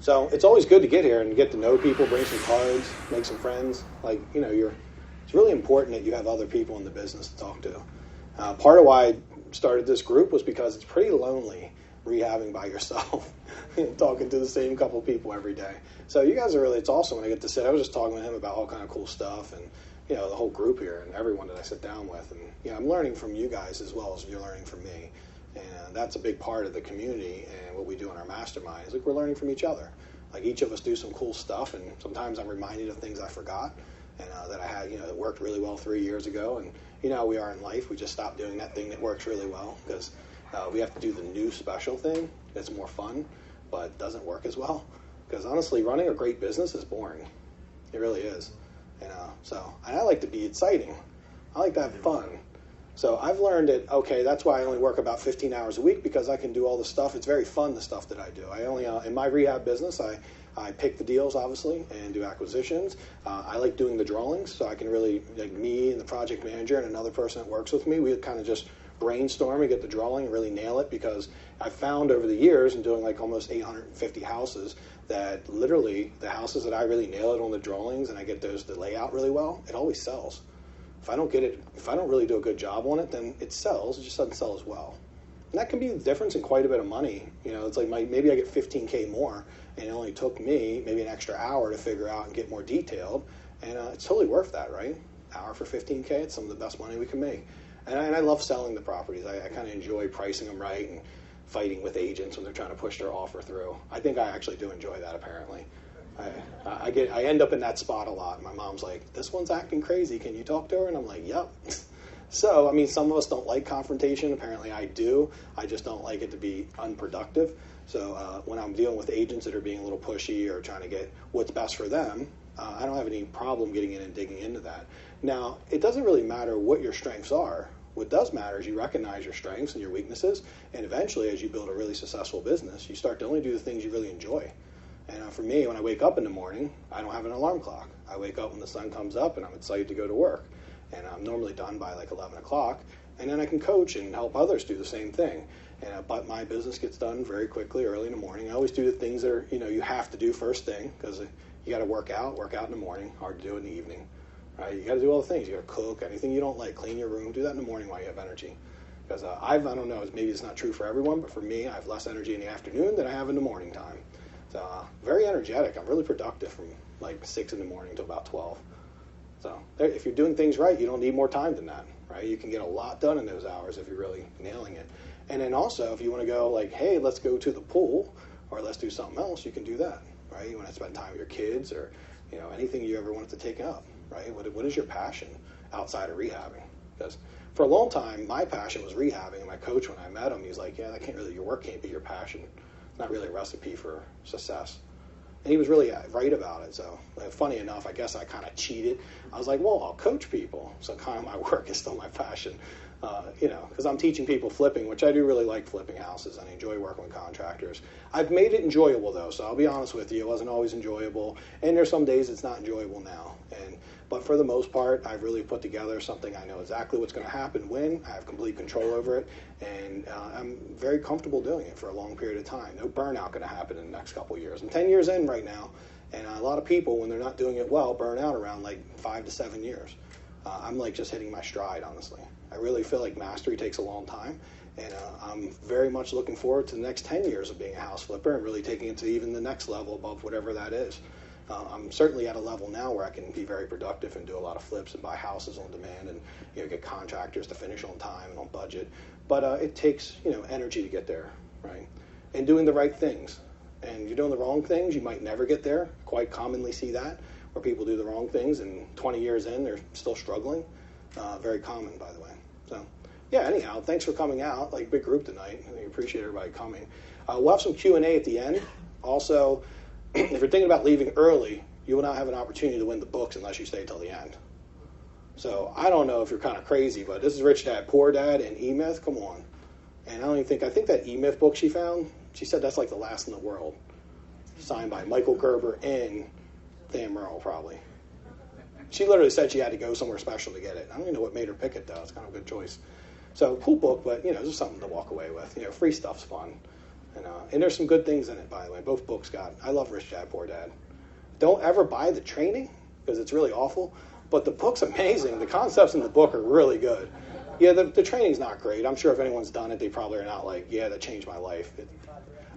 So it's always good to get here and get to know people, bring some cards, make some friends. Like, it's really important that you have other people in the business to talk to. Part of why I started this group was because it's pretty lonely rehabbing by yourself, talking to the same couple of people every day. So you guys it's awesome when I get to sit. I was just talking with him about all kind of cool stuff and, the whole group here and everyone that I sit down with. And, I'm learning from you guys as well as you're learning from me. And that's a big part of the community and what we do in our masterminds. Like, we're learning from each other. Like, each of us do some cool stuff, and sometimes I'm reminded of things I forgot and that I had, that worked really well 3 years ago. And, how we are in life. We just stopped doing that thing that works really well because we have to do the new special thing that's more fun, but doesn't work as well. Because honestly, running a great business is boring. It really is. And I like to be exciting. I like to have fun. So I've learned that, okay, that's why I only work about 15 hours a week, because I can do all the stuff. It's very fun, the stuff that I do. I only, in my rehab business, I pick the deals, obviously, and do acquisitions. I like doing the drawings, so I can really, like me and the project manager and another person that works with me, we kind of just brainstorm and get the drawing and really nail it, because I've found over the years in doing like almost 850 houses that literally the houses that I really nail it on the drawings and I get the layout really well, it always sells. If I don't really do a good job on it, then it sells. It just doesn't sell as well. And that can be the difference in quite a bit of money. It's like maybe I get 15K more, and it only took me maybe an extra hour to figure out and get more detailed. And it's totally worth that, right? Hour for 15K, it's some of the best money we can make. And I love selling the properties. I kind of enjoy pricing them right and fighting with agents when they're trying to push their offer through. I think I actually do enjoy that, apparently. I end up in that spot a lot. My mom's like, this one's acting crazy. Can you talk to her? And I'm like, yep. So, some of us don't like confrontation. Apparently I do. I just don't like it to be unproductive. So when I'm dealing with agents that are being a little pushy or trying to get what's best for them, I don't have any problem getting in and digging into that. Now, it doesn't really matter what your strengths are. What does matter is you recognize your strengths and your weaknesses, and eventually, as you build a really successful business, you start to only do the things you really enjoy. And for me, when I wake up in the morning, I don't have an alarm clock. I wake up when the sun comes up, and I'm excited to go to work. And I'm normally done by like 11 o'clock, and then I can coach and help others do the same thing. But my business gets done very quickly, early in the morning. I always do the things that are, you have to do first thing, because you got to work out in the morning, hard to do in the evening. Right? You got to do all the things. You got to cook, anything you don't like, clean your room, do that in the morning while you have energy. Because I don't know, maybe it's not true for everyone, but for me, I have less energy in the afternoon than I have in the morning time. So very energetic. I'm really productive from like 6 in the morning to about 12. So if you're doing things right, you don't need more time than that, right? You can get a lot done in those hours if you're really nailing it. And then also, if you want to go like, hey, let's go to the pool or let's do something else, you can do that, right? You want to spend time with your kids or, anything you ever wanted to take up, right? What is your passion outside of rehabbing? Because for a long time, my passion was rehabbing. And my coach, when I met him, he was like, yeah, your work can't be your passion. It's not really a recipe for success. And he was really right about it. So funny enough, I guess I kind of cheated. I was like, well, I'll coach people. So kind of my work is still my passion, because I'm teaching people flipping, which I do really like flipping houses, and I enjoy working with contractors. I've made it enjoyable, though, so I'll be honest with you. It wasn't always enjoyable, and there's some days it's not enjoyable now. But for the most part, I've really put together something I know exactly what's going to happen when. I have complete control over it, and I'm very comfortable doing it for a long period of time. No burnout going to happen in the next couple of years. I'm 10 years in right now, and a lot of people, when they're not doing it well, burn out around like 5 to 7 years. I'm like just hitting my stride, honestly. I really feel like mastery takes a long time, and I'm very much looking forward to the next 10 years of being a house flipper and really taking it to even the next level above whatever that is. I'm certainly at a level now where I can be very productive and do a lot of flips and buy houses on demand and get contractors to finish on time and on budget. But it takes energy to get there, right? And doing the right things. And you're doing the wrong things, you might never get there. Quite commonly see that, where people do the wrong things and 20 years in, they're still struggling. Very common, by the way. So, yeah, anyhow, thanks for coming out. Like, big group tonight. I appreciate everybody coming. We'll have some Q&A at the end. Also, if you're thinking about leaving early, you will not have an opportunity to win the books unless you stay till the end. So I don't know if you're kind of crazy, but this is Rich Dad, Poor Dad, and E-Myth. Come on. And I think that E-Myth book she found, she said that's like the last in the world. Signed by Michael Gerber and Than Merle, probably. She literally said she had to go somewhere special to get it. I don't even know what made her pick it, though. It's kind of a good choice. So, cool book, but, just something to walk away with. Free stuff's fun. And there's some good things in it, by the way. Both books I love Rich Dad, Poor Dad. Don't ever buy the training because it's really awful, but the book's amazing. The concepts in the book are really good. Yeah, the training's not great. I'm sure if anyone's done it, they probably are not like, yeah, that changed my life.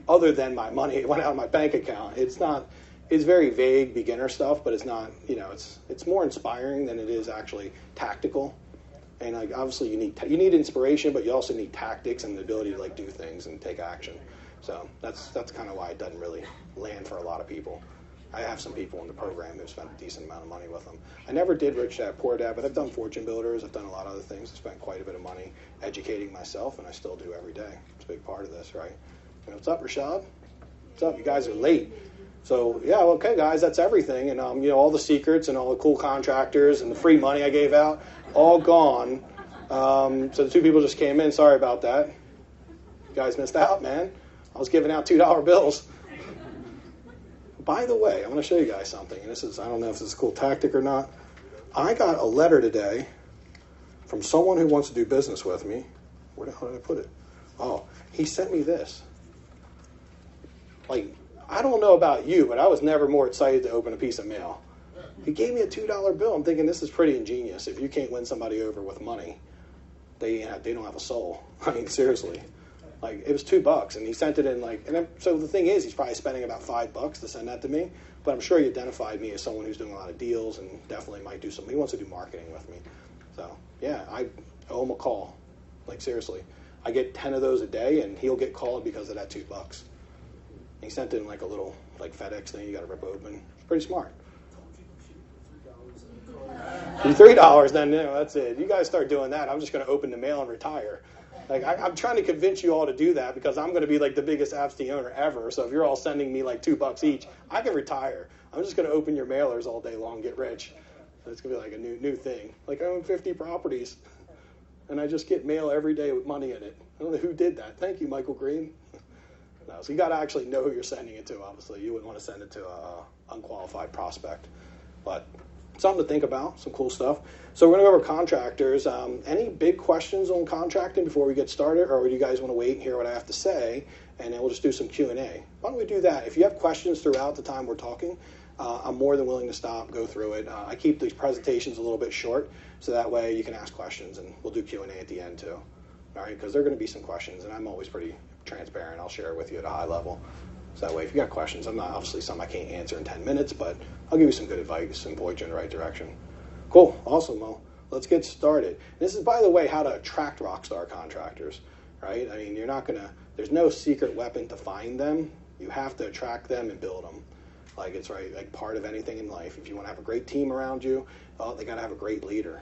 Other than my money, it went out of my bank account. It's very vague beginner stuff, but it's not, it's more inspiring than it is actually tactical. And like obviously you need inspiration, but you also need tactics and the ability to like do things and take action. So that's kind of why it doesn't really land for a lot of people. I have some people in the program who've spent a decent amount of money with them. I never did Rich Dad, Poor Dad, but I've done Fortune Builders. I've done a lot of other things. I've spent quite a bit of money educating myself, and I still do every day. It's a big part of this, right? What's up, Rashad? What's up? You guys are late. So, yeah, okay, guys, that's everything. And, all the secrets and all the cool contractors and the free money I gave out, all gone. So the two people just came in. Sorry about that. You guys missed out, man. I was giving out $2 bills. By the way, I'm going to show you guys something. And I don't know if this is a cool tactic or not. I got a letter today from someone who wants to do business with me. Where the hell did I put it? Oh, he sent me this. Like, I don't know about you, but I was never more excited to open a piece of mail. He gave me a $2 bill. I'm thinking this is pretty ingenious. If you can't win somebody over with money, they don't have a soul. I mean, seriously. Like, it was $2, and he sent it in, so the thing is, he's probably spending about $5 to send that to me, but I'm sure he identified me as someone who's doing a lot of deals and definitely might do something. He wants to do marketing with me. So, yeah, I owe him a call. Like, seriously. I get 10 of those a day, and he'll get called because of that $2. He sent it in like a little FedEx thing you got to rip open. It's pretty smart. $3, then that's it. You guys start doing that, I'm just going to open the mail and retire. Like I'm trying to convince you all to do that because I'm going to be like the biggest absentee owner ever. So if you're all sending me like $2 each, I can retire. I'm just going to open your mailers all day long, get rich. It's going to be like a new thing. Like I own 50 properties, and I just get mail every day with money in it. I don't know who did that. Thank you, Michael Green. No, so you got to actually know who you're sending it to, obviously. You wouldn't want to send it to an unqualified prospect. But something to think about, some cool stuff. So we're going to go over contractors. Any big questions on contracting before we get started, or do you guys want to wait and hear what I have to say, and then we'll just do some Q&A? Why don't we do that? If you have questions throughout the time we're talking, I'm more than willing to stop, go through it. I keep these presentations a little bit short, so that way you can ask questions, and we'll do Q&A at the end too. All right, because there are going to be some questions, and I'm always pretty transparent. I'll share it with you at a high level. So that way, if you got questions, I'm not obviously some I can't answer in 10 minutes, but I'll give you some good advice and point you in the right direction. Cool, awesome. Well, let's get started. This is, by the way, how to attract Rockstar contractors, right? I mean, there's no secret weapon to find them. You have to attract them and build them. Like it's like part of anything in life. If you want to have a great team around you, they got to have a great leader.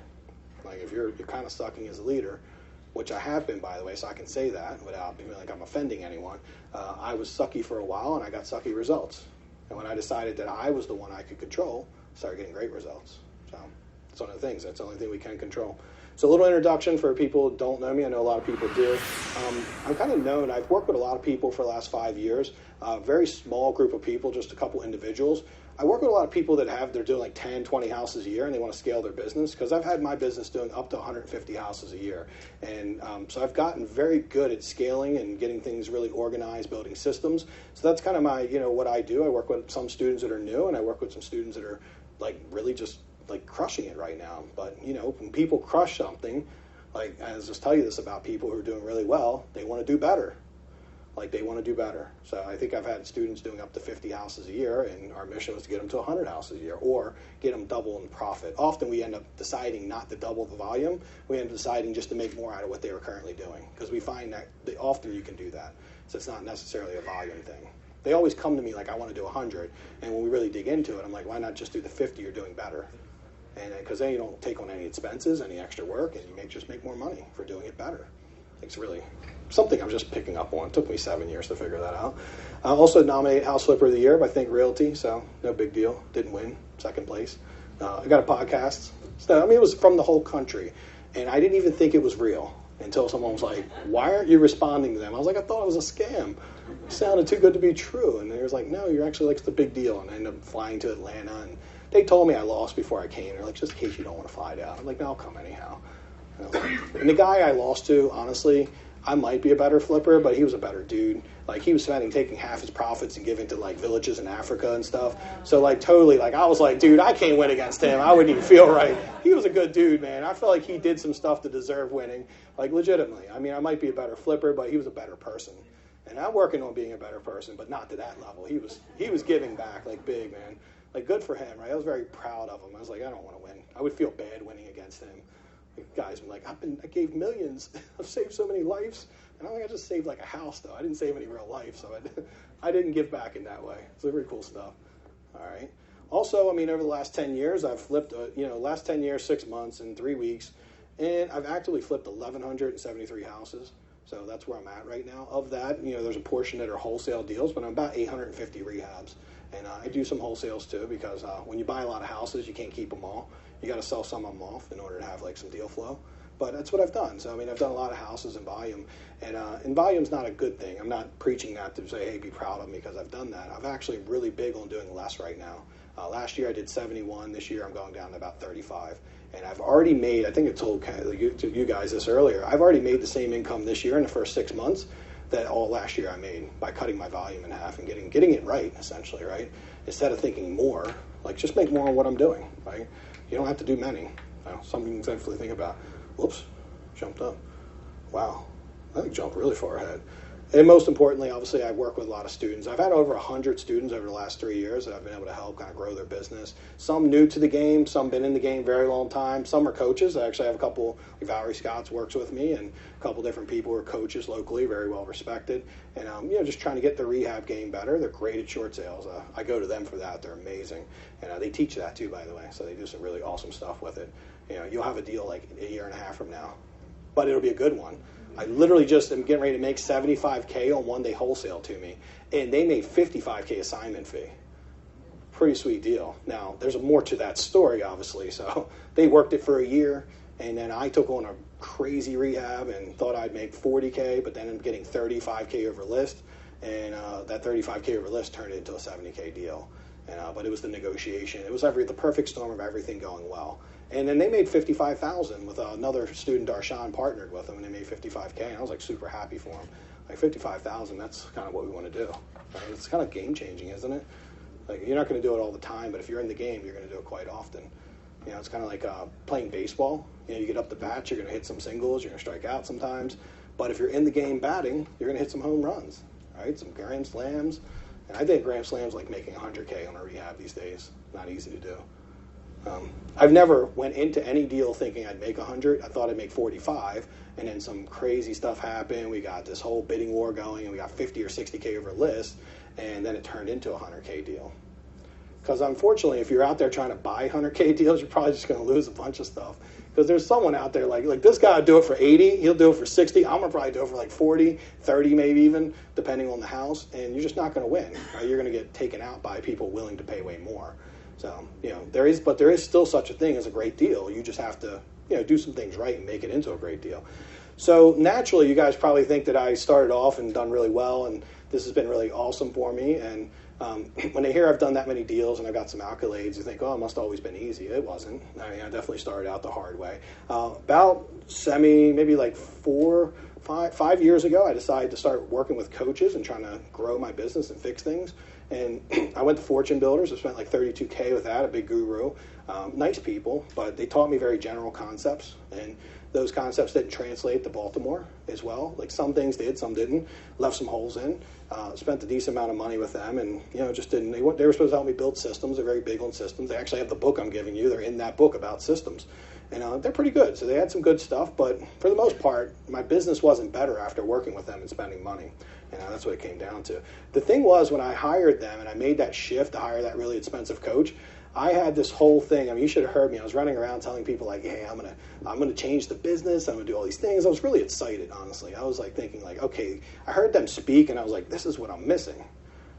Like if you're kind of sucking as a leader, which I have been, by the way, so I can say that without being like I'm offending anyone. I was sucky for a while, and I got sucky results. And when I decided that I was the one I could control, I started getting great results. So it's one of the things. That's the only thing we can control. So a little introduction for people who don't know me. I know a lot of people do. I'm kind of known. I've worked with a lot of people for the last 5 years. A very small group of people, just a couple individuals. I work with a lot of people they're doing like 10, 20 houses a year, and they want to scale their business, because I've had my business doing up to 150 houses a year. And so I've gotten very good at scaling and getting things really organized, building systems. So that's kind of my, what I do. I work with some students that are new, and I work with some students that are like really just like crushing it right now. But, when people crush something, like I just tell you this about people who are doing really well, they want to do better. Like they want to do better. So I think I've had students doing up to 50 houses a year, and our mission was to get them to 100 houses a year or get them double in profit. Often we end up deciding not to double the volume. We end up deciding just to make more out of what they were currently doing, because we find that often you can do that. So it's not necessarily a volume thing. They always come to me like, I want to do 100. And when we really dig into it, I'm like, why not just do the 50 you're doing better? And because then you don't take on any expenses, any extra work, and you just make more money for doing it better. It's really something I'm just picking up on. It took me 7 years to figure that out. I also nominated House Flipper of the Year by Think Realty, so no big deal. Didn't win, second place. I got a podcast. So, it was from the whole country, and I didn't even think it was real until someone was like, why aren't you responding to them? I was like, I thought it was a scam. It sounded too good to be true. And they was like, no, you're actually like the big deal. And I ended up flying to Atlanta, and they told me I lost before I came. They're like, just in case you don't want to fly down. I'm like, no, I'll come anyhow. And the guy I lost to, honestly, I might be a better flipper, but he was a better dude. Like, he was taking half his profits and giving to, like, villages in Africa and stuff. So, like, totally, like, I was like, dude, I can't win against him. I wouldn't even feel right. He was a good dude, man. I feel like he did some stuff to deserve winning, like, legitimately. I mean, I might be a better flipper, but he was a better person. And I'm working on being a better person, but not to that level. He was giving back, like, big, man. Like, good for him, right? I was very proud of him. I was like, I don't want to win. I would feel bad winning against him. Guys, like, I gave millions. I've saved so many lives. And I think I just saved like a house, though. I didn't save any real life, so I didn't give back in that way. It's very cool stuff. All right. Also, I mean, over the last 10 years, I've flipped, last 10 years, 6 months, and 3 weeks, and I've actively flipped 1,173 houses. So that's where I'm at right now. Of that, there's a portion that are wholesale deals, but I'm about 850 rehabs. And I do some wholesales, too, because when you buy a lot of houses, you can't keep them all. You got to sell some of them off in order to have, like, some deal flow. But that's what I've done. So, I mean, I've done a lot of houses in volume. And volume's not a good thing. I'm not preaching that to say, hey, be proud of me because I've done that. I'm actually really big on doing less right now. Last year I did 71. This year I'm going down to about 35. And I've already made, I think I told you guys this earlier, I've already made the same income this year in the first 6 months that all last year I made by cutting my volume in half and getting it right, essentially, right? Instead of thinking more, like, just make more on what I'm doing, right? You don't have to do many. Something to definitely think about. Whoops, jumped up. Wow, I think jumped really far ahead. And most importantly, obviously, I work with a lot of students. I've had over 100 students over the last 3 years that I've been able to help kind of grow their business. Some new to the game, some been in the game very long time. Some are coaches. I actually have a couple, like Valerie Scotts works with me, and a couple different people who are coaches locally, very well respected. And, just trying to get the rehab game better. They're great at short sales. I go to them for that. They're amazing. And they teach that too, by the way. So they do some really awesome stuff with it. You'll have a deal like a year and a half from now, but it'll be a good one. I literally just am getting ready to make $75K on one day wholesale to me, and they made $55K assignment fee. Pretty sweet deal. Now, there's more to that story, obviously. So they worked it for a year, and then I took on a crazy rehab and thought I'd make $40K, but then I'm getting $35K over list, and that $35K over list turned into a $70K deal. But it was the negotiation. It was the perfect storm of everything going well. And then they made $55,000 with another student, Darshan, partnered with them, and they made $55K. And I was like super happy for them. Like $55,000, that's kind of what we want to do. Right? It's kind of game changing, isn't it? Like, you're not going to do it all the time, but if you're in the game, you're going to do it quite often. It's kind of like playing baseball. You get up the bat, you're going to hit some singles, you're going to strike out sometimes. But if you're in the game batting, you're going to hit some home runs, right? Some grand slams. And I think grand slams like making $100K on a rehab these days. Not easy to do. I've never went into any deal thinking I'd make 100. I thought I'd make 45, and then some crazy stuff happened. We got this whole bidding war going, and we got 50 or 60K over list, and then it turned into a 100K deal. Because unfortunately, if you're out there trying to buy 100K deals, you're probably just going to lose a bunch of stuff. Because there's someone out there like this guy will do it for 80, he'll do it for 60. I'm going to probably do it for like 40, 30 maybe even, depending on the house, and you're just not going to win. Right? You're going to get taken out by people willing to pay way more. So, there is still such a thing as a great deal. You just have to, do some things right and make it into a great deal. So naturally, you guys probably think that I started off and done really well, and this has been really awesome for me. And when they hear I've done that many deals and I've got some accolades, you think, oh, it must have always been easy. It wasn't. I mean, I definitely started out the hard way. About maybe like 5 years ago, I decided to start working with coaches and trying to grow my business and fix things. And I went to Fortune Builders. I spent like $32K with that, a big guru. Nice people, but they taught me very general concepts. And those concepts didn't translate to Baltimore as well. Like some things did, some didn't. Left some holes in. Spent a decent amount of money with them, and just didn't. They were supposed to help me build systems. They're very big on systems. They actually have the book I'm giving you. They're in that book about systems. And they're pretty good. So they had some good stuff, but for the most part, my business wasn't better after working with them and spending money. And that's what it came down to. The thing was, when I hired them and I made that shift to hire that really expensive coach, I had this whole thing. I mean, you should have heard me. I was running around telling people like, hey, I'm gonna change the business. I'm gonna do all these things. I was really excited, honestly. I was like thinking like, okay, I heard them speak and I was like, this is what I'm missing,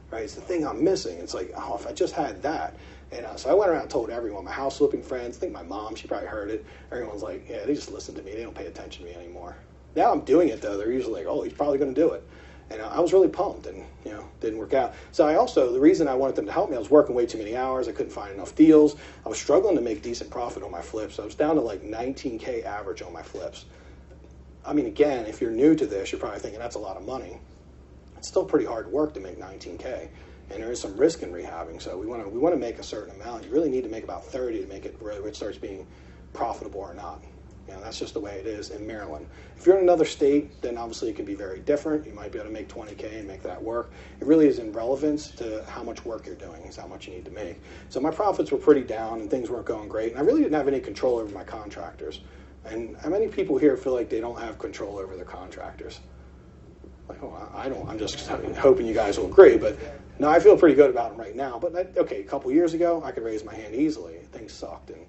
right? It's the thing I'm missing. It's like, oh, if I just had that. And so I went around and told everyone, my house flipping friends, I think my mom, she probably heard it. Everyone's like, yeah, they just listen to me. They don't pay attention to me anymore. Now I'm doing it, though. They're usually like, oh, he's probably going to do it. And I was really pumped, and, didn't work out. So the reason I wanted them to help me, I was working way too many hours. I couldn't find enough deals. I was struggling to make decent profit on my flips. I was down to like 19K average on my flips. I mean, again, if you're new to this, you're probably thinking that's a lot of money. It's still pretty hard work to make $19K, and there is some risk in rehabbing. So we want to make a certain amount. You really need to make about 30 to make it where it starts being profitable or not. That's just the way it is in Maryland. If you're in another state, then obviously it can be very different. You might be able to make 20K and make that work. It really is in relevance to how much work you're doing is how much you need to make. So my profits were pretty down and things weren't going great, and I really didn't have any control over my contractors. And how many people here feel like they don't have control over their contractors? Like, oh, I don't. I'm just hoping you guys will agree. But no, I feel pretty good about them right now. But a couple years ago, I could raise my hand easily. Things sucked, and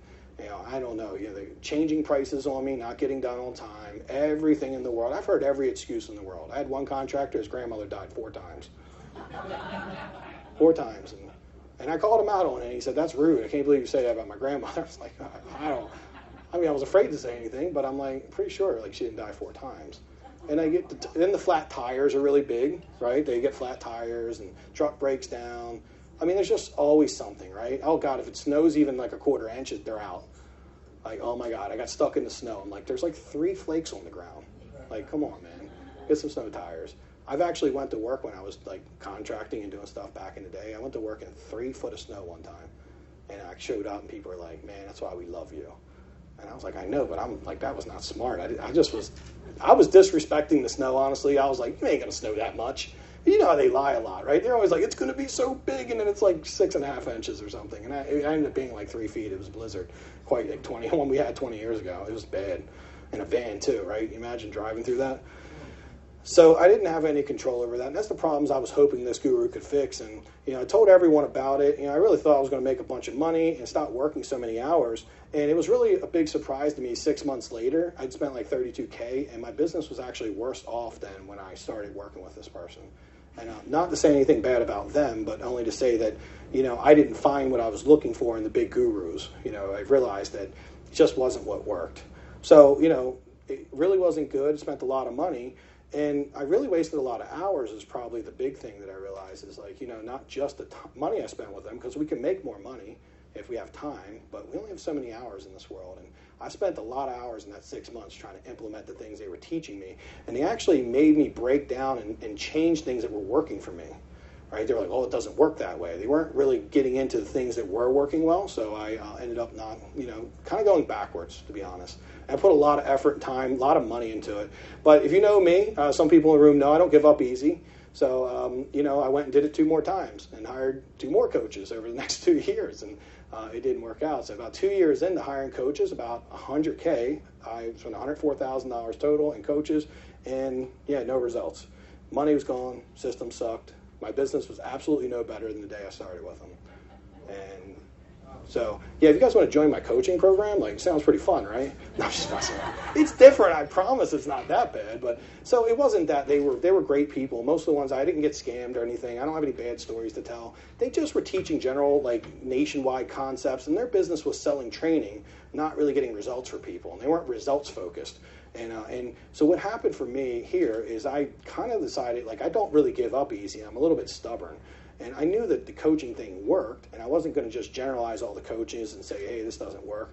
I don't know. They're changing prices on me, not getting done on time, everything in the world. I've heard every excuse in the world. I had one contractor; his grandmother died 4 times. 4 times, and I called him out on it. And he said, "That's rude. I can't believe you say that about my grandmother." I was like, I was afraid to say anything, but I'm like pretty sure she didn't die 4 times. And I get then the flat tires are really big, right? They get flat tires and truck breaks down. I mean, there's just always something, right? Oh God, if it snows even like a quarter inch, they're out. Like, oh my God, I got stuck in the snow. I'm like, there's 3 flakes on the ground. Like, come on, man, get some snow tires. I've actually went to work when I was contracting and doing stuff back in the day. I went to work in 3 foot of snow one time, and I showed up and people were like, "Man, that's why we love you." And I was like, I know, but I'm like, that was not smart. I was disrespecting the snow, honestly. I was like, you ain't going to snow that much. You know how they lie a lot, right? They're always like, it's going to be so big, and then it's 6.5 inches or something. And it ended up being 3 feet. It was a blizzard, quite 20, one we had 20 years ago. It was bad. In a van, too, right? Imagine driving through that. So I didn't have any control over that. And that's the problems I was hoping this guru could fix. And, I told everyone about it. I really thought I was going to make a bunch of money and stop working so many hours. And it was really a big surprise to me 6 months later. I'd spent $32K, and my business was actually worse off than when I started working with this person. And not to say anything bad about them, but only to say that, I didn't find what I was looking for in the big gurus. I realized that it just wasn't what worked. So, it really wasn't good. I spent a lot of money. And I really wasted a lot of hours is probably the big thing that I realized is not just the money I spent with them, because we can make more money if we have time, but we only have so many hours in this world. And I spent a lot of hours in that 6 months trying to implement the things they were teaching me. And they actually made me break down and change things that were working for me. Right? They were like, oh, it doesn't work that way. They weren't really getting into the things that were working well, so I ended up not, kind of going backwards, to be honest. I put a lot of effort and time, a lot of money into it. But if you know me, some people in the room know I don't give up easy. So, I went and did it 2 more times and hired 2 more coaches over the next 2 years, and it didn't work out. So about 2 years into hiring coaches, about $100K, I spent $104,000 total in coaches, and no results. Money was gone, system sucked. My business was absolutely no better than the day I started with them. And so, if you guys want to join my coaching program, it sounds pretty fun, right? No, I'm just messing around. It's different, I promise it's not that bad. But so it wasn't that they were great people. Most of the ones, I didn't get scammed or anything. I don't have any bad stories to tell. They just were teaching general, nationwide concepts, and their business was selling training, not really getting results for people. And they weren't results focused. And so what happened for me here is I kind of decided, I don't really give up easy. I'm a little bit stubborn. And I knew that the coaching thing worked, and I wasn't going to just generalize all the coaches and say, hey, this doesn't work.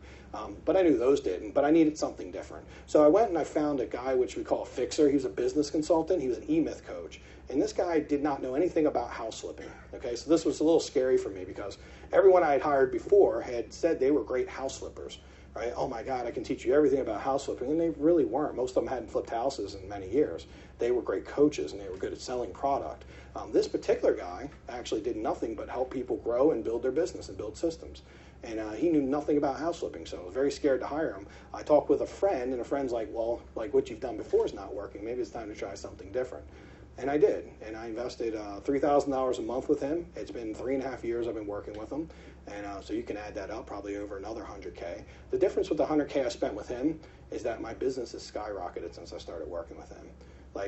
But I knew those didn't, but I needed something different. So I went and I found a guy which we call a fixer. He was a business consultant. He was an E-Myth coach. And this guy did not know anything about house flipping. Okay, so this was a little scary for me because everyone I had hired before had said they were great house flippers. Right? Oh my God, I can teach you everything about house flipping. And they really weren't. Most of them hadn't flipped houses in many years. They were great coaches and they were good at selling product. This particular guy actually did nothing but help people grow and build their business and build systems. And he knew nothing about house flipping, so I was very scared to hire him. I talked with a friend, and a friend's like, well, what you've done before is not working. Maybe it's time to try something different. And I did, and I invested $3,000 a month with him. It's been 3.5 years I've been working with him, and so you can add that up, probably over another $100K. The difference with the $100K I spent with him is that my business has skyrocketed since I started working with him.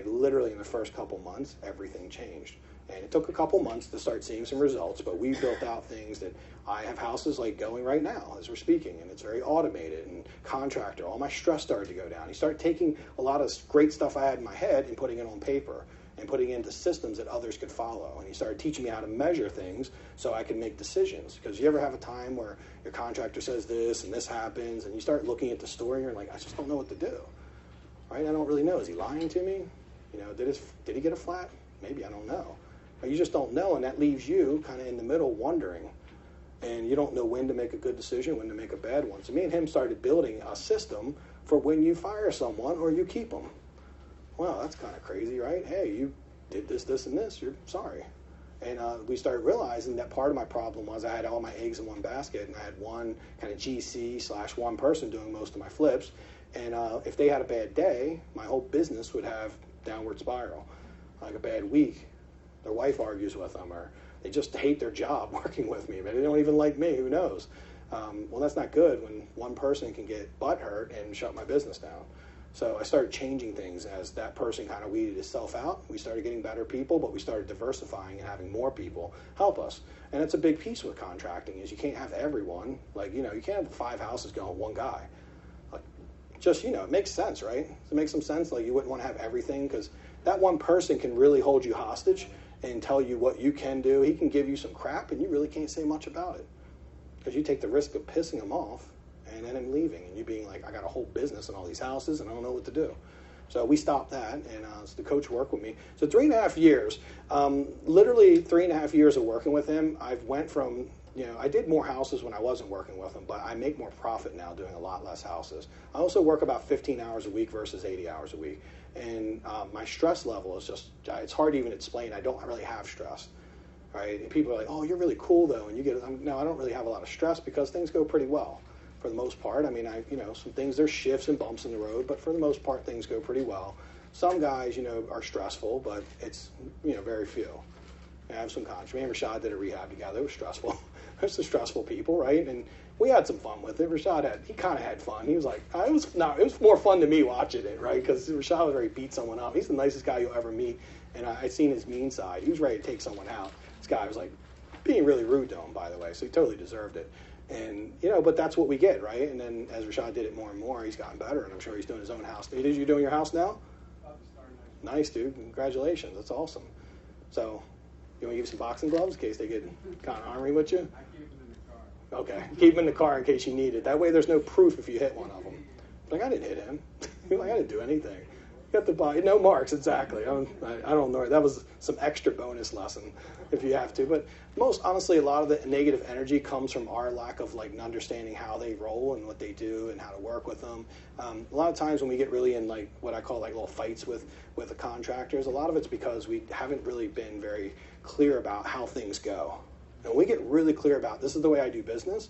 Literally in the first couple months, everything changed. And it took a couple months to start seeing some results, but we built out things that I have houses going right now as we're speaking, and it's very automated and contractor. All my stress started to go down. He started taking a lot of great stuff I had in my head and putting it on paper and putting it into systems that others could follow. And he started teaching me how to measure things so I could make decisions. Because you ever have a time where your contractor says this and this happens, and you start looking at the story and you're like, I just don't know what to do. right? I don't really know. Is he lying to me? You know, did he get a flat? Maybe, I don't know. But you just don't know, and that leaves you kind of in the middle wondering. And you don't know when to make a good decision, when to make a bad one. So me and him started building a system for when you fire someone or you keep them. Wow, that's kind of crazy, right? Hey, you did this, this, and this. You're sorry. And we started realizing that part of my problem was I had all my eggs in one basket, and I had one kind of GC/one person doing most of my flips. And if they had a bad day, my whole business would have downward spiral. Like a bad week, their wife argues with them, or they just hate their job working with me. Maybe they don't even like me. Who knows? Well, that's not good when one person can get butt hurt and shut my business down. So I started changing things as that person kind of weeded itself out. We started getting better people, but we started diversifying and having more people help us. And it's a big piece with contracting is you can't have everyone. Like, you know, you can't have 5 houses going with one guy. Like, just, you know, it makes sense, right? Does it make some sense? Like, you wouldn't want to have everything because that one person can really hold you hostage and tell you what you can do. He can give you some crap, and you really can't say much about it because you take the risk of pissing him off and then him leaving, and you being like, I got a whole business in all these houses, and I don't know what to do. So we stopped that, and so the coach worked with me. So 3.5 years, literally 3.5 years of working with him, I've went from, you know, I did more houses when I wasn't working with him, but I make more profit now doing a lot less houses. I also work about 15 hours a week versus 80 hours a week. And my stress level is just, it's hard to even explain. I don't really have stress, right? And people are like, oh, you're really cool, though. And you get, no, I don't really have a lot of stress because things go pretty well for the most part. I mean, you know, some things, there's shifts and bumps in the road, but for the most part, things go pretty well. Some guys, you know, are stressful, but it's, you know, very few. I have some contractors. Me and Rashad did a rehab together. It was stressful. There's some stressful people, right? And we had some fun with it. He kind of had fun. He was like, it was more fun to me watching it, right? Because Rashad was ready to beat someone up. He's the nicest guy you'll ever meet. And I seen his mean side. He was ready to take someone out. This guy was like being really rude to him, by the way. So he totally deserved it. And, you know, but that's what we get, right? And then as Rashad did it more and more, he's gotten better. And I'm sure he's doing his own house. Did you doing your house now? Nice, dude. Congratulations. That's awesome. So you want to give some boxing gloves in case they get kind of ornery with you? Okay, keep them in the car in case you need it. That way there's no proof if you hit one of them. Like, I didn't hit him. Like, I didn't do anything. You got the body, no marks, exactly. I don't know. That was some extra bonus lesson if you have to. But most, honestly, a lot of the negative energy comes from our lack of, like, understanding how they roll and what they do and how to work with them. A lot of times when we get really in, like, what I call, like, little fights with the contractors, a lot of it's because we haven't really been very clear about how things go. And when we get really clear about this is the way I do business,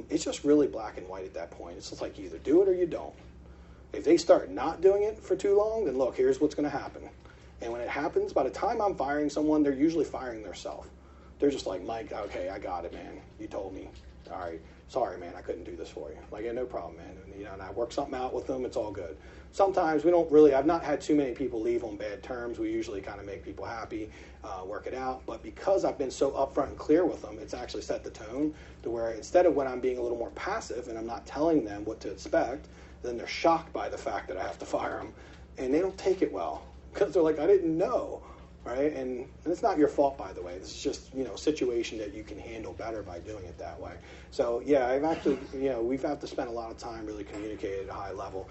it's just really black and white at that point. It's just like you either do it or you don't. If they start not doing it for too long, then look, here's what's going to happen. And when it happens, by the time I'm firing someone, they're usually firing themselves. They're just like, Mike, okay, I got it, man. You told me. All right. Sorry, man, I couldn't do this for you. Like, yeah, no problem, man. And, you know, and I work something out with them. It's all good. Sometimes I've not had too many people leave on bad terms. We usually kind of make people happy, work it out. But because I've been so upfront and clear with them, it's actually set the tone to where instead of when I'm being a little more passive and I'm not telling them what to expect, then they're shocked by the fact that I have to fire them. And they don't take it well because they're like, I didn't know. Right? And it's not your fault, by the way. This is just, you know, a situation that you can handle better by doing it that way. So, yeah, I've actually, you know, we've had to spend a lot of time really communicating at a high level.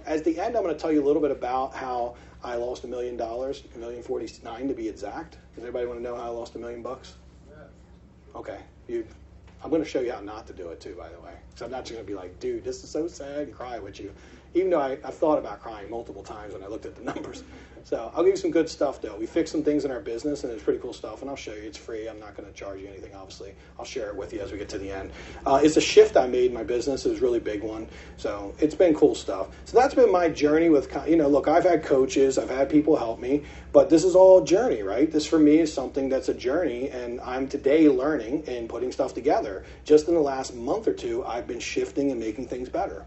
At the end, I'm going to tell you a little bit about how I lost $1 million, $1,049,000 to be exact. Does anybody want to know how I lost $1 million? Yeah. Okay. I'm going to show you how not to do it, too, by the way. Because I'm not just going to be like, dude, this is so sad and cry with you. Even though I've thought about crying multiple times when I looked at the numbers. So I'll give you some good stuff, though. We fixed some things in our business, and it's pretty cool stuff, and I'll show you. It's free. I'm not going to charge you anything, obviously. I'll share it with you as we get to the end. It's a shift I made in my business. It was a really big one. So it's been cool stuff. So that's been my journey with, you know, look, I've had coaches. I've had people help me. But this is all a journey, right? This, for me, is something that's a journey, and I'm today learning and putting stuff together. Just in the last month or two, I've been shifting and making things better.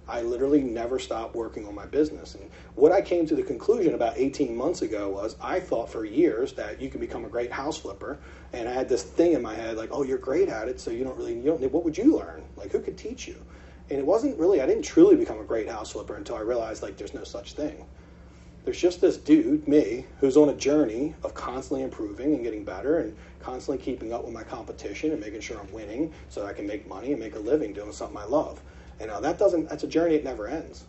I literally never stopped working on my business. And what I came to the conclusion about 18 months ago was I thought for years that you can become a great house flipper. And I had this thing in my head like, oh, you're great at it, so you don't what would you learn? Like, who could teach you? And it wasn't really, I didn't truly become a great house flipper until I realized, like, there's no such thing. There's just this dude, me, who's on a journey of constantly improving and getting better and constantly keeping up with my competition and making sure I'm winning so I can make money and make a living doing something I love. And that's a journey that never ends.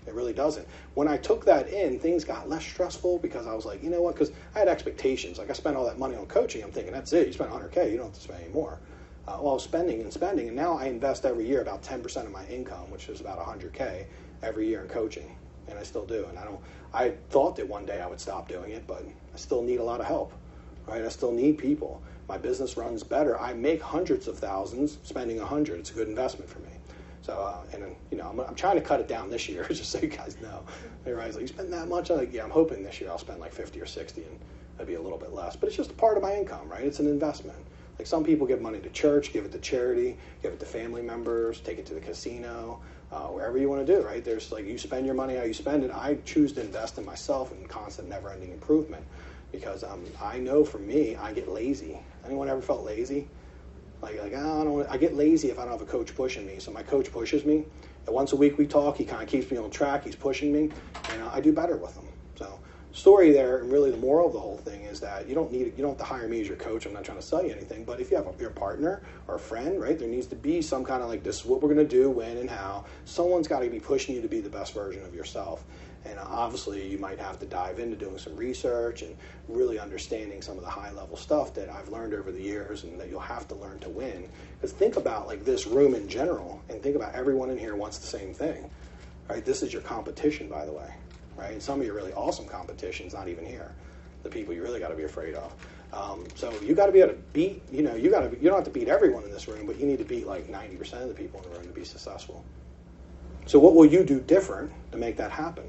It really doesn't. When I took that in, things got less stressful because I was like, you know what? Because I had expectations. Like I spent all that money on coaching. I'm thinking, that's it. You spent $100K. You don't have to spend any more. Well, I was spending, and now I invest every year about 10% of my income, which is about $100K every year in coaching, and I still do. And I thought that one day I would stop doing it, but I still need a lot of help, right? I still need people. My business runs better. I make hundreds of thousands spending 100. It's a good investment for me. So, I'm trying to cut it down this year, just so you guys know. Everybody's like, you spend that much? I'm like, yeah, I'm hoping this year I'll spend like 50 or 60, and it'll be a little bit less. But it's just a part of my income, right? It's an investment. Like some people give money to church, give it to charity, give it to family members, take it to the casino, wherever you want to do, right? There's like, you spend your money how you spend it. I choose to invest in myself in constant, never-ending improvement because I know for me, I get lazy. Anyone ever felt lazy? I get lazy if I don't have a coach pushing me. So my coach pushes me. And once a week we talk. He kind of keeps me on track. He's pushing me, and I do better with him. So story there, and really the moral of the whole thing is that you don't have to hire me as your coach. I'm not trying to sell you anything, but if you have your partner or a friend, right, there needs to be some kind of like, this is what we're going to do, when and how. Someone's got to be pushing you to be the best version of yourself. And obviously you might have to dive into doing some research and really understanding some of the high-level stuff that I've learned over the years and that you'll have to learn to win. Because think about like this room in general, and think about everyone in here wants the same thing, right? This is your competition, by the way, right? And some of your really awesome competition's not even here. The people you really got to be afraid of. So you got to be able to beat, you don't have to beat everyone in this room, but you need to beat like 90% of the people in the room to be successful. So what will you do different to make that happen?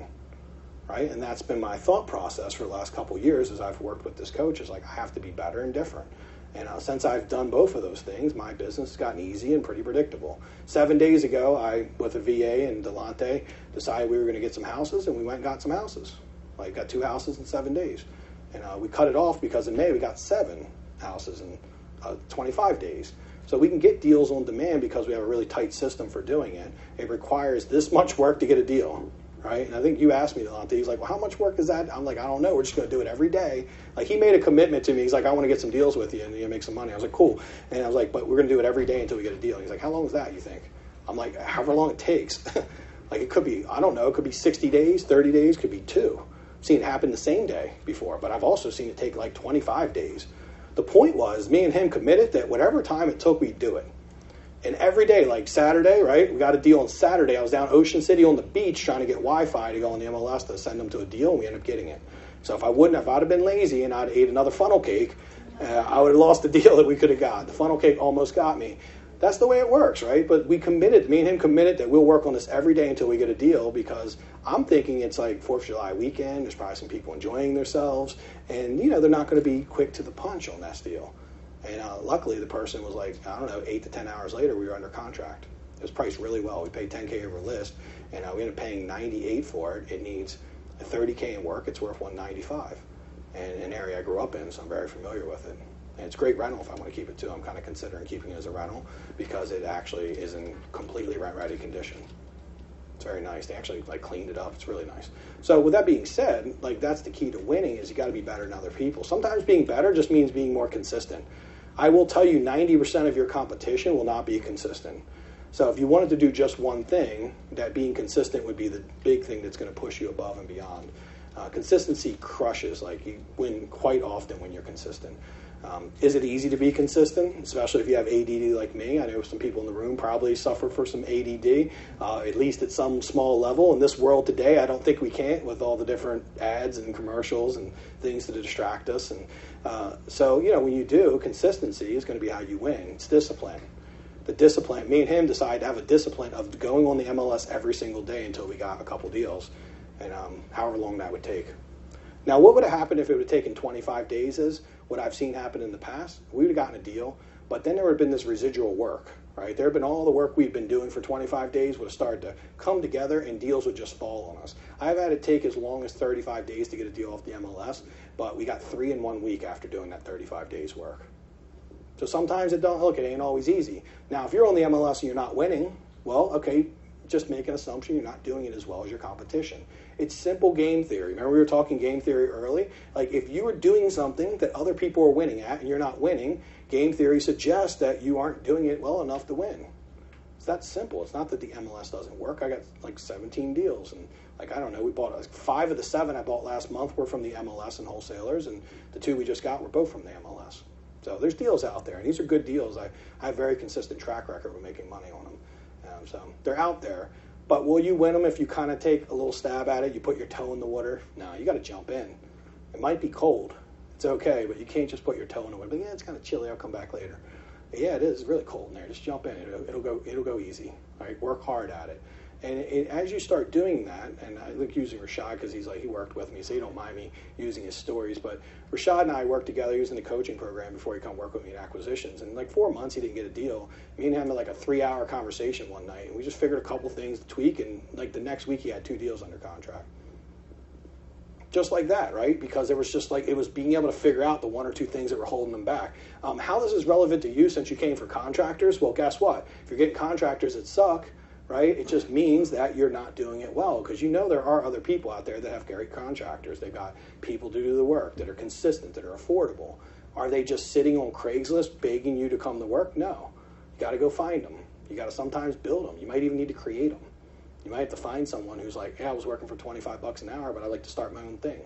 Right? And that's been my thought process for the last couple of years as I've worked with this coach, is like, I have to be better and different. And since I've done both of those things, my business has gotten easy and pretty predictable. 7 days ago, I, with a VA and Delonte, decided we were going to get some houses, and we went and got some houses. Like, got 2 houses in 7 days. And we cut it off because in May we got 7 houses in 25 days. So we can get deals on demand because we have a really tight system for doing it. It requires this much work to get a deal. Right? And I think you asked me, Delonte, he's like, well, how much work is that? I'm like, I don't know. We're just going to do it every day. Like, he made a commitment to me. He's like, I want to get some deals with you and make some money. I was like, cool. And I was like, but we're going to do it every day until we get a deal. And he's like, how long is that, you think? I'm like, however long it takes. Like, it could be, I don't know, it could be 60 days, 30 days, could be 2. I've seen it happen the same day before, but I've also seen it take like 25 days. The point was, me and him committed that whatever time it took, we'd do it. And every day, like Saturday, right, we got a deal on Saturday. I was down Ocean City on the beach trying to get Wi-Fi to go on the MLS to send them to a deal, and we ended up getting it. So if I'd have been lazy and I'd ate another funnel cake, I would have lost the deal that we could have got. The funnel cake almost got me. That's the way it works, right? But me and him committed that we'll work on this every day until we get a deal, because I'm thinking it's like 4th of July weekend. There's probably some people enjoying themselves, and, they're not going to be quick to the punch on this deal. And luckily, the person was like, I don't know, 8 to 10 hours later, we were under contract. It was priced really well. We paid $10K over list, and we ended up paying $98 for it. It needs $30K in work. It's worth $195, and an area I grew up in, so I'm very familiar with it. And it's great rental if I want to keep it too. I'm kind of considering keeping it as a rental because it actually is in completely rent-ready condition. It's very nice. They actually cleaned it up. It's really nice. So with that being said, that's the key to winning, is you got to be better than other people. Sometimes being better just means being more consistent. I will tell you 90% of your competition will not be consistent. So if you wanted to do just one thing, that being consistent would be the big thing that's going to push you above and beyond. Consistency crushes. You win quite often when you're consistent. Is it easy to be consistent, especially if you have ADD like me? I know some people in the room probably suffer from some ADD, at least at some small level. In this world today, I don't think we can't, with all the different ads and commercials and things to distract us. And so, when you do, consistency is going to be how you win. It's discipline. The discipline, me and him decided to have a discipline of going on the MLS every single day until we got a couple deals, and however long that would take. Now, what would have happened if it would have taken 25 days is what I've seen happen in the past. We would have gotten a deal, but then there would have been this residual work, right? There would have been all the work we've been doing for 25 days would have started to come together, and deals would just fall on us. I've had it take as long as 35 days to get a deal off the MLS, but we got 3 in 1 week after doing that 35 days work. So sometimes it ain't always easy. Now, if you're on the MLS and you're not winning, well, okay, just make an assumption you're not doing it as well as your competition. It's simple game theory. Remember we were talking game theory early? If you were doing something that other people are winning at and you're not winning, game theory suggests that you aren't doing it well enough to win. It's that simple. It's not that the MLS doesn't work. I got like 17 deals, and like, I don't know, we bought like 5 of the 7 I bought last month were from the MLS and wholesalers, and the 2 we just got were both from the MLS. So there's deals out there, and these are good deals. I have a very consistent track record of making money on them. So they're out there. But will you win them if you kind of take a little stab at it? You put your toe in the water? No, you got to jump in. It might be cold. It's okay, but you can't just put your toe in the water. But yeah, it's kind of chilly. I'll come back later. But yeah, it is. It's really cold in there. Just jump in. It'll go easy. All right, work hard at it. And as you start doing that, and I like using Rashad because he worked with me, so he don't mind me using his stories. But Rashad and I worked together. He was in the coaching program before he come work with me in acquisitions. And like 4 months, he didn't get a deal. Me and him had like a 3-hour conversation one night, and we just figured a couple things to tweak. And like the next week, he had 2 deals under contract. Just like that, right? Because it was just like, it was being able to figure out the 1 or 2 things that were holding them back. How this is relevant to you since you came for contractors? Well, guess what? If you're getting contractors that suck, right, it just means that you're not doing it well, because you know there are other people out there that have great contractors. They've got people to do the work that are consistent, that are affordable. Are they just sitting on Craigslist begging you to come to work? No. You got to go find them. You got to sometimes build them. You might even need to create them. You might have to find someone who's like, yeah, I was working for $25 an hour, but I'd like to start my own thing.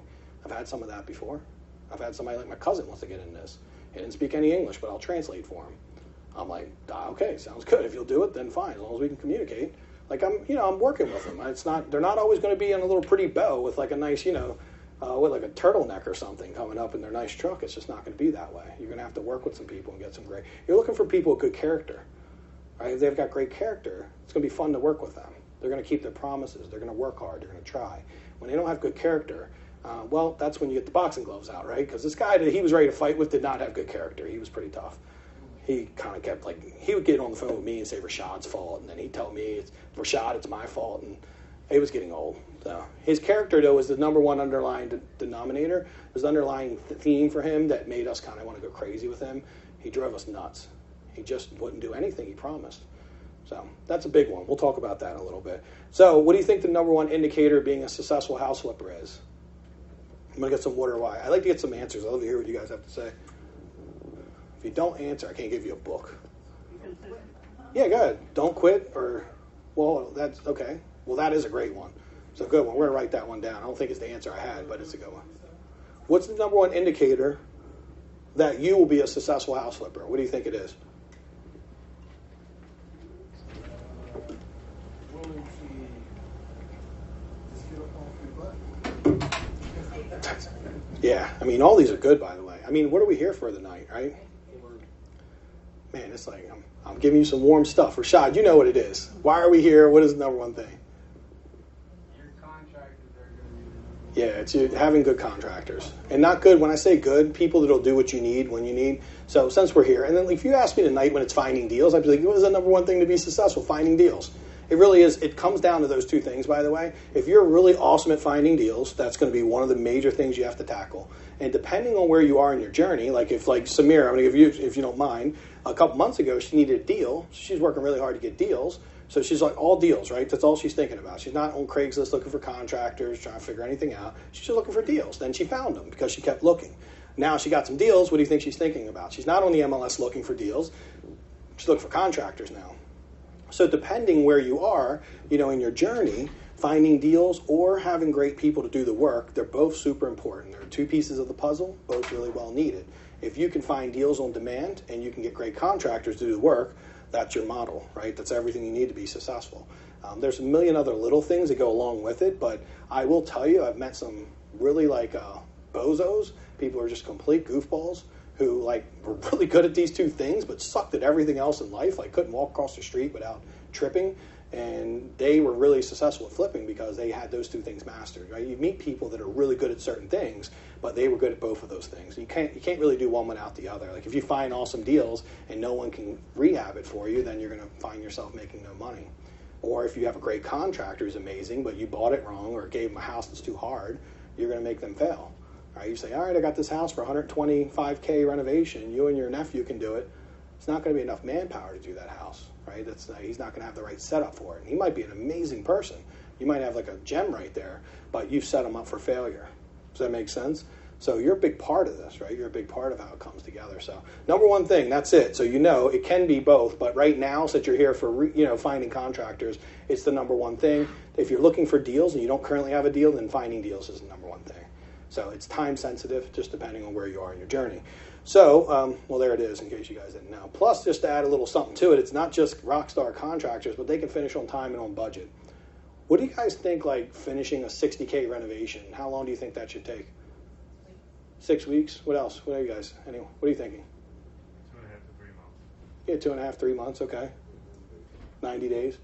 I've had some of that before. I've had somebody like my cousin wants to get in this. He didn't speak any English, but I'll translate for him. I'm like, okay, sounds good. If you'll do it, then fine, as long as we can communicate. Like, I'm working with them. They're not always going to be in a little pretty bow with like a nice, with like a turtleneck or something coming up in their nice truck. It's just not going to be that way. You're going to have to work with some people and get some great. You're looking for people with good character, right? If they've got great character, it's going to be fun to work with them. They're going to keep their promises. They're going to work hard. They're going to try. When they don't have good character, well, that's when you get the boxing gloves out, right? Because this guy that he was ready to fight with did not have good character. He was pretty tough. He kind of kept, he would get on the phone with me and say Rashad's fault, and then he'd tell me, it's Rashad, it's my fault, and he was getting old. So his character, though, was the number one underlying denominator. It was the underlying theme for him that made us kind of want to go crazy with him. He drove us nuts. He just wouldn't do anything he promised. So that's a big one. We'll talk about that in a little bit. So what do you think the number one indicator of being a successful house flipper is? I'm going to get some water. Why? I'd like to get some answers. I'd love to hear what you guys have to say. If you don't answer, I can't give you a book. Yeah, go ahead. Don't quit well, that's okay. Well, that is a great one. So good one. We're going to write that one down. I don't think it's the answer I had, but it's a good one. What's the number one indicator that you will be a successful house flipper? What do you think it is? Yeah, I mean, all these are good, by the way. I mean, what are we here for tonight, right? Man, it's like, I'm giving you some warm stuff. Rashad, you know what it is. Why are we here? What is the number one thing? Your contractors are going to be... Yeah, it's having good contractors. And not good, when I say good, people that'll do what you need when you need. So since we're here, and then if you ask me tonight when it's finding deals, I'd be like, what is the number one thing to be successful? Finding deals. It really is. It comes down to those 2 things, by the way. If you're really awesome at finding deals, that's going to be one of the major things you have to tackle. And depending on where you are in your journey, like Samira, I'm going to give you, if you don't mind, a couple months ago, she needed a deal. She's working really hard to get deals. So she's like, all deals, right? That's all she's thinking about. She's not on Craigslist looking for contractors, trying to figure anything out. She's just looking for deals. Then she found them because she kept looking. Now she got some deals. What do you think she's thinking about? She's not on the MLS looking for deals. She's looking for contractors now. So depending where you are, in your journey, finding deals or having great people to do the work, they're both super important. They're 2 pieces of the puzzle, both really well needed. If you can find deals on demand and you can get great contractors to do the work, that's your model, right? That's everything you need to be successful. There's a million other little things that go along with it, but I will tell you, I've met some really bozos, people who are just complete goofballs, who were really good at these 2 things, but sucked at everything else in life, couldn't walk across the street without tripping, and they were really successful at flipping because they had those 2 things mastered, right? You meet people that are really good at certain things, but they were good at both of those things. You can't really do one without the other. If you find awesome deals and no one can rehab it for you, then you're going to find yourself making no money. Or if you have a great contractor who's amazing, but you bought it wrong or gave them a house that's too hard, you're going to make them fail. Right, you say, all right, I got this house for $125K renovation. You and your nephew can do it. It's not going to be enough manpower to do that house, right? He's not going to have the right setup for it. And he might be an amazing person. You might have a gem right there, but you've set him up for failure. Does that make sense? So you're a big part of this, right? You're a big part of how it comes together. So number one thing, that's it. So it can be both, but right now, since you're here for finding contractors, it's the number one thing. If you're looking for deals and you don't currently have a deal, then finding deals is the number one thing. So it's time sensitive, just depending on where you are in your journey. So, well, there it is, in case you guys didn't know. Plus, just to add a little something to it, it's not just Rockstar contractors, but they can finish on time and on budget. What do you guys think, like finishing a 60K renovation? How long do you think that should take? 6 weeks? What else? What are you guys? Anyway, what are you thinking? 2.5 to 3 months. Yeah, 2.5, 3 months, okay. 90 days.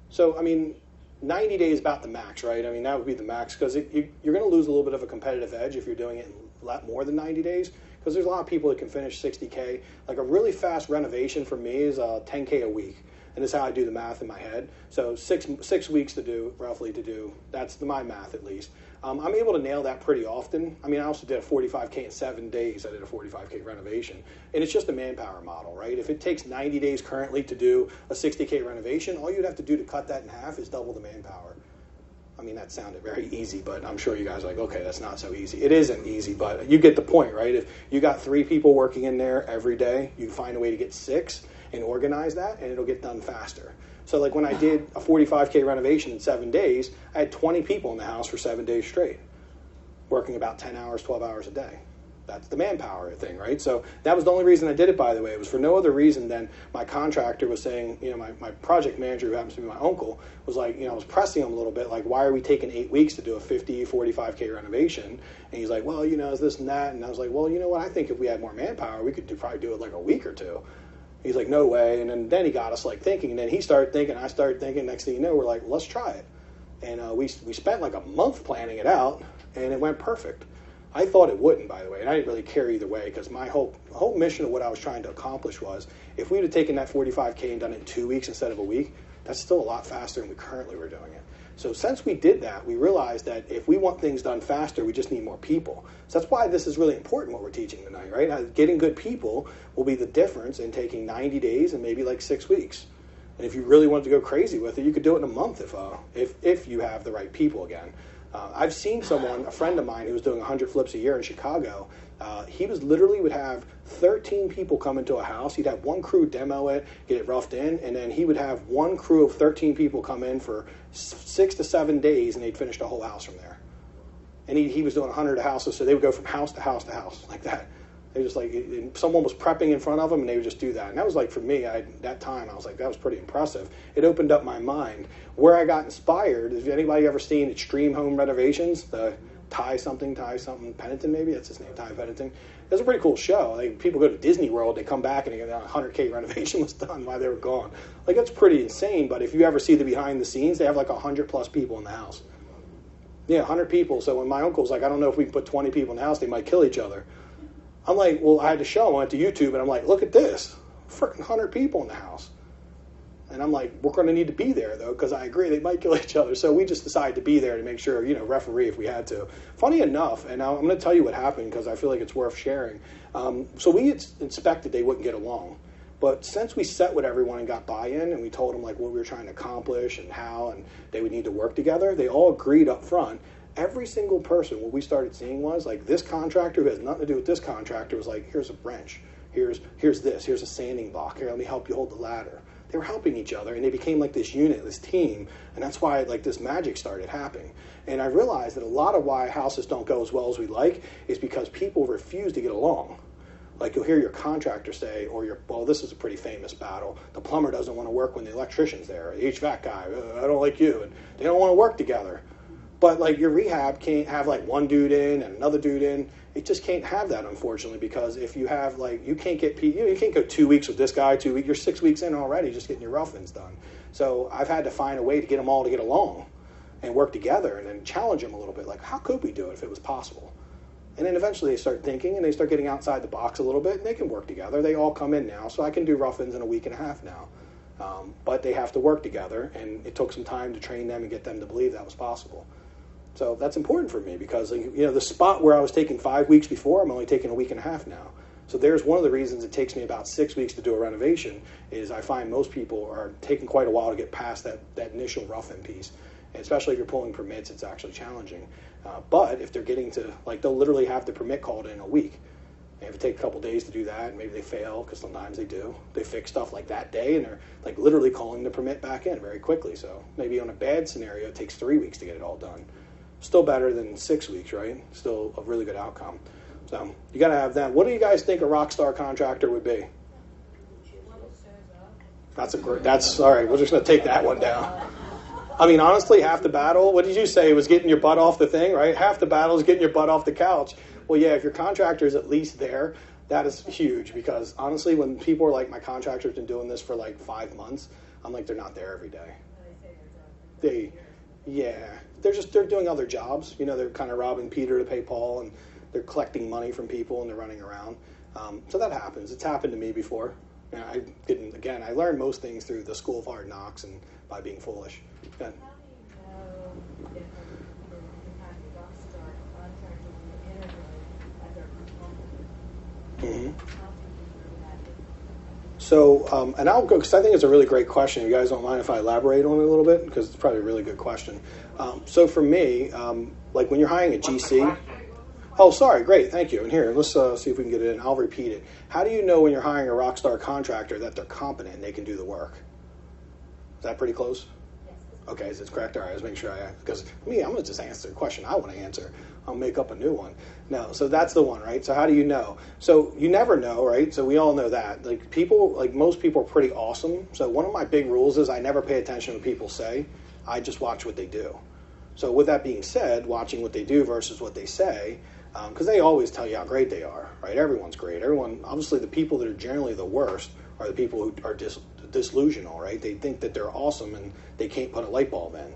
So, I mean, 90 days is about the max, right? I mean, that would be the max, because you're going to lose a little bit of a competitive edge if you're doing it in a lot more than 90 days, because there's a lot of people that can finish 60K. Like a really fast renovation for me is 10K a week. And this is how I do the math in my head. So six weeks to do, roughly to do. That's my math, at least. I'm able to nail that pretty often. I mean, I also did a 45K in 7 days. I did a 45K renovation. And it's just a manpower model, right? If it takes 90 days currently to do a 60K renovation, all you'd have to do to cut that in half is double the manpower. I mean, that sounded very easy, but I'm sure you guys are like, okay, that's not so easy. It isn't easy, but you get the point, right? If you got 3 people working in there every day, you find a way to get 6 and organize that, and it'll get done faster. So like when I did a 45K renovation in 7 days, I had 20 people in the house for 7 days straight, working about 10 hours, 12 hours a day. That's the manpower thing, right? So that was the only reason I did it, by the way. It was for no other reason than my contractor was saying, my project manager, who happens to be my uncle, was like, I was pressing him a little bit, like, why are we taking 8 weeks to do a 45K renovation? And he's like, well, is this and that. And I was like, well, you know what? I think if we had more manpower, we could probably do it like a week or 2. He's like, no way. And then he got us like thinking, and then he started thinking, I started thinking. Next thing you know, we're like, let's try it. And we spent like a month planning it out, and it went perfect. I thought it wouldn't, by the way, and I didn't really care either way, because my whole mission of what I was trying to accomplish was, if we would have taken that 45K and done it in 2 weeks instead of a week, that's still a lot faster than we currently were doing it. So since we did that, we realized that if we want things done faster, we just need more people. So that's why this is really important, what we're teaching tonight, right? Getting good people will be the difference in taking 90 days and maybe like 6 weeks. And if you really wanted to go crazy with it, you could do it in a month if you have the right people again. I've seen a friend of mine who was doing 100 flips a year in Chicago. He would have 13 people come into a house. He'd have one crew demo it, get it roughed in, and then he would have one crew of 13 people come in for 6 to 7 days, and they'd finish the whole house from there. And he was doing 100 houses, so they would go from house to house to house like that. They just like, someone was prepping in front of them, and they would just do that. And that was like, for me, that time, I was like, that was pretty impressive. It opened up my mind. Where I got inspired, has anybody ever seen Extreme Home Renovations? The Ty something, Pennington, maybe? That's his name, Ty Pennington. It was a pretty cool show. Like, people go to Disney World, they come back, and they get a 100K renovation was done while they were gone. Like, that's pretty insane, but if you ever see the behind the scenes, they have like 100+ people in the house. Yeah, 100 people. So when my uncle's like, I don't know if we can put 20 people in the house, they might kill each other. I'm like, well, I had to show him. I went to YouTube, and I'm like, look at this. Freaking 100 people in the house. And I'm like, we're going to need to be there, though, because I agree, they might kill each other. So we just decided to be there to make sure, referee if we had to. Funny enough, and I'm going to tell you what happened, because I feel like it's worth sharing. So we expected they wouldn't get along. But since we sat with everyone and got buy-in, and we told them like what we were trying to accomplish and how, and they would need to work together, they all agreed up front. Every single person, what we started seeing was like, this contractor who has nothing to do with this contractor was like, here's a wrench, here's a sanding block, here, let me help you hold the ladder. They were helping each other, and they became like this unit, this team, and that's why like this magic started happening. And I realized that a lot of why houses don't go as well as we like is because people refuse to get along. Like, you'll hear your contractor say, well, this is a pretty famous battle. The plumber doesn't want to work when the electrician's there. The HVAC guy, I don't like you, and they don't want to work together. But like, your rehab can't have like one dude in and another dude in. It just can't have that, unfortunately, because if you have like, you can't go 2 weeks with this guy, 2 weeks. You're 6 weeks in already, just getting your rough-ins done. So I've had to find a way to get them all to get along and work together, and then challenge them a little bit. Like, how could we do it if it was possible? And then eventually they start thinking, and they start getting outside the box a little bit, and they can work together. They all come in now, so I can do rough-ins in a week and a half now. But they have to work together, and it took some time to train them and get them to believe that was possible. So that's important for me, because the spot where I was taking 5 weeks before, I'm only taking a week and a half now. So there's one of the reasons it takes me about 6 weeks to do a renovation, is I find most people are taking quite a while to get past that initial rough-in piece. And especially if you're pulling permits, it's actually challenging. But if they're getting to, like, they'll literally have the permit called in a week. And if it takes a couple days to do that, maybe they fail, because sometimes they do. They fix stuff like that day, and they're like literally calling the permit back in very quickly. So maybe on a bad scenario, it takes 3 weeks to get it all done. Still better than 6 weeks, right? Still a really good outcome. So you got to have that. What do you guys think a Rockstar contractor would be? That's all right. We're just going to take that one down. I mean, honestly, half the battle, what did you say, was getting your butt off the thing, right? Half the battle is getting your butt off the couch. Well, yeah, if your contractor is at least there, that is huge, because honestly, when people are like, my contractor's been doing this for like 5 months, I'm like, they're not there every day. They're doing other jobs. You know, they're kind of robbing Peter to pay Paul, and they're collecting money from people, and they're running around. So that happens. It's happened to me before. I learned most things through the school of hard knocks and by being foolish. How do you know if you have a Rockstar contractor when you interview that they're competent? Mm-hmm. How do you know that? So, and I'll go, because I think it's a really great question. You guys don't mind if I elaborate on it a little bit? Because it's probably a really good question. So for me, like when you're hiring a GC... Oh, sorry, great, thank you. And here, let's see if we can get it in. I'll repeat it. How do you know when you're hiring a Rockstar contractor that they're competent and they can do the work? Is that pretty close? Yes. Okay, is it correct? All right, let's make sure because I'm going to just answer the question I want to answer. I'll make up a new one. No, so that's the one, right? So how do you know? So you never know, right? So we all know that. Like most people are pretty awesome. So one of my big rules is I never pay attention to what people say. I just watch what they do. So with that being said, watching what they do versus what they say, because they always tell you how great they are, right? Everyone's great. Obviously, the people that are generally the worst are the people who are disillusional, right? They think that they're awesome and they can't put a light bulb in.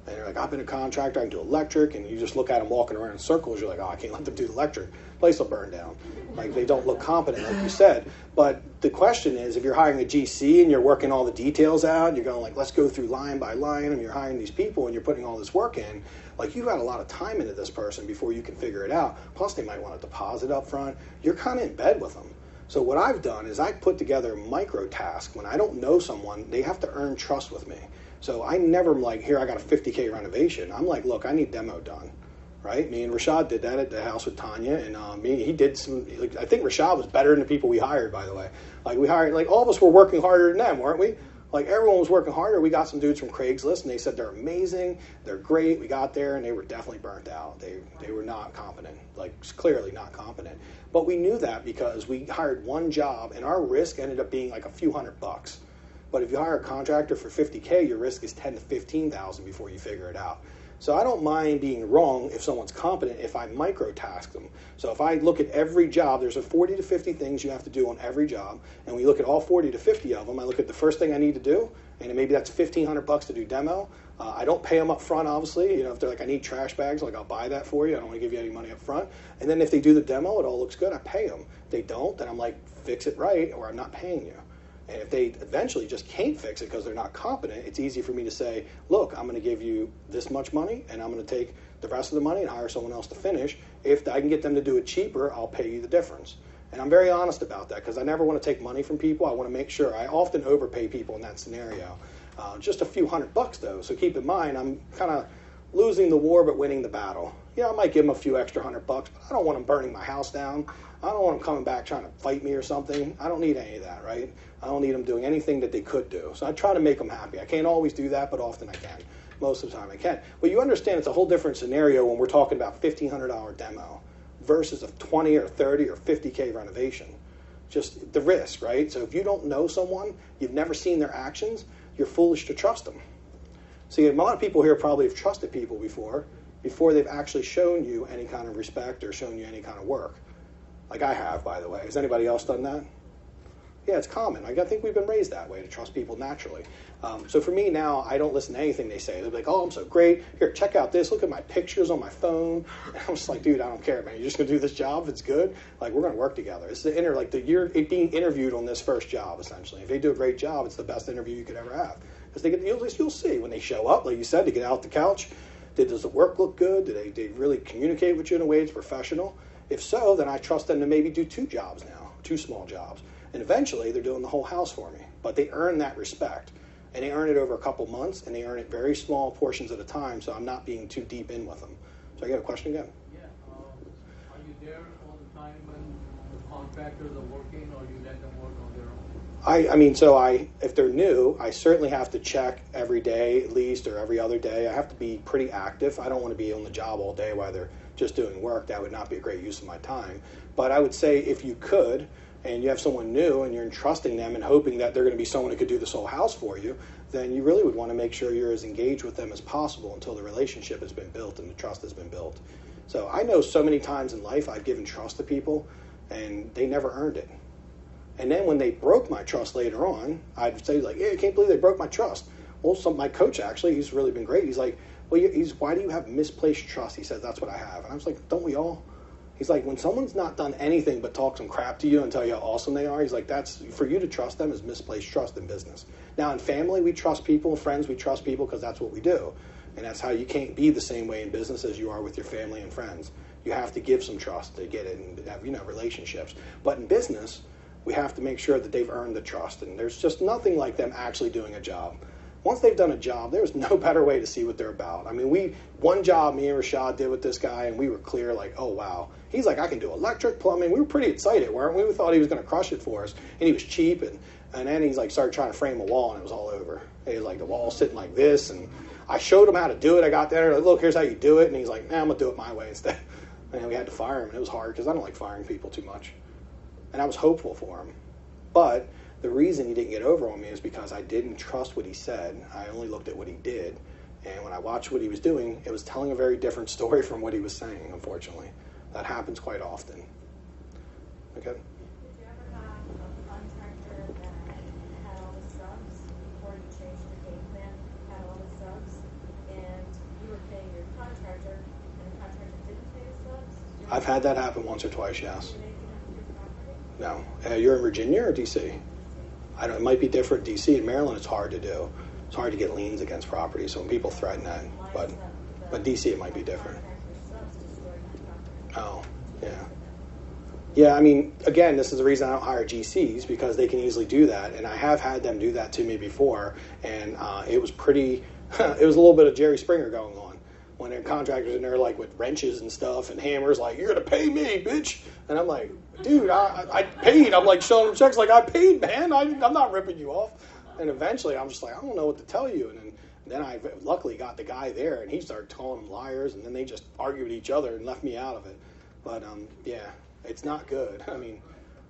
And they're like, I've been a contractor, I can do electric, and you just look at them walking around in circles, you're like, oh, I can't let them do the electric. Place will burn down. Like, they don't look competent, like you said. But the question is, if you're hiring a GC and you're working all the details out, you're going like, let's go through line by line, and you're hiring these people and you're putting all this work in, like, you've got a lot of time into this person before you can figure it out. Plus, they might want a deposit up front. You're kind of in bed with them. So what I've done is I put together micro tasks. When I don't know someone, they have to earn trust with me. So I never am like, here, I got a $50K renovation. I'm like, look, I need demo done, right? Me and Rashad did that at the house with Tanya, and he did some, like, I think Rashad was better than the people we hired, by the way. Like, we hired, like, all of us were working harder than them, weren't we? Like, everyone was working harder. We got some dudes from Craigslist, and they said they're amazing, they're great. We got there, and they were definitely burnt out. They were not competent, like, clearly not competent. But we knew that because we hired one job, and our risk ended up being like a few $100. But if you hire a contractor for $50K, your risk is $10,000 to $15,000 before you figure it out. So I don't mind being wrong if someone's competent if I micro-task them. So if I look at every job, there's a 40 to 50 things you have to do on every job, and we look at all 40 to 50 of them. I look at the first thing I need to do, and maybe that's $1,500 to do demo. I don't pay them up front, obviously. You know, if they're like, I need trash bags, like, I'll buy that for you. I don't want to give you any money up front. And then if they do the demo, it all looks good, I pay them. If they don't, then I'm like, fix it right, or I'm not paying you. And if they eventually just can't fix it because they're not competent, it's easy for me to say, look, I'm going to give you this much money, and I'm going to take the rest of the money and hire someone else to finish. If I can get them to do it cheaper, I'll pay you the difference. And I'm very honest about that because I never want to take money from people. I want to make sure. I often overpay people in that scenario. Just a few $100 though, so keep in mind I'm kind of losing the war but winning the battle. Yeah, I might give them a few extra $100, but I don't want them burning my house down. I don't want them coming back trying to fight me or something. I don't need any of that, right? I don't need them doing anything that they could do. So I try to make them happy. I can't always do that, but often I can. Most of the time I can. But you understand it's a whole different scenario when we're talking about $1,500 demo versus a 20 or 30 or 50K renovation. Just the risk, right? So if you don't know someone, you've never seen their actions, you're foolish to trust them. See, a lot of people here probably have trusted people before they've actually shown you any kind of respect or shown you any kind of work. Like I have, by the way. Has anybody else done that? Yeah, it's common. I think we've been raised that way, to trust people naturally. So for me now, I don't listen to anything they say. They're like, oh, I'm so great. Here, check out this. Look at my pictures on my phone. And I'm just like, dude, I don't care, man. You're just going to do this job. If it's good, like, we're going to work together. It's you're being interviewed on this first job, essentially. If they do a great job, it's the best interview you could ever have. Because you'll see when they show up, like you said, to get out the couch. Does the work look good? Do they really communicate with you in a way that's professional? If so, then I trust them to maybe do 2 jobs now, 2 small jobs. And eventually, they're doing the whole house for me. But they earn that respect. And they earn it over a couple months, and they earn it very small portions at a time, so I'm not being too deep in with them. So So I got a question again. Yeah. Are you there all the time when the contractors are working, or you let them work on their own? I mean, if they're new, I certainly have to check every day at least, or every other day. I have to be pretty active. I don't want to be on the job all day while they're just doing work. That would not be a great use of my time. But I would say if you could, and you have someone new and you're entrusting them and hoping that they're going to be someone who could do this whole house for you, then you really would want to make sure you're as engaged with them as possible until the relationship has been built and the trust has been built. So I know so many times in life I've given trust to people and they never earned it. And then when they broke my trust later on, I'd say like, yeah, I can't believe they broke my trust. Well, my coach actually, he's really been great. He's like, well, why do you have misplaced trust? He says, that's what I have. And I was like, don't we all? He's like, when someone's not done anything but talk some crap to you and tell you how awesome they are, he's like, that's, for you to trust them is misplaced trust in business. Now in family, we trust people, friends, we trust people because that's what we do. And that's how you can't be the same way in business as you are with your family and friends. You have to give some trust to get it and have, relationships. But in business, we have to make sure that they've earned the trust. And there's just nothing like them actually doing a job. Once they've done a job, there's no better way to see what they're about. I mean, one job me and Rashad did with this guy, and we were clear, like, oh, wow. He's like, I can do electric, plumbing. We were pretty excited, weren't we? We thought he was going to crush it for us. And he was cheap, and then he's like, started trying to frame a wall, and it was all over. He was like, the wall sitting like this, and I showed him how to do it. I got there, like, look, here's how you do it. And he's like, nah, I'm going to do it my way instead. And then we had to fire him, and it was hard because I don't like firing people too much. And I was hopeful for him. But the reason he didn't get over on me is because I didn't trust what he said. I only looked at what he did. And when I watched what he was doing, it was telling a very different story from what he was saying, unfortunately. That happens quite often. Okay? Did you ever have a contractor that had all the subs before you changed your game plan, had all the subs, and you were paying your contractor, and the contractor didn't pay the subs? I've had that happen once or twice, yes. Did anything have to do with property? No. You're in Virginia or D.C.? I don't. It might be different. D.C. and Maryland, it's hard to do. It's hard to get liens against property, so when people threaten that, but D.C. it might be different. Oh, yeah. Yeah, I mean, again, this is the reason I don't hire GCs, because they can easily do that, and I have had them do that to me before, and it was pretty, it was a little bit of Jerry Springer going on. When they're contractors in there, like, with wrenches and stuff and hammers, like, you're going to pay me, bitch. And I'm like, dude, I paid. I'm like showing them checks like, I paid, man. I'm not ripping you off. And eventually I'm just like, I don't know what to tell you. And then I luckily got the guy there, and he started calling them liars, and then they just argued with each other and left me out of it. But, yeah, it's not good. I mean,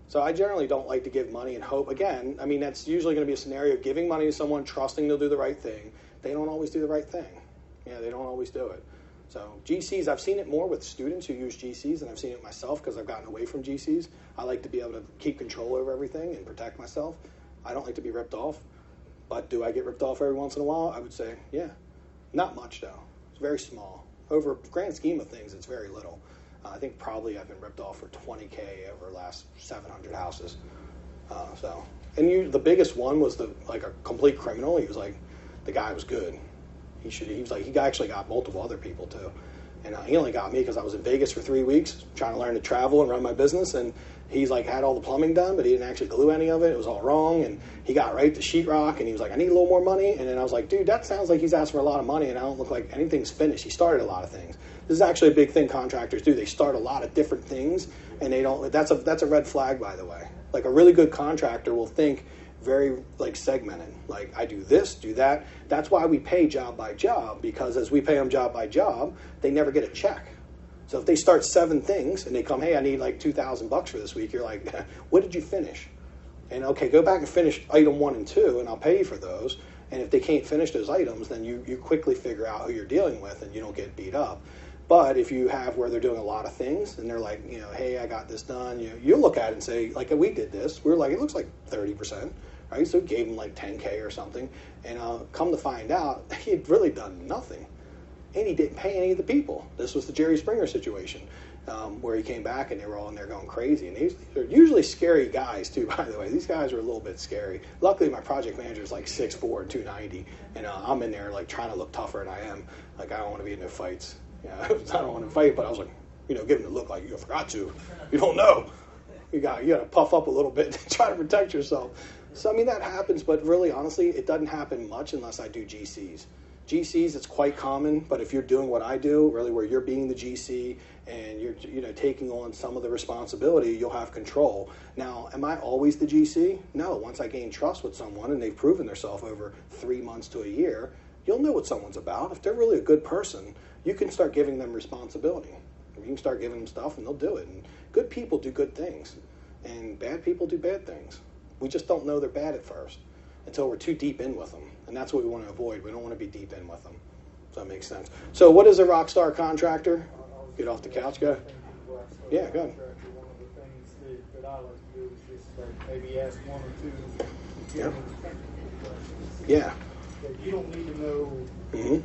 so I generally don't like to give money and hope. Again, I mean, that's usually going to be a scenario of giving money to someone, trusting they'll do the right thing. They don't always do the right thing. Yeah, they don't always do it. So GCs, I've seen it more with students who use GCs than I've seen it myself, because I've gotten away from GCs. I like to be able to keep control over everything and protect myself. I don't like to be ripped off. But do I get ripped off every once in a while? I would say, yeah. Not much, though. It's very small. Over the grand scheme of things, it's very little. I think probably I've been ripped off for $20K over the last 700 houses. The biggest one was a complete criminal. He was like, the guy was good. He actually got multiple other people too. And he only got me because I was in Vegas for 3 weeks trying to learn to travel and run my business. And he's like had all the plumbing done, but he didn't actually glue any of it. It was all wrong. And he got right to sheetrock, and he was like, I need a little more money. And then I was like, dude, that sounds like he's asking for a lot of money, and I don't look like anything's finished. He started a lot of things. This is actually a big thing contractors do. They start a lot of different things, and they don't. That's a red flag, by the way. Like, a really good contractor will think very segmented. Like, I do this, do that. That's why we pay job by job, because as we pay them job by job, they never get a check. So if they start 7 things and they come, hey, I need $2,000 for this week, you're like, what did you finish? And okay, go back and finish item 1 and 2, and I'll pay you for those. And if they can't finish those items, then you quickly figure out who you're dealing with, and you don't get beat up. But if you have where they're doing a lot of things, and they're like, hey, I got this done, you'll look at it and say, like, we did this. We were like, it looks like 30%. Right? So it gave him $10K or something. And come to find out, he had really done nothing. And he didn't pay any of the people. This was the Jerry Springer situation, where he came back and they were all in there going crazy. And they're usually scary guys, too, by the way. These guys are a little bit scary. Luckily, my project manager is 6'4" and 290. And I'm in there trying to look tougher than I am. I don't want to be in no fights. I don't want to fight, but I was give him the look like you forgot to. You don't know. You got to puff up a little bit to try to protect yourself. So, that happens, but really, honestly, it doesn't happen much unless I do GCs. GCs, it's quite common, but if you're doing what I do, really where you're being the GC and you're taking on some of the responsibility, you'll have control. Now, am I always the GC? No. Once I gain trust with someone and they've proven themselves over 3 months to a year, you'll know what someone's about. If they're really a good person, you can start giving them responsibility. You can start giving them stuff and they'll do it. And good people do good things, and bad people do bad things. We just don't know they're bad at first until we're too deep in with them. And that's what we want to avoid. We don't want to be deep in with them. Does that make sense? So what is a Rockstar contractor? Get off the couch, go. Yeah, go ahead. One of the things that I like to do is just maybe ask one or two Yeah. questions. Yeah. That you don't need to know Mm-hmm.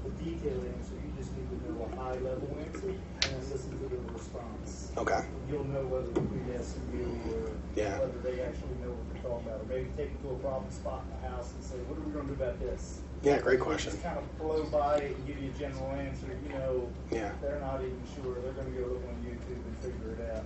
the detailed answer. You just need to know a high-level answer and then listen to the response. Okay. You'll know whether they're BSing you or Yeah. whether they actually know what they're talking about. Or maybe take them to a problem spot in the house and say, what are we going to do about this? Yeah, great question. Just kind of blow by it and give you a general answer. Yeah. They're not even sure. They're going to go look on YouTube and figure it out.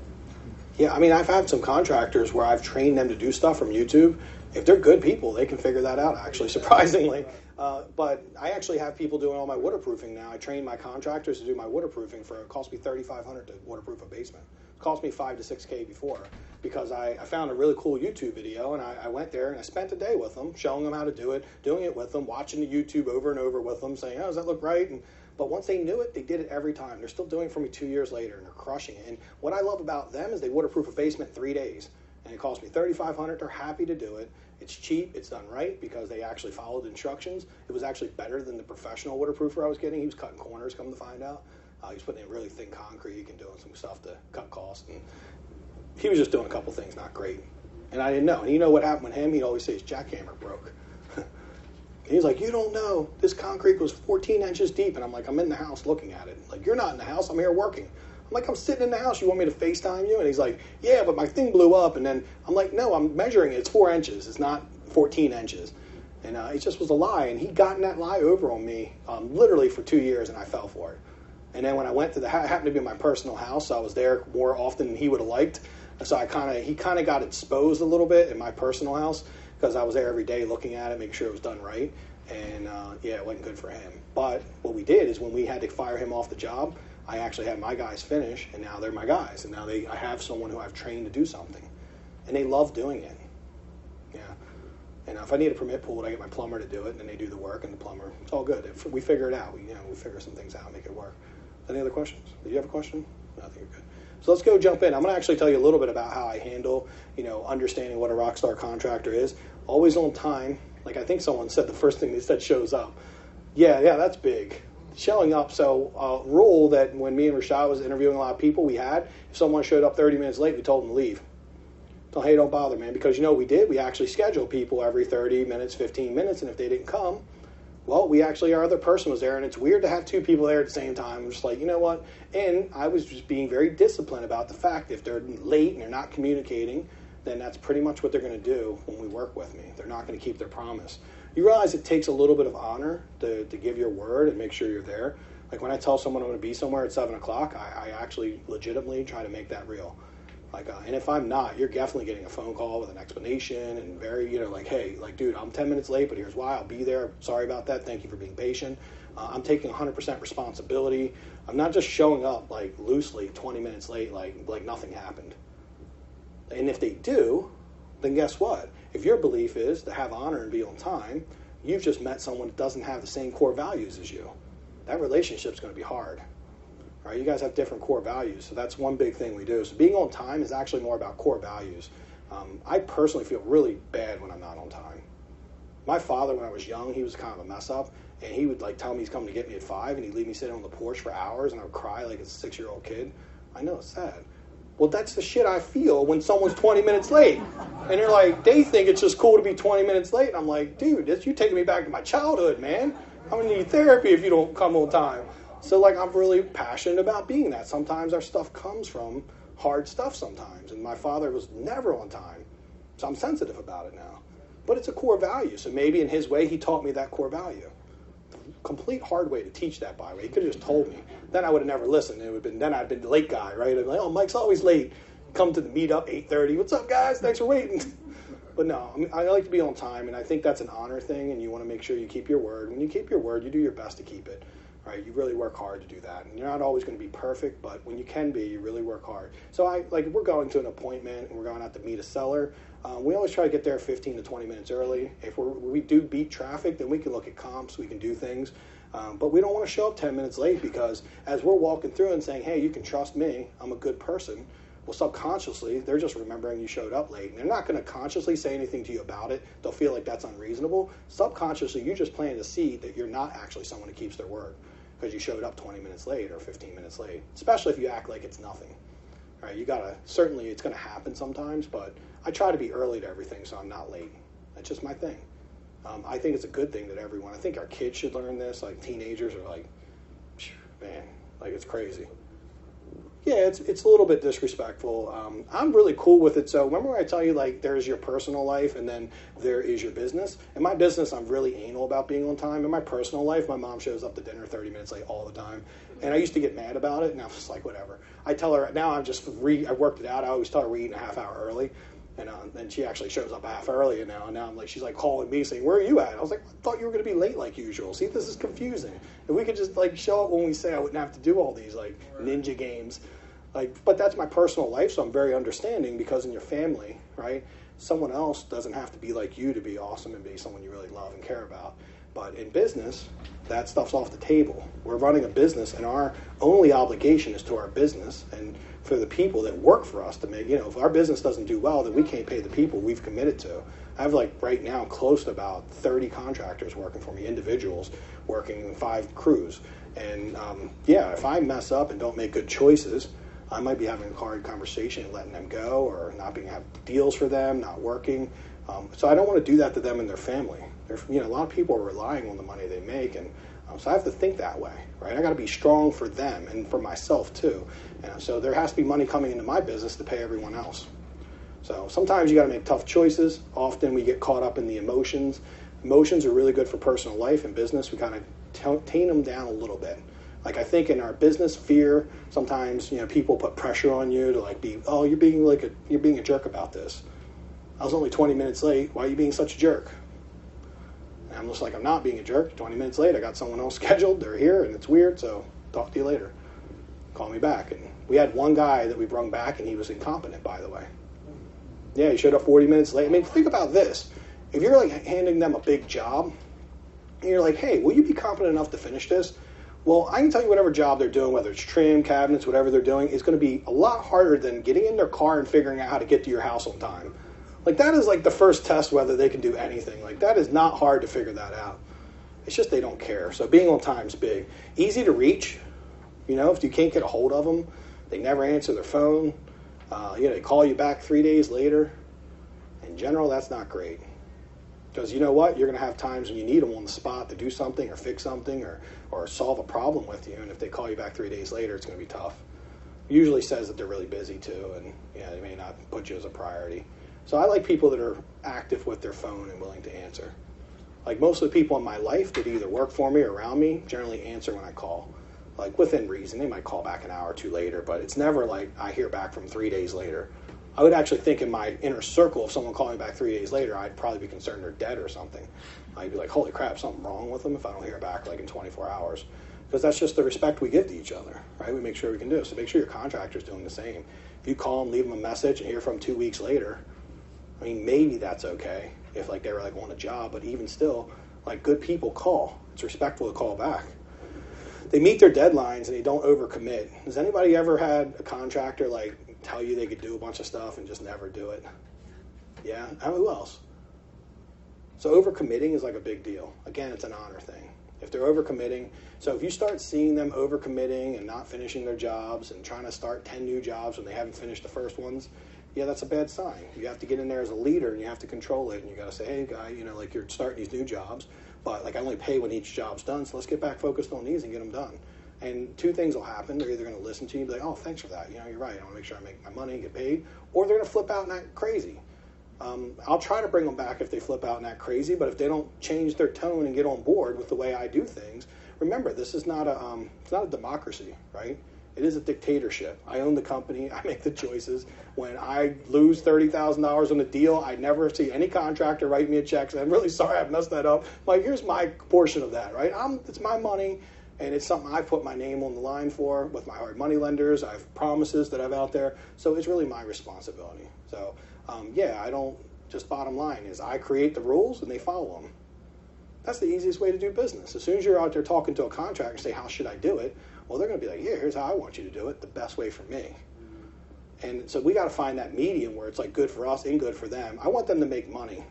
Yeah, I mean, I've had some contractors where I've trained them to do stuff from YouTube. If they're good people, they can figure that out, actually, surprisingly. But I actually have people doing all my waterproofing now. I train my contractors to do my waterproofing it cost me $3,500 to waterproof a basement. It cost me $5,000 to $6,000 before, because I found a really cool YouTube video, and I went there and I spent a day with them, showing them how to do it, doing it with them, watching the YouTube over and over with them, saying, oh, does that look right? But once they knew it, they did it every time. They're still doing it for me 2 years later, and they're crushing it. And what I love about them is they waterproof a basement in 3 days. And it cost me $3,500. They're happy to do it. It's cheap. It's done right because they actually followed instructions. It was actually better than the professional waterproofer I was getting. He was cutting corners, come to find out. He was putting in really thin concrete and doing some stuff to cut costs. And he was just doing a couple things not great. And I didn't know. And you know what happened with him? He'd always say his jackhammer broke. He's like, you don't know. This concrete was 14 inches deep. And I'm like, I'm in the house looking at it. Like, you're not in the house. I'm here working. I'm like, I'm sitting in the house. You want me to FaceTime you? And he's like, yeah, but my thing blew up. And then I'm like, no, I'm measuring it. It's 4 inches. It's not 14 inches. And it just was a lie. And he'd gotten that lie over on me literally for 2 years, and I fell for it. And then when I went to it happened to be my personal house, so I was there more often than he would have liked. So he kind of got exposed a little bit in my personal house because I was there every day looking at it, making sure it was done right. And it wasn't good for him. But what we did is when we had to fire him off the job, I actually had my guys finish, and now they're my guys. And now I have someone who I've trained to do something. And they love doing it. Yeah. And if I need a permit pulled, I get my plumber to do it, and then they do the work, and the plumber, it's all good. If we figure it out. We figure some things out, make it work. Any other questions? Did you have a question? No, I think you're good. So let's go jump in. I'm going to actually tell you a little bit about how I handle, understanding what a Rockstar contractor is. Always on time. Like I think someone said the first thing they said shows up. Yeah, that's big. Showing up. So rule that when me and Rashad was interviewing a lot of people, if someone showed up 30 minutes late, we told them to leave. So, hey, don't bother, man. Because what we did? We actually scheduled people every 30 minutes, 15 minutes, and if they didn't come, well, our other person was there, and it's weird to have two people there at the same time. I'm just like, you know what? And I was just being very disciplined about the fact that if they're late and they're not communicating, then that's pretty much what they're going to do when we work with me. They're not going to keep their promise. You realize it takes a little bit of honor to give your word and make sure you're there. Like when I tell someone I'm going to be somewhere at 7 o'clock, I actually legitimately try to make that real. And if I'm not, you're definitely getting a phone call with an explanation and very, hey, dude, I'm 10 minutes late, but here's why. I'll be there. Sorry about that. Thank you for being patient. I'm taking 100% responsibility. I'm not just showing up loosely 20 minutes late like nothing happened. And if they do, then guess what? If your belief is to have honor and be on time, you've just met someone that doesn't have the same core values as you. That relationship's going to be hard. All right, you guys have different core values, so that's one big thing we do. So being on time is actually more about core values. I personally feel really bad when I'm not on time. My father, when I was young, he was kind of a mess up, and he would tell me he's coming to get me at 5, and he'd leave me sitting on the porch for hours, and I would cry like a 6-year-old kid. I know, it's sad. Well, that's the shit I feel when someone's 20 minutes late. And they're like, they think it's just cool to be 20 minutes late. And I'm like, dude, you're taking me back to my childhood, man. I'm going to need therapy if you don't come on time. So, I'm really passionate about being that. Sometimes our stuff comes from hard stuff sometimes. And my father was never on time. So I'm sensitive about it now. But it's a core value. So maybe in his way, he taught me that core value. Complete hard way to teach that, by the way. He could have just told me. Then I would have never listened. Then I'd been the late guy, right? I'd be like, oh, Mike's always late. Come to the Meetup, 8:30. What's up, guys? Thanks for waiting. But no, I mean, I like to be on time, and I think that's an honor thing, and you want to make sure you keep your word. When you keep your word, you do your best to keep it, right? You really work hard to do that. And you're not always going to be perfect, but when you can be, you really work hard. So if we're going to an appointment and we're going out to meet a seller, we always try to get there 15 to 20 minutes early. If we do beat traffic, then we can look at comps, we can do things. But we don't want to show up 10 minutes late, because as we're walking through and saying, hey, you can trust me, I'm a good person, well, subconsciously, they're just remembering you showed up late. And they're not going to consciously say anything to you about it. They'll feel like that's unreasonable. Subconsciously, you just planted a seed that you're not actually someone who keeps their word because you showed up 20 minutes late or 15 minutes late, especially if you act like it's nothing. All right, certainly it's going to happen sometimes, but I try to be early to everything so I'm not late. That's just my thing. I think it's a good thing that I think our kids should learn this. Like, teenagers are like, man, like, it's crazy. Yeah, it's a little bit disrespectful. I'm really cool with it. So remember when I tell you, like, there's your personal life and then there is your business? In my business, I'm really anal about being on time. In my personal life, my mom shows up to dinner 30 minutes late all the time. And I used to get mad about it, and I'm just like, whatever. I tell her, now I worked it out. I always tell her we're eating a half hour early. And she actually shows up a half early now. And now I'm like, she's like calling me saying, where are you at? I was like, I thought you were going to be late like usual. See, this is confusing. If we could just like show up when we say, I wouldn't have to do all these like ninja games. But that's my personal life, so I'm very understanding, because in your family, right, someone else doesn't have to be like you to be awesome and be someone you really love and care about. But in business, that stuff's off the table. We're running a business, and our only obligation is to our business and for the people that work for us to make, if our business doesn't do well, then we can't pay the people we've committed to. I have right now close to about 30 contractors working for me, individuals working in 5 crews. And if I mess up and don't make good choices, I might be having a hard conversation and letting them go, or not have deals for them, not working. So I don't want to do that to them and their family. A lot of people are relying on the money they make, and so I have to think that way, right? I got to be strong for them and for myself too. And so there has to be money coming into my business to pay everyone else. So sometimes you got to make tough choices. Often we get caught up in the emotions. Emotions are really good for personal life and business. We kind of tame them down a little bit. Like, I think in our business, fear, sometimes, people put pressure on you to you're being a jerk about this. I was only 20 minutes late. Why are you being such a jerk? And I'm just like, I'm not being a jerk. 20 minutes late, I got someone else scheduled. They're here, and it's weird, so talk to you later. Call me back. And we had one guy that we brung back, and he was incompetent, by the way. Yeah, he showed up 40 minutes late. I mean, think about this. If you're, handing them a big job, and you're like, hey, will you be competent enough to finish this? Well, I can tell you whatever job they're doing, whether it's trim, cabinets, whatever they're doing, is going to be a lot harder than getting in their car and figuring out how to get to your house on time. That is the first test whether they can do anything. That is not hard to figure that out. It's just they don't care. So being on time is big. Easy to reach. If you can't get a hold of them, they never answer their phone. They call you back 3 days later. In general, that's not great. Because you know what? You're going to have times when you need them on the spot to do something or fix something or solve a problem with you. And if they call you back 3 days later, it's going to be tough. It usually says that they're really busy too, and they may not put you as a priority. So I like people that are active with their phone and willing to answer. Most of the people in my life that either work for me or around me generally answer when I call. Within reason. They might call back an hour or two later, but it's never I hear back from 3 days later. I would actually think in my inner circle, if someone called me back 3 days later, I'd probably be concerned they're dead or something. I'd be like, holy crap, something wrong with them if I don't hear back in 24 hours. Because that's just the respect we give to each other, right? We make sure we can do it. So make sure your contractor's doing the same. If you call them, leave them a message, and hear from them 2 weeks later, I mean, maybe that's okay if they were on a job, but even still, good people call. It's respectful to call back. They meet their deadlines and they don't overcommit. Has anybody ever had a contractor tell you they could do a bunch of stuff and just never do it? Yeah? Who else? So overcommitting is a big deal. Again, it's an honor thing. If they're overcommitting, so if you start seeing them overcommitting and not finishing their jobs and trying to start 10 new jobs when they haven't finished the first ones, yeah, that's a bad sign. You have to get in there as a leader and you have to control it, and you got to say, hey, guy, you're starting these new jobs, but I only pay when each job's done, so let's get back focused on these and get them done. And 2 things will happen. They're either going to listen to you and be like, oh, thanks for that. You're right. I want to make sure I make my money and get paid. Or they're going to flip out and act crazy. I'll try to bring them back if they flip out and act crazy, but if they don't change their tone and get on board with the way I do things, remember, this is not it's not a democracy, right? It is a dictatorship. I own the company. I make the choices. When I lose $30,000 on a deal, I never see any contractor write me a check. So I'm really sorry I messed that up. Like, here's my portion of that, right? It's my money, and it's something I put my name on the line for with my hard money lenders. I have promises that I have out there. So it's really my responsibility. So, I don't, just bottom line is I create the rules and they follow them. That's the easiest way to do business. As soon as you're out there talking to a contractor and say, how should I do it? Well, they're going to be like, here's how I want you to do it, the best way for me. And so we got to find that medium where it's like good for us and good for them. I want them to make money,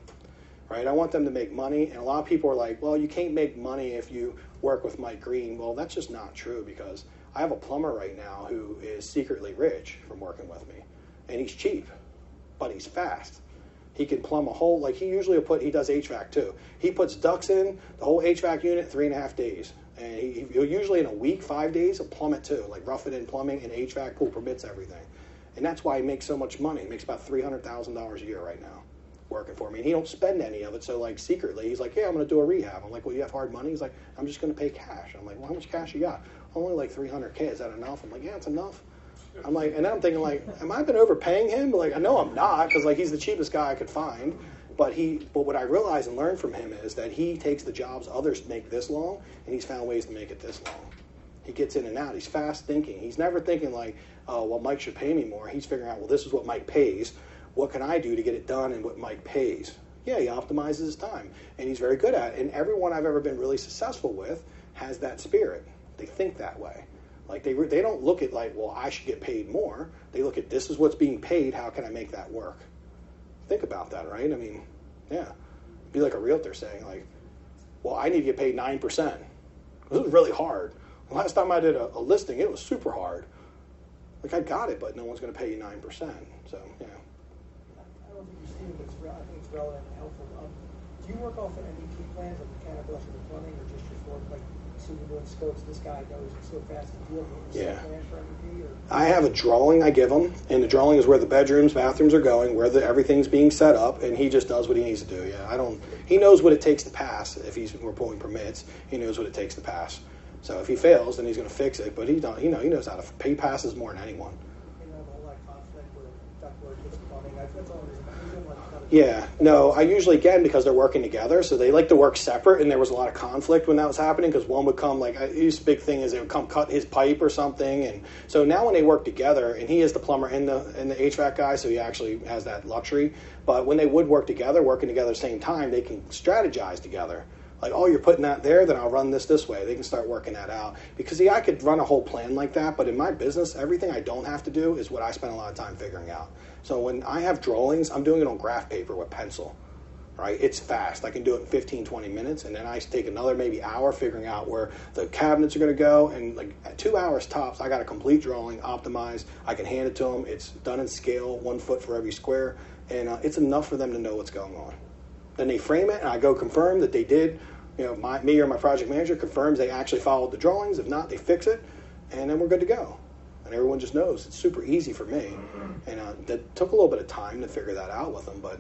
right? I want them to make money. And a lot of people are like, well, you can't make money if you work with Mike Green. Well, that's just not true, because I have a plumber right now who is secretly rich from working with me. And he's cheap, but he's fast. He can plumb a whole, like he does HVAC too. He puts ducts in, the whole HVAC unit, 3.5 days. And he'll usually in a week, 5 days, he'll plumb it too, like rough it in plumbing and HVAC, pool permits, everything. And that's why he makes so much money. He makes about $300,000 a year right now working for me. And he don't spend any of it, so like secretly, he's like, yeah, I'm going to do a rehab. I'm like, well, you have hard money? He's like, I'm just going to pay cash. I'm like, well, how much cash you got? Only like $300K, is that enough? I'm like, yeah, it's enough. I'm like, and then I'm thinking like, am I been overpaying him? Like, I know I'm not, because like he's the cheapest guy I could find. But what I realized and learned from him is that he takes the jobs others make this long, and he's found ways to make it this long. He gets in and out. He's fast thinking. He's never thinking like, oh, well, Mike should pay me more. He's figuring out, well, this is what Mike pays. What can I do to get it done and what Mike pays? Yeah, he optimizes his time, and he's very good at it. And everyone I've ever been really successful with has that spirit. They think that way. Like they don't look at like, well, I should get paid more. They look at, this is what's being paid. How can I make that work? Think about that, right? I mean, yeah. Be like a realtor saying like, well, I need to get paid 9%. This is really hard. The last time I did a listing, it was super hard. Like, I got it, but no one's going to pay you 9%. So, yeah. I don't think you've seen it, but I think it's relevant and helpful. Do you work off of MEP plans, like mechanical, electrical, plumbing, or just your floor? Like, so you're doing scopes, this guy knows it's so fast to deal with. Yeah. Plan for MEP, or? I have a drawing I give him, and the drawing is where the bedrooms, bathrooms are going, where everything's being set up, and he just does what he needs to do. Yeah, he knows what it takes to pass. If we're pulling permits, he knows what it takes to pass. So if he fails, then he's going to fix it. But he knows how to pay passes more than anyone. You know, a whole lot of conflict with ductwork with plumbing. That's all it is. Yeah, no, I usually, again, because they're working together, so they like to work separate, and there was a lot of conflict when that was happening, because one would come, like, his big thing is they would come cut his pipe or something, and so now when they work together, and he is the plumber and the HVAC guy, so he actually has that luxury, but when they would work together, working together at the same time, they can strategize together. Like, oh, you're putting that there, then I'll run this way. They can start working that out. Because, I could run a whole plan like that, but in my business, everything I don't have to do is what I spend a lot of time figuring out. So when I have drawings, I'm doing it on graph paper with pencil, right? It's fast. I can do it in 15, 20 minutes, and then I take another maybe hour figuring out where the cabinets are going to go, and like at 2 hours tops, I got a complete drawing, optimized. I can hand it to them. It's done in scale, 1 foot for every square, and it's enough for them to know what's going on. Then they frame it, and I go confirm that they did. Me or my project manager confirms they actually followed the drawings. If not, they fix it, and then we're good to go. And everyone just knows it's super easy for me. And that took a little bit of time to figure that out with them. But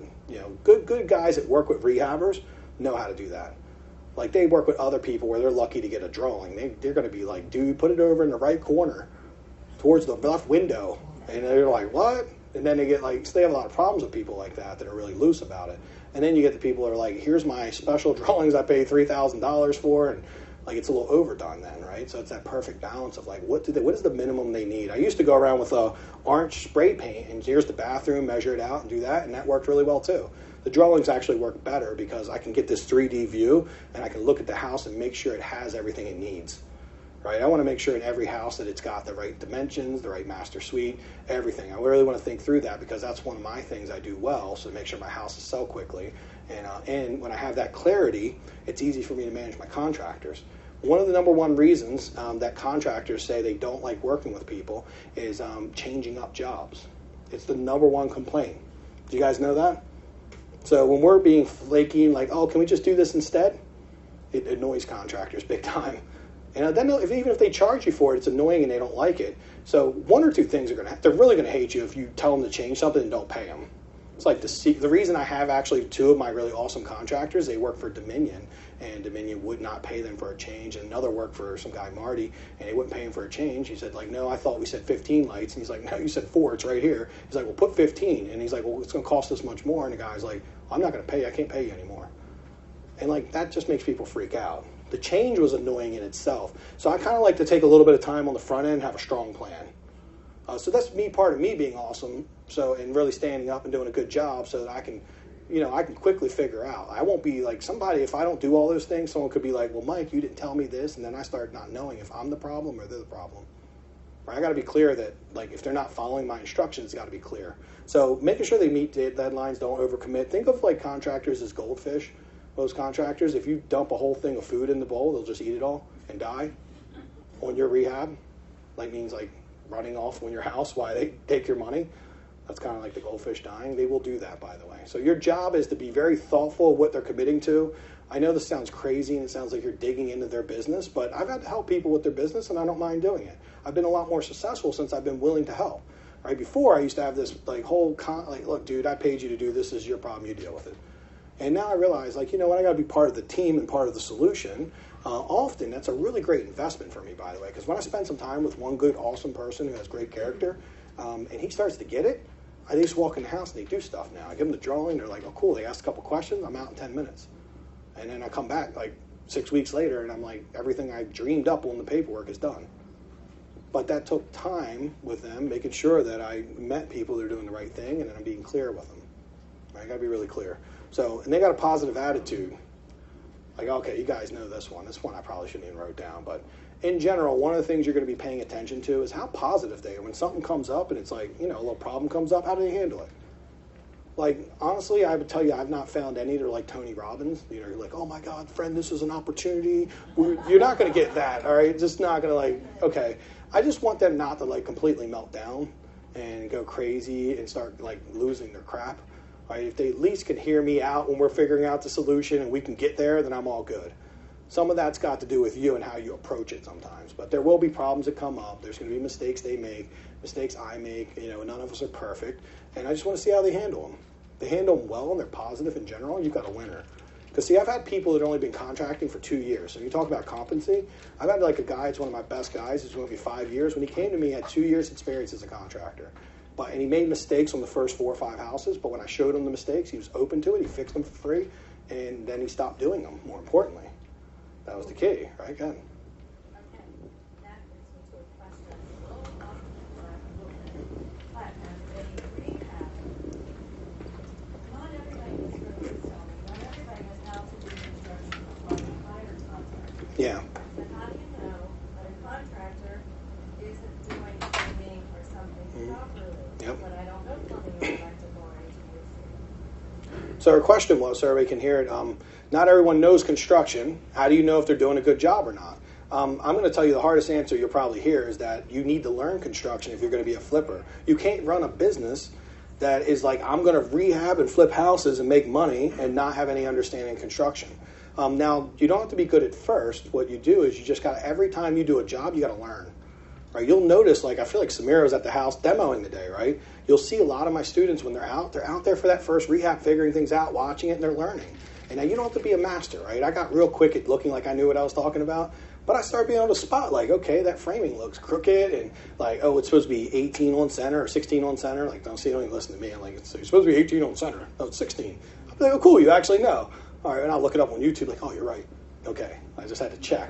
good guys that work with rehabbers know how to do that. Like, they work with other people where they're lucky to get a drawing. They're going to be like, dude, put it over in the right corner towards the left window. And they're like, what? And then they get like, so they have a lot of problems with people like that are really loose about it. And then you get the people that are like, here's my special drawings I paid $3,000 for, and like, it's a little overdone then, right? So it's that perfect balance of like, what is the minimum they need? I used to go around with orange spray paint, and here's the bathroom, measure it out and do that, and that worked really well too. The drawings actually work better because I can get this 3D view, and I can look at the house and make sure it has everything it needs. Right? I want to make sure in every house that it's got the right dimensions, the right master suite, everything. I really want to think through that because that's one of my things I do well, so to make sure my houses sell quickly. And when I have that clarity, it's easy for me to manage my contractors. One of the number one reasons that contractors say they don't like working with people is changing up jobs. It's the number one complaint. Do you guys know that? So when we're being flaky, like, oh, can we just do this instead? It annoys contractors big time. And then even if they charge you for it, it's annoying and they don't like it. So one or two things they're really going to hate you if you tell them to change something and don't pay them. It's like the reason I have actually two of my really awesome contractors, they work for Dominion, and Dominion would not pay them for a change, and another worked for some guy, Marty, and they wouldn't pay him for a change. He said, like, no, I thought we said 15 lights, and he's like, no, you said 4, it's right here. He's like, well, put 15, and he's like, well, it's going to cost this much more, and the guy's like, I'm not going to pay you, I can't pay you anymore. And, like, that just makes people freak out. The change was annoying in itself. So I kind of like to take a little bit of time on the front end and have a strong plan. So that's part of me being awesome, and really standing up and doing a good job so that I can, I can quickly figure out. I won't be like somebody, if I don't do all those things, someone could be like, well, Mike, you didn't tell me this, and then I start not knowing if I'm the problem or they're the problem. Right? I got to be clear that, like, if they're not following my instructions, it's got to be clear. So making sure they meet deadlines, don't overcommit. Think of, like, contractors as goldfish. Most contractors, if you dump a whole thing of food in the bowl, they'll just eat it all and die on your rehab. Like, means, like, running off on your house while they take your money. That's kind of like the goldfish dying. They will do that, by the way. So your job is to be very thoughtful of what they're committing to. I know this sounds crazy and it sounds like you're digging into their business, but I've had to help people with their business and I don't mind doing it. I've been a lot more successful since I've been willing to help. Right? Before, I used to have this look, dude, I paid you to do this. This is your problem. You deal with it. And now I realize, like, you know what, I got to be part of the team and part of the solution. Often, that's a really great investment for me, by the way, because when I spend some time with one good, awesome person who has great character, and he starts to get it, I just walk in the house and they do stuff now. I give them the drawing. They're like, oh, cool. They asked a couple questions. I'm out in 10 minutes. And then I come back, like, 6 weeks later, and I'm like, everything I dreamed up on the paperwork is done. But that took time with them, making sure that I met people that are doing the right thing, and then I'm being clear with them. Right? I got to be really clear. So, and they got a positive attitude. Like, okay, you guys know this one. This one I probably shouldn't even wrote down. But in general, one of the things you're going to be paying attention to is how positive they are. When something comes up and it's like, a little problem comes up, how do they handle it? Like, honestly, I would tell you I've not found any that are like Tony Robbins. You're like, oh, my God, friend, this is an opportunity. You're not going to get that, all right? Just not going to, like, okay. I just want them not to, like, completely melt down and go crazy and start, like, losing their crap. Right? If they at least can hear me out when we're figuring out the solution and we can get there, then I'm all good. Some of that's got to do with you and how you approach it sometimes. But there will be problems that come up. There's going to be mistakes they make, mistakes I make. None of us are perfect. And I just want to see how they handle them. If they handle them well and they're positive in general, you've got a winner. Because, see, I've had people that have only been contracting for 2 years. So you talk about competency. I've had, like, a guy, it's one of my best guys. He's going to be 5 years. When he came to me, he had 2 years experience as a contractor. And he made mistakes on the first 4 or 5 houses, but when I showed him the mistakes, he was open to it. He fixed them for free, and then he stopped doing them, more importantly. That was the key, right? Good. Okay, that brings me to a question a little off the but as a rehab, not everybody is going to sell. Not everybody knows how to do construction or hire contractors. Yeah. So how do you know that a contractor isn't doing something or something properly? Yep. But I don't know plumbing or electrical or HVAC. So our question was, so everybody can hear it, not everyone knows construction. How do you know if they're doing a good job or not? I'm going to tell you the hardest answer you'll probably hear is that you need to learn construction if you're going to be a flipper. You can't run a business that is like, I'm going to rehab and flip houses and make money and not have any understanding in construction. Now, you don't have to be good at first. What you do is you just got to, every time you do a job, you got to learn. Right? You'll notice, like, I feel like Samira was at the house demoing today, right? You'll see a lot of my students when they're out there for that first rehab, figuring things out, watching it, and they're learning. And now you don't have to be a master, right? I got real quick at looking like I knew what I was talking about, but I started being able to spot, like, okay, that framing looks crooked, and like, oh, it's supposed to be 18 on center or 16 on center. Like, don't even listen to me. I'm like, it's supposed to be 18 on center. No, it's 16. I'm like, oh, cool, you actually know. All right, and I'll look it up on YouTube, like, oh, you're right. Okay, I just had to check.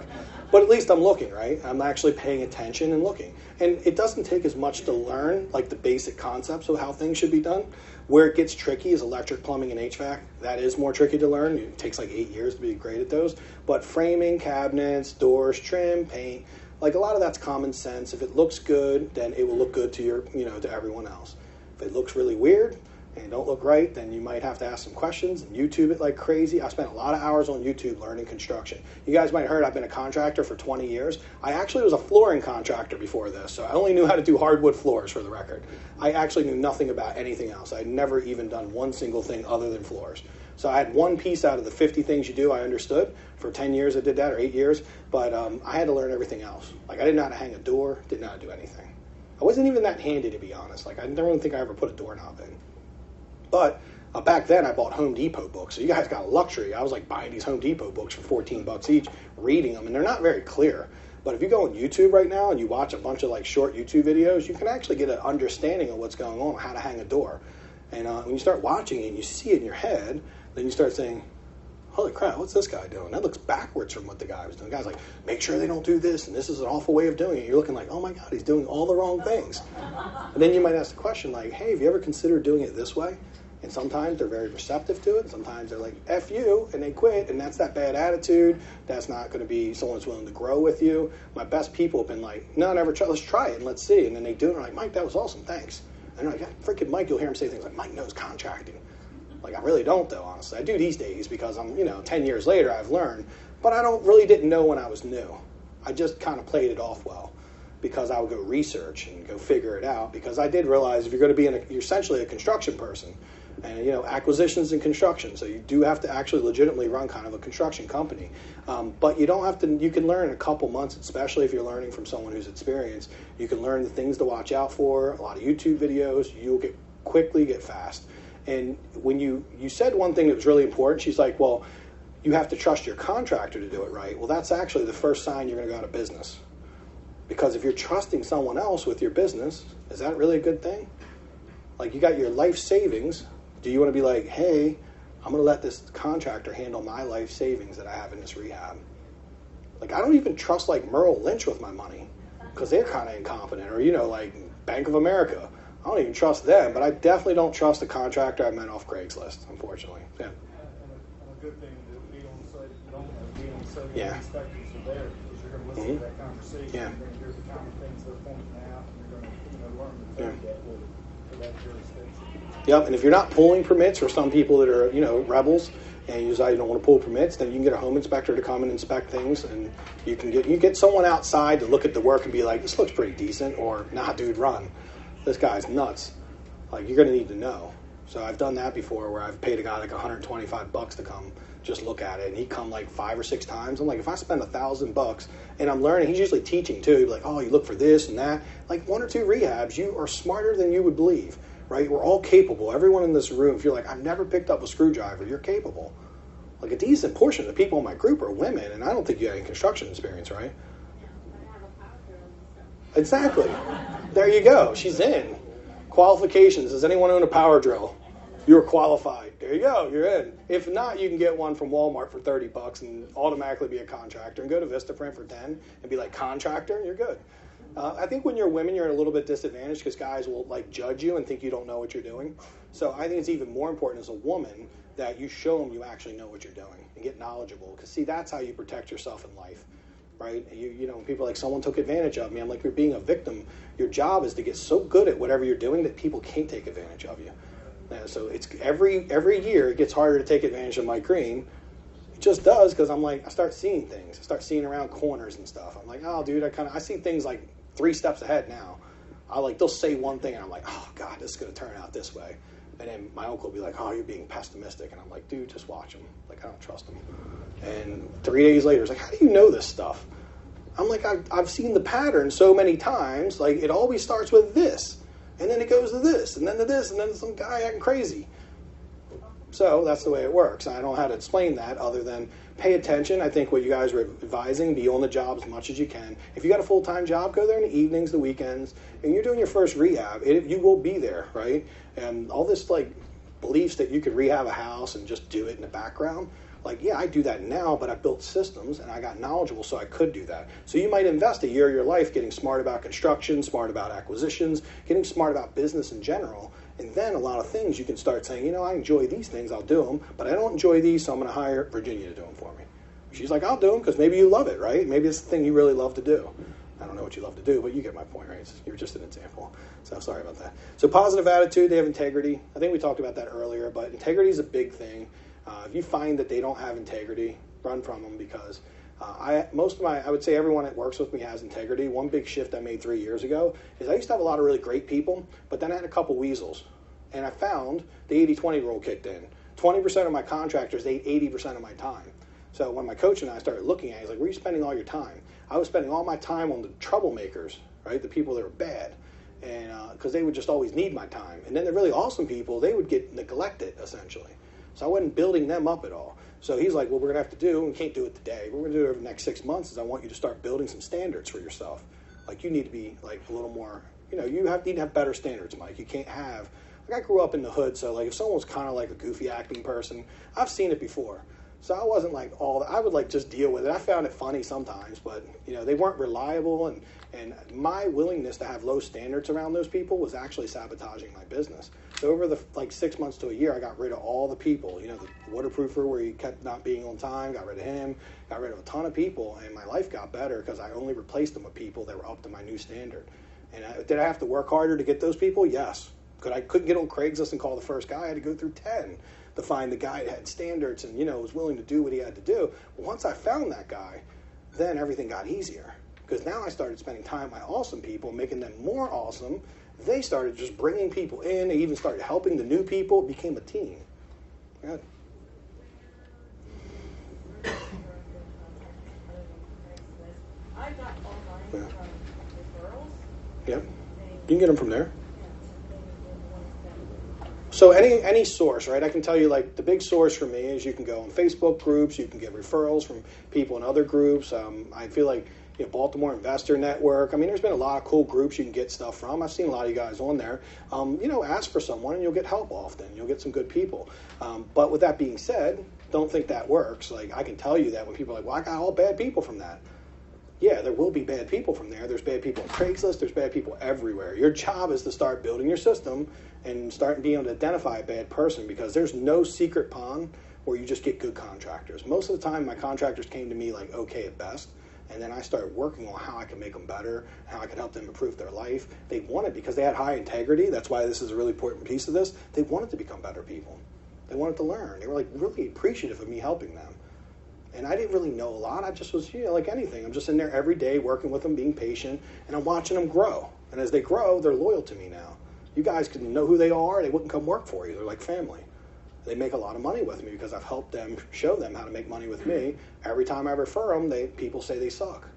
But at least I'm looking, right? I'm actually paying attention and looking. And it doesn't take as much to learn, like, the basic concepts of how things should be done. Where it gets tricky is electric, plumbing, and HVAC. That is more tricky to learn. It takes like 8 years to be great at those. But framing, cabinets, doors, trim, paint, like, a lot of that's common sense. If it looks good, then it will look good to your, to everyone else. If it looks really weird and don't look right, then you might have to ask some questions and YouTube it like crazy. I spent a lot of hours on YouTube learning construction. You guys might have heard I've been a contractor for 20 years. I actually was a flooring contractor before this, so I only knew how to do hardwood floors, for the record. I actually knew nothing about anything else. I'd never even done one single thing other than floors. So I had one piece out of the 50 things you do I understood. For 10 years I did that, or 8 years, but I had to learn everything else. Like, I didn't know how to hang a door, didn't know how to do anything. I wasn't even that handy, to be honest. Like, I don't even think I ever put a doorknob in. But back then, I bought Home Depot books. So you guys got a luxury. I was like buying these Home Depot books for $14 each, reading them, and they're not very clear. But if you go on YouTube right now and you watch a bunch of like short YouTube videos, you can actually get an understanding of what's going on, how to hang a door. And when you start watching it and you see it in your head, then you start saying, holy crap, what's this guy doing? That looks backwards from what the guy was doing. The guy's like, make sure they don't do this, and this is an awful way of doing it. You're looking like, oh my God, he's doing all the wrong things. And then you might ask the question like, hey, have you ever considered doing it this way? And sometimes they're very receptive to it, and sometimes they're like, F you, and they quit, and that's that bad attitude. That's not going to be someone who's willing to grow with you. My best people have been like, no, never try, let's try it, and let's see. And then they do it, and they're like, Mike, that was awesome, thanks. And they're like, yeah, freaking Mike, you'll hear him say things like, Mike knows contracting. Like, I really don't, though, honestly. I do these days because I'm, 10 years later, I've learned. But I didn't know when I was new. I just kind of played it off well because I would go research and go figure it out because I did realize if you're going to be you're essentially a construction person. And, acquisitions and construction. So you do have to actually legitimately run kind of a construction company. But you don't have to, you can learn in a couple months, especially if you're learning from someone who's experienced. You can learn the things to watch out for, a lot of YouTube videos. You'll quickly get fast. And when you said one thing that was really important, she's like, well, you have to trust your contractor to do it right. Well, that's actually the first sign you're going to go out of business. Because if you're trusting someone else with your business, is that really a good thing? Like, you got your life savings. Do you want to be like, hey, I'm going to let this contractor handle my life savings that I have in this rehab? Like, I don't even trust, like, Merrill Lynch with my money because they're kind of incompetent. Or, like, Bank of America. I don't even trust them, but I definitely don't trust the contractor I met off Craigslist, unfortunately. Yeah. And a good thing to be on site, you don't have to be on site when Yeah. the inspectors are there because you're going to listen to that conversation. Yeah. You're going to hear the common things they're pointing out, and you're going to learn to take that for that jurisdiction. Yep, and if you're not pulling permits for some people that are, rebels, and you decide you don't want to pull permits, then you can get a home inspector to come and inspect things, and you get someone outside to look at the work and be like, this looks pretty decent, or nah, dude, run. This guy's nuts. Like, you're going to need to know. So I've done that before where I've paid a guy like $125 to come just look at it, and he'd come like 5 or 6 times. I'm like, if I spend $1,000 and I'm learning, he's usually teaching too. He'd be like, oh, you look for this and that. Like 1 or 2 rehabs, you are smarter than you would believe, right? We're all capable. Everyone in this room, if you're like, I've never picked up a screwdriver, you're capable. Like a decent portion of the people in my group are women, and I don't think you have any construction experience, right? Exactly. There you go. She's in. Qualifications. Does anyone own a power drill? You're qualified. There you go. You're in. If not, you can get one from Walmart for $30 and automatically be a contractor and go to Vistaprint for $10 and be like contractor. You're good. I think when you're women, you're at a little bit disadvantaged because guys will like judge you and think you don't know what you're doing. So I think it's even more important as a woman that you show them you actually know what you're doing and get knowledgeable. Because see, that's how you protect yourself in life. Right? People are like, someone took advantage of me. I'm like, you're being a victim. Your job is to get so good at whatever you're doing that people can't take advantage of you. So it's every year it gets harder to take advantage of Mike Green. It just does because I'm like, I start seeing things. I start seeing around corners and stuff. I'm like, oh, dude, I see things like 3 steps ahead now. They'll say one thing and I'm like, oh, God, this is going to turn out this way. And then my uncle will be like, oh, you're being pessimistic. And I'm like, dude, just watch him. Like, I don't trust him. And 3 days later, it's like, how do you know this stuff? I'm like, I've seen the pattern so many times. Like, it always starts with this. And then it goes to this, and then to this, and then some guy acting crazy. So that's the way it works. I don't know how to explain that other than pay attention. I think what you guys are advising, be on the job as much as you can. If you got a full-time job, go there in the evenings, the weekends, and you're doing your first rehab. You will be there, right? And all this, like, beliefs that you could rehab a house and just do it in the background, like, yeah, I do that now, but I built systems and I got knowledgeable so I could do that. So you might invest a year of your life getting smart about construction, smart about acquisitions, getting smart about business in general. And then a lot of things you can start saying, I enjoy these things, I'll do them, but I don't enjoy these, so I'm going to hire Virginia to do them for me. She's like, I'll do them because maybe you love it, right? Maybe it's the thing you really love to do. I don't know what you love to do, but you get my point, right? You're just an example. So sorry about that. So positive attitude, they have integrity. I think we talked about that earlier, but integrity is a big thing. If you find that they don't have integrity, run from them because I would say everyone that works with me has integrity. One big shift I made 3 years ago is I used to have a lot of really great people, but then I had a couple weasels. And I found the 80-20 rule kicked in. 20% of my contractors ate 80% of my time. So when my coach and I started looking at it, he's like, where are you spending all your time? I was spending all my time on the troublemakers, right? The people that are bad. and because they would just always need my time. And then the really awesome people, they would get neglected essentially. So I wasn't building them up at all. So he's like, well, we're going to have to do, and we can't do it today, but we're going to do it over the next 6 months, is I want you to start building some standards for yourself. Like, you need to be, like, a little more, you know, need to have better standards, Mike. You can't have, like, I grew up in the hood, so, like, if someone was kind of like a goofy acting person, I've seen it before. So I wasn't, like, I would, like, just deal with it. I found it funny sometimes, but, you know, they weren't reliable, and my willingness to have low standards around those people was actually sabotaging my business. So over the, like, 6 months to a year, I got rid of all the people. You know, the waterproofer where he kept not being on time, got rid of him, got rid of a ton of people, and my life got better because I only replaced them with people that were up to my new standard. And did I have to work harder to get those people? Yes. I couldn't get on Craigslist and call the first guy. I had to go through 10 to find the guy that had standards and, you know, was willing to do what he had to do. But once I found that guy, then everything got easier. Because now I started spending time with my awesome people, making them more awesome. They started just bringing people in. They even started helping the new people. It became a team. Good. I got all mine from referrals. Yep. You can get them from there. So any source, right? I can tell you, like, the big source for me is you can go on Facebook groups. You can get referrals from people in other groups. I feel like, you know, Baltimore Investor Network. I mean, there's been a lot of cool groups you can get stuff from. I've seen a lot of you guys on there. You know, ask for someone and you'll get help often. You'll get some good people. But with that being said, don't think that works. Like, I can tell you that when people are like, well, I got all bad people from that. Yeah, there will be bad people from there. There's bad people on Craigslist. There's bad people everywhere. Your job is to start building your system and start being able to identify a bad person, because there's no secret pond where you just get good contractors. Most of the time, my contractors came to me like okay at best, and then I started working on how I can make them better, how I can help them improve their life. They wanted, because they had high integrity, that's why this is a really important piece of this, they wanted to become better people. They wanted to learn. They were like really appreciative of me helping them. And I didn't really know a lot. I just was, you know, like anything. I'm just in there every day working with them, being patient, and I'm watching them grow. And as they grow, they're loyal to me now. You guys can know who they are. They wouldn't come work for you. They're like family. They make a lot of money with me because I've helped them, show them how to make money with me. Every time I refer them, people say they suck.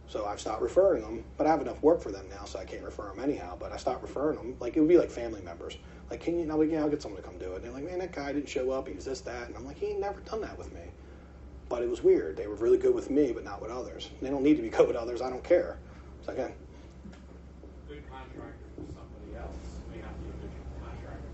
So I've stopped referring them, but I have enough work for them now, so I can't refer them anyhow. But I stopped referring them. Like, it would be like family members. Like, can you, no, yeah, I'll get someone to come do it. And they're like, man, that guy didn't show up. He was this, that. And I'm like, he ain't never done that with me. But it was weird. They were really good with me, but not with others. They don't need to be good with others. I don't care. So again, Good contractor for somebody else may not be a good contractor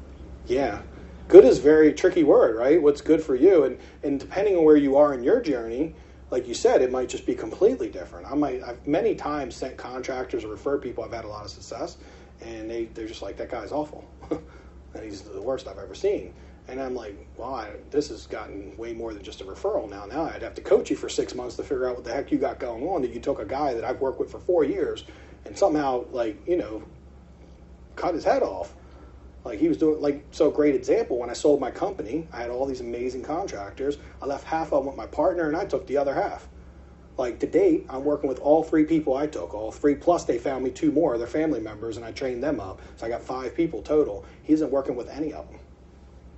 for you. yeah. Good is a very tricky word, right? What's good for you? And depending on where you are in your journey, like you said, it might just be completely different. I've many times sent contractors or referred people. I've had a lot of success, and they're just like, that guy's awful. And he's the worst I've ever seen. And I'm like, well, this has gotten way more than just a referral now. Now I'd have to coach you for 6 months to figure out what the heck you got going on, that you took a guy that I've worked with for 4 years and somehow, like, you know, cut his head off. Like, he was doing, like, so a great example, when I sold my company, I had all these amazing contractors. I left half of them with my partner, and I took the other half. Like, to date, I'm working with all 3 people I took, all 3, plus they found me 2 more, their family members, and I trained them up. So I got 5 people total. He isn't working with any of them.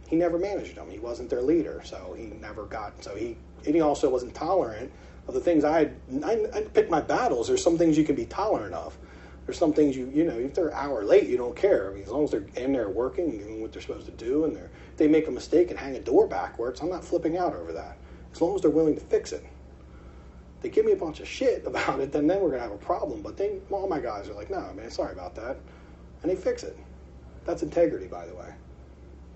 He never managed them. He wasn't their leader, so he never got, and he also wasn't tolerant of the things I picked my battles. There's some things you can be tolerant of. There's some things you know, if they're an hour late, you don't care. I mean, as long as they're in there working and doing what they're supposed to do, and if they make a mistake and hang a door backwards, I'm not flipping out over that. As long as they're willing to fix it. They give me a bunch of shit about it, then we're going to have a problem. But all my guys are like, no, man, sorry about that. And they fix it. That's integrity, by the way.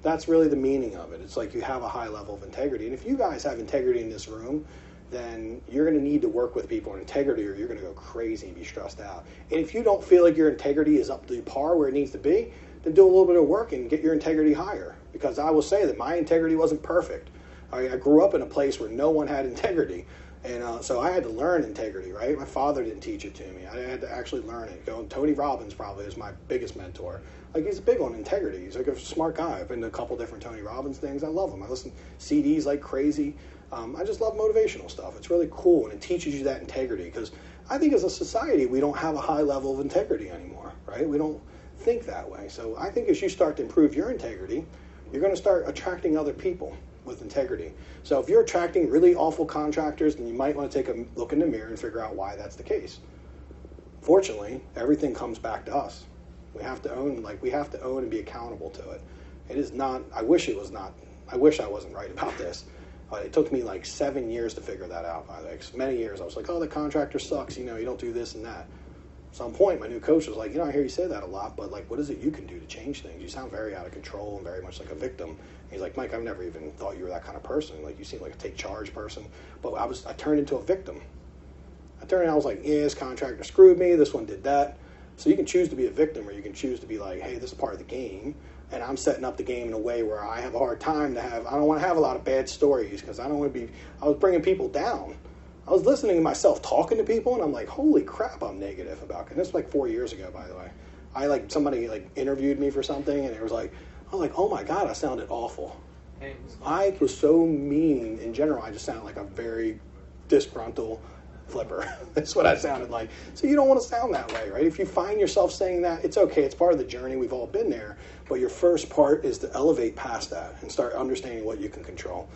That's really the meaning of it. It's like you have a high level of integrity. And if you guys have integrity in this room, then you're going to need to work with people in integrity, or you're going to go crazy and be stressed out. And if you don't feel like your integrity is up to par where it needs to be, then do a little bit of work and get your integrity higher. Because I will say that my integrity wasn't perfect. I grew up in a place where no one had integrity. And so I had to learn integrity, right? My father didn't teach it to me. I had to actually learn it. Tony Robbins probably is my biggest mentor. Like, he's big on integrity. He's like a smart guy. I've been to a couple different Tony Robbins things. I love him. I listen to CDs like crazy. I just love motivational stuff. It's really cool, and it teaches you that integrity. Because I think as a society, we don't have a high level of integrity anymore, right? We don't think that way. So I think as you start to improve your integrity, you're going to start attracting other people with integrity. So if you're attracting really awful contractors, then you might want to take a look in the mirror and figure out why that's the case. Fortunately, everything comes back to us. We have to own and be accountable to it. It is not, I wish I wasn't right about this. It took me like 7 years to figure that out, by the way. 'Cause many years I was like, oh, the contractor sucks, you don't do this and that. At some point, my new coach was like, I hear you say that a lot, but like, what is it you can do to change things? You sound very out of control and very much like a victim. And he's like, Mike, I've never even thought you were that kind of person. Like, you seem like a take charge person. But I turned into a victim. I was like, this contractor screwed me, this one did that. So you can choose to be a victim, or you can choose to be like, hey, this is part of the game, and I'm setting up the game in a way where I have a hard time I don't want to have a lot of bad stories, because I was bringing people down. I was listening to myself talking to people, and I'm like, holy crap, I'm negative about it. And this was like 4 years ago, by the way. Somebody interviewed me for something, and it was like, I was like, oh my God, I sounded awful. I was so mean in general. I just sounded like a very disgruntled flipper. That's what I sounded like. So you don't want to sound that way, right? If you find yourself saying that, it's okay. It's part of the journey. We've all been there. But your first part is to elevate past that and start understanding what you can control.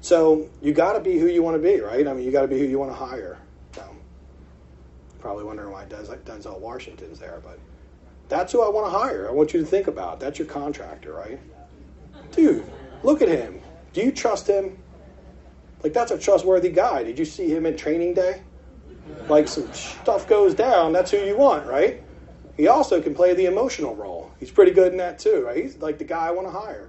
So you got to be who you want to be, right? I mean, you got to be who you want to hire. So, probably wondering why Denzel Washington's there, but that's who I want to hire. I want you to think about. That's your contractor, right? Dude, look at him. Do you trust him? Like, that's a trustworthy guy. Did you see him at training day? Like, some stuff goes down, that's who you want, right? He also can play the emotional role. He's pretty good in that too, right? He's like the guy I want to hire.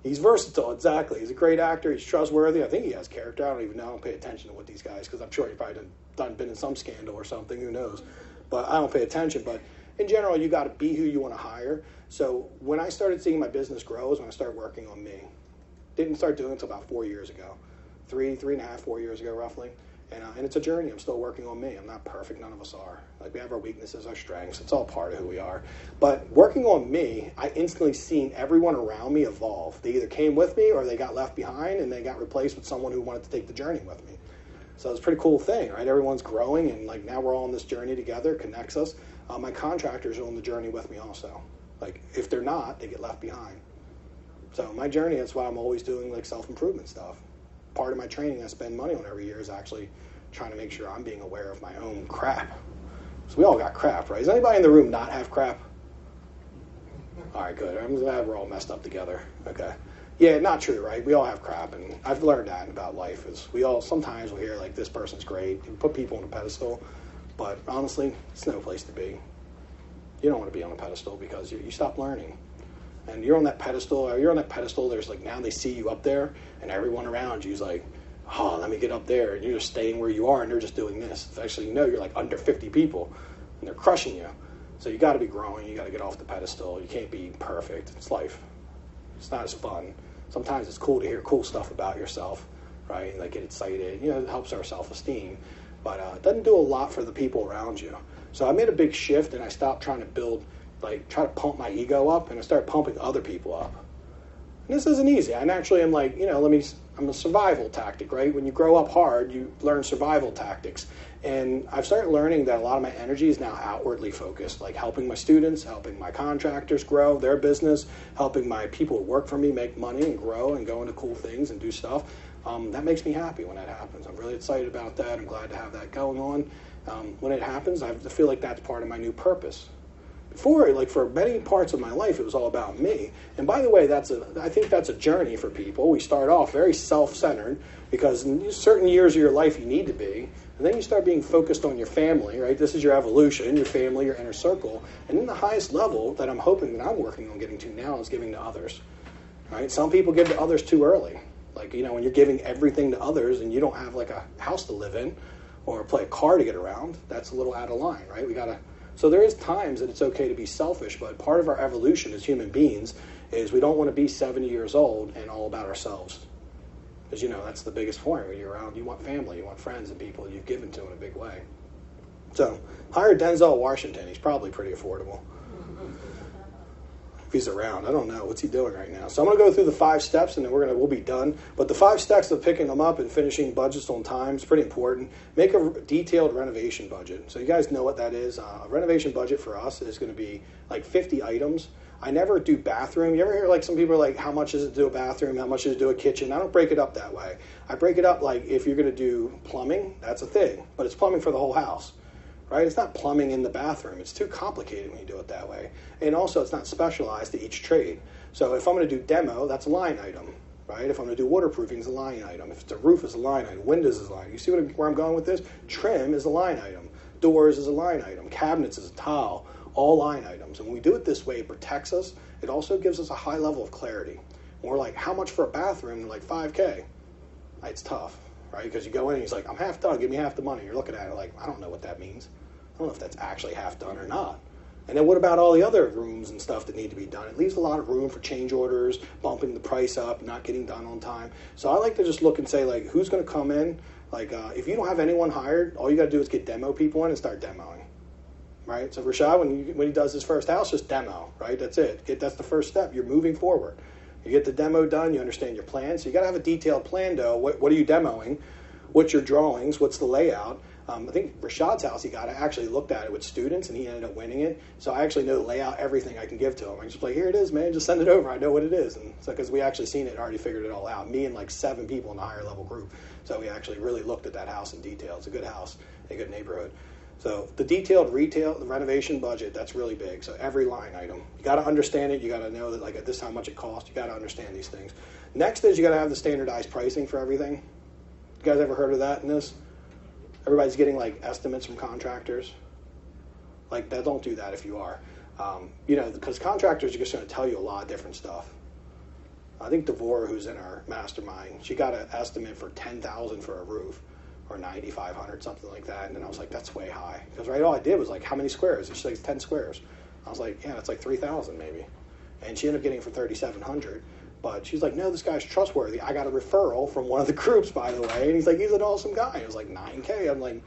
He's versatile, exactly. He's a great actor. He's trustworthy. I think he has character. I don't even know. I don't pay attention to what these guys, because I'm sure he probably been in some scandal or something. Who knows? But I don't pay attention. But in general, you got to be who you want to hire. So when I started seeing my business grow is when I started working on me. Didn't start doing it until about 4 years ago. 4 years ago, roughly. And it's a journey. I'm still working on me. I'm not perfect. None of us are. Like, we have our weaknesses, our strengths. It's all part of who we are. But working on me, I instantly seen everyone around me evolve. They either came with me or they got left behind and they got replaced with someone who wanted to take the journey with me. So it's a pretty cool thing, right? Everyone's growing, and like now we're all on this journey together, connects us. My contractors are on the journey with me also. Like, if they're not, they get left behind. So my journey, that's why I'm always doing like self-improvement stuff. Part of my training I spend money on every year is actually trying to make sure I'm being aware of my own crap. So we all got crap, right? Does anybody in the room not have crap? All right, good. I'm glad we're all messed up together. Okay. Yeah, not true, right? We all have crap, and I've learned that about life. Is sometimes we hear like, this person's great, and put people on a pedestal, but honestly, it's no place to be. You don't want to be on a pedestal because you stop learning. And you're on that pedestal, there's like, now they see you up there, and everyone around you is like, oh, let me get up there, and you're just staying where you are, and they're just doing this. It's actually, you're like under 50 people, and they're crushing you. So you got to be growing, you got to get off the pedestal. You can't be perfect. It's life. It's not as fun. Sometimes it's cool to hear cool stuff about yourself, right? And like, get excited. It helps our self-esteem, but it doesn't do a lot for the people around you. So I made a big shift, and I stopped trying to try to pump my ego up, and I started pumping other people up. And this isn't easy. I naturally am like, I'm a survival tactic, right? When you grow up hard, you learn survival tactics. And I've started learning that a lot of my energy is now outwardly focused, like helping my students, helping my contractors grow their business, helping my people who work for me make money and grow and go into cool things and do stuff. That makes me happy when that happens. I'm really excited about that. I'm glad to have that going on. When it happens, I feel like that's part of my new purpose. Before, like for many parts of my life, it was all about me. And by the way, I think that's a journey for people. We start off very self-centered because in certain years of your life you need to be. And then you start being focused on your family, right? This is your evolution, your family, your inner circle. And then the highest level that I'm hoping that I'm working on getting to now is giving to others, right? Some people give to others too early. Like, when you're giving everything to others and you don't have like a house to live in or play a car to get around, that's a little out of line, right? So there is times that it's okay to be selfish, but part of our evolution as human beings is we don't want to be 70 years old and all about ourselves. Because, that's the biggest point. When you're around, you want family, you want friends and people you've given to in a big way. So, hire Denzel Washington. He's probably pretty affordable. If he's around. I don't know. What's he doing right now? So I'm going to go through the 5 steps, and then we'll be done. But the 5 steps of picking them up and finishing budgets on time is pretty important. Make a detailed renovation budget. So you guys know what that is. A renovation budget for us is going to be like 50 items. I never do bathroom. You ever hear like some people are like, how much is it to do a bathroom? How much is it to do a kitchen? I don't break it up that way. I break it up like if you're going to do plumbing, that's a thing. But it's plumbing for the whole house. right? It's not plumbing in the bathroom. It's too complicated when you do it that way. And also, it's not specialized to each trade. So if I'm going to do demo, that's a line item, right? If I'm going to do waterproofing, it's a line item. If it's a roof, it's a line item. Windows is a line. You see where I'm going with this? Trim is a line item. Doors is a line item. Cabinets is a tile. All line items. And when we do it this way, it protects us. It also gives us a high level of clarity. When we're like, how much for a bathroom? They're like, $5K. It's tough, right? Because you go in and he's like, I'm half done. Give me half the money. You're looking at it like, I don't know what that means. I don't know if that's actually half done or not. And then what about all the other rooms and stuff that need to be done? It leaves a lot of room for change orders, bumping the price up, not getting done on time. So I like to just look and say, like, who's going to come in? Like, if you don't have anyone hired, all you got to do is get demo people in and start demoing. Right? So Rashad, when he does his first house, just demo, right? That's it. That's the first step. You're moving forward. You get the demo done, you understand your plan. So you got to have a detailed plan, though. What are you demoing? What's your drawings? What's the layout? I think Rashad's house, he got actually looked at it with students, and he ended up winning it. So I actually know the layout, everything I can give to him. I just like, here it is, man. Just send it over. I know what it is. And so because we actually seen it and already figured it all out. Me and like 7 people in the higher level group. So we actually really looked at that house in detail. It's a good house, a good neighborhood. So the detailed retail, the renovation budget, that's really big. So every line item, you got to understand it. You got to know that like this is how much it costs. You got to understand these things. Next is you got to have the standardized pricing for everything. You guys ever heard of that in this? Everybody's getting like estimates from contractors. Like that, don't do that if you are. Because contractors are just going to tell you a lot of different stuff. I think Devora, who's in our mastermind, she got an estimate for $10,000 for a roof. Or 9,500, something like that. And then I was like, that's way high. Because all I did was like, how many squares? And she's like, 10 squares. I was like, yeah, that's like 3,000 maybe. And she ended up getting it for 3,700. But she's like, no, this guy's trustworthy. I got a referral from one of the groups, by the way. And he's like, he's an awesome guy. It was like $9K. I'm like,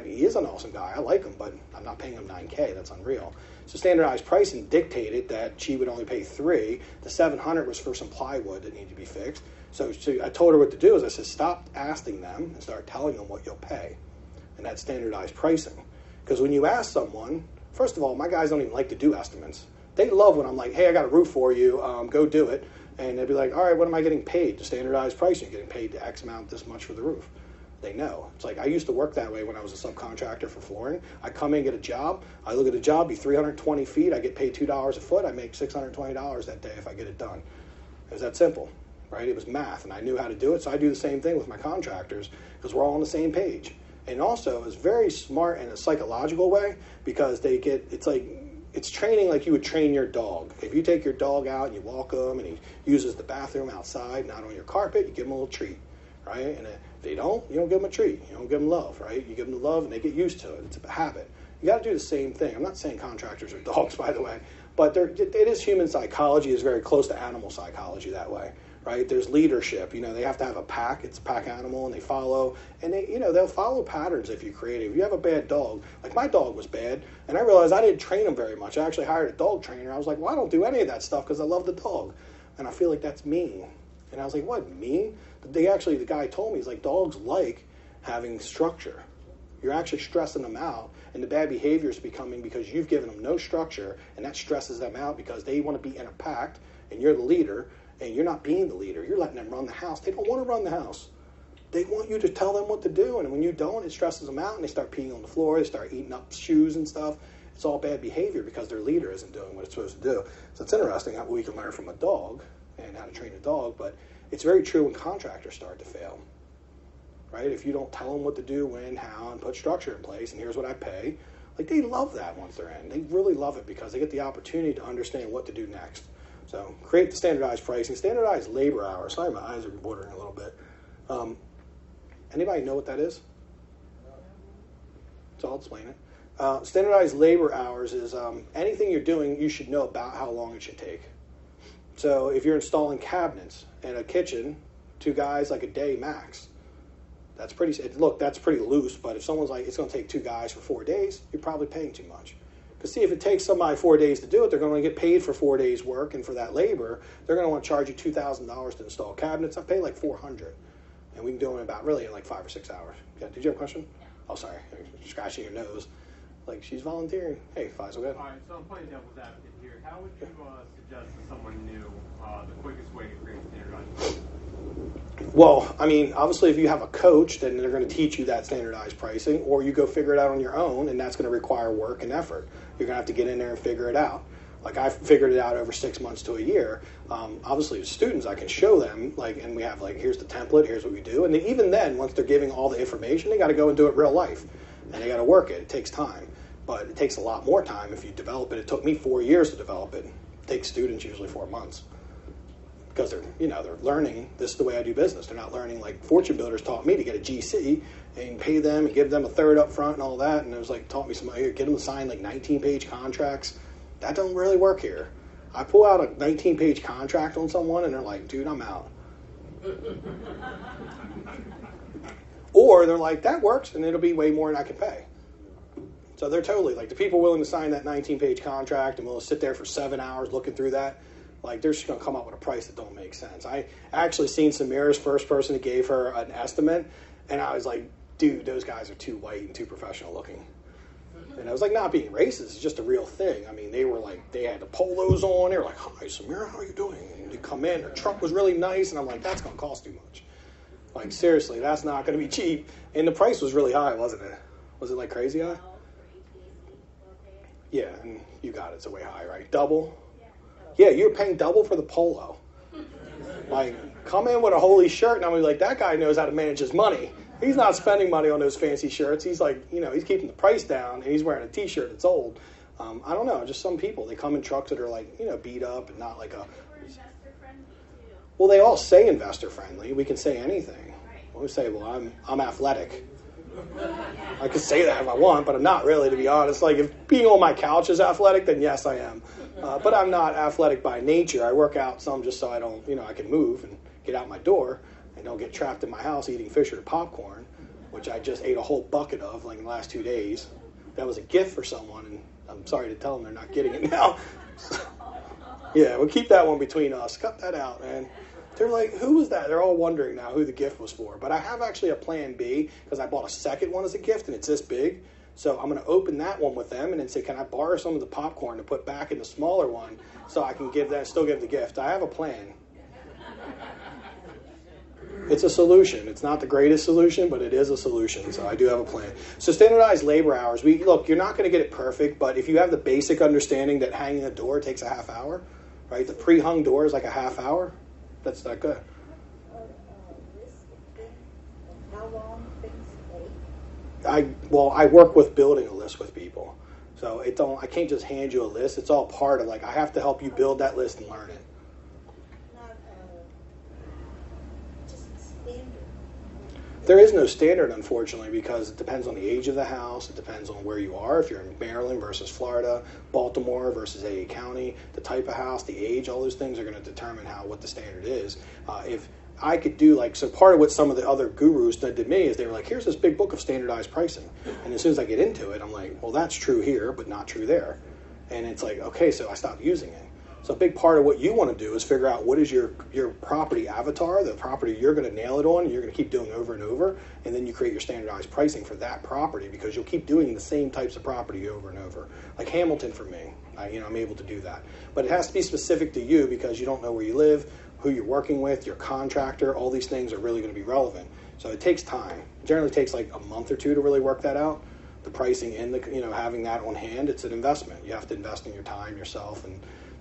he is an awesome guy. I like him, but I'm not paying him $9K. That's unreal. So standardized pricing dictated that she would only pay $3. The $700 was for some plywood that needed to be fixed. So I told her what to do is I said, stop asking them and start telling them what you'll pay. And that's standardized pricing. Because when you ask someone, first of all, my guys don't even like to do estimates. They love when I'm like, hey, I got a roof for you, go do it. And they'd be like, all right, what am I getting paid? The standardized pricing, you're getting paid the X amount, this much for the roof. They know. It's like I used to work that way when I was a subcontractor for flooring. I come in and get a job. I look at a job, be 320 feet. I get paid $2 a foot. I make $620 that day if I get it done. It was that simple. Right? It was math, and I knew how to do it, so I do the same thing with my contractors because we're all on the same page. And also, it's very smart in a psychological way because it's training like you would train your dog. If you take your dog out and you walk him and he uses the bathroom outside, not on your carpet, you give him a little treat, right? And if they don't, you don't give them a treat. You don't give them love, right? You give them the love, and they get used to it. It's a habit. You got to do the same thing. I'm not saying contractors are dogs, by the way, but it is human psychology is very close to animal psychology that way. Right? There's leadership. They have to have a pack. It's a pack animal, and they follow. And they'll follow patterns if you create it. If you have a bad dog, like my dog was bad, and I realized I didn't train him very much. I actually hired a dog trainer. I was like, well, I don't do any of that stuff because I love the dog, and I feel like that's mean. And I was like, what, mean? The guy told me, he's like, dogs like having structure. You're actually stressing them out, and the bad behavior is becoming because you've given them no structure, and that stresses them out because they want to be in a pack, and you're the leader. And you're not being the leader. You're letting them run the house. They don't want to run the house. They want you to tell them what to do. And when you don't, it stresses them out. And they start peeing on the floor. They start eating up shoes and stuff. It's all bad behavior because their leader isn't doing what it's supposed to do. So it's interesting how we can learn from a dog and how to train a dog. But it's very true when contractors start to fail. Right? If you don't tell them what to do, when, how, and put structure in place, and here's what I pay. Like, they love that once they're in. They really love it because they get the opportunity to understand what to do next. So create the standardized pricing, standardized labor hours. Sorry, my eyes are watering a little bit. Anybody know what that is? So I'll explain it. Standardized labor hours is anything you're doing, you should know about how long it should take. So if you're installing cabinets in a kitchen, 2 guys, like a day max. That's pretty loose, but if someone's like, it's going to take 2 guys for 4 days, you're probably paying too much. Because see, if it takes somebody 4 days to do it, they're going to get paid for 4 days' work, and for that labor, they're going to want to charge you $2,000 to install cabinets. I pay like $400, and we can do it in like 5 or 6 hours. Yeah, did you have a question? Oh, sorry, you're scratching your nose. Like, she's volunteering. Hey, Faisal, go ahead. All right, so I'm playing devil's advocate here. How would you suggest to someone new the quickest way to create standardized? Well, I mean, obviously, if you have a coach, then they're going to teach you that standardized pricing, or you go figure it out on your own, and that's going to require work and effort. You're going to have to get in there and figure it out. Like, I figured it out over 6 months to a year. Obviously, with students, I can show them, like, and we have, like, here's the template, here's what we do. And then, even then, once they're giving all the information, they got to go and do it real life. And they got to work it. It takes time. But it takes a lot more time if you develop it. It took me 4 years to develop it. It takes students usually 4 months. Because they're learning, this is the way I do business. They're not learning like Fortune Builders taught me to get a GC and pay them and give them a third up front and all that. And it was like, taught me get them to sign like 19-page contracts. That don't really work here. I pull out a 19-page contract on someone and they're like, dude, I'm out. Or they're like, that works and it'll be way more than I can pay. So they're totally like the people willing to sign that 19-page contract and will sit there for 7 hours looking through that. Like, they're just going to come up with a price that don't make sense. I actually seen Samira's first person that gave her an estimate, and I was like, dude, those guys are too white and too professional looking. And I was like, not being racist, it's just a real thing. I mean, they were like, they had the polos on. They were like, hi, Samira, how are you doing? And you come in, their truck was really nice, and I'm like, that's going to cost too much. Like, seriously, that's not going to be cheap. And the price was really high, wasn't it? Was it like crazy high? Yeah, and you got it. It's way high, right? Double? Yeah, you're paying double for the polo. Like, come in with a holy shirt, and I'm like, that guy knows how to manage his money. He's not spending money on those fancy shirts. He's like, he's keeping the price down, and he's wearing a T-shirt that's old. I don't know, just some people. They come in trucks that are like, beat up and not like a... Well, they all say investor friendly. We can say anything. We say, well, I'm athletic. I could say that if I want, but I'm not really, to be honest. Like, if being on my couch is athletic, then yes, I am. But I'm not athletic by nature. I work out some just so I don't, I can move and get out my door and don't get trapped in my house eating fish or popcorn, which I just ate a whole bucket of like in the last 2 days. That was a gift for someone, and I'm sorry to tell them they're not getting it now. Yeah, we'll keep that one between us. Cut that out, man. They're like, who was that? They're all wondering now who the gift was for. But I have actually a plan B because I bought a second one as a gift, and it's this big. So I'm going to open that one with them and then say, can I borrow some of the popcorn to put back in the smaller one so I can still give the gift? I have a plan. It's a solution. It's not the greatest solution, but it is a solution. So I do have a plan. So standardized labor hours. Look, you're not going to get it perfect, but if you have the basic understanding that hanging a door takes a half hour, right? The pre-hung door is like a half hour. That's not good. How long things take? I work with building a list with people. So I can't just hand you a list. It's all part of I have to help you build that list and learn it. Not just standard. There is no standard, unfortunately, because it depends on the age of the house. It depends on where you are. If you're in Maryland versus Florida, Baltimore versus A County, the type of house, the age, all those things are going to determine what the standard is. If I could do so part of what some of the other gurus did me is they were like, here's this big book of standardized pricing. And as soon as I get into it, I'm like, well, that's true here, but not true there. And it's like, okay, so I stopped using it. So a big part of what you want to do is figure out what is your property avatar, the property you're going to nail it on, and you're going to keep doing over and over, and then you create your standardized pricing for that property because you'll keep doing the same types of property over and over. Like Hamilton for me, I'm able to do that. But it has to be specific to you because you don't know where you live, who you're working with, your contractor, all these things are really going to be relevant. So it takes time. It generally takes like a month or two to really work that out. The pricing and having that on hand, it's an investment. You have to invest in your time, yourself, and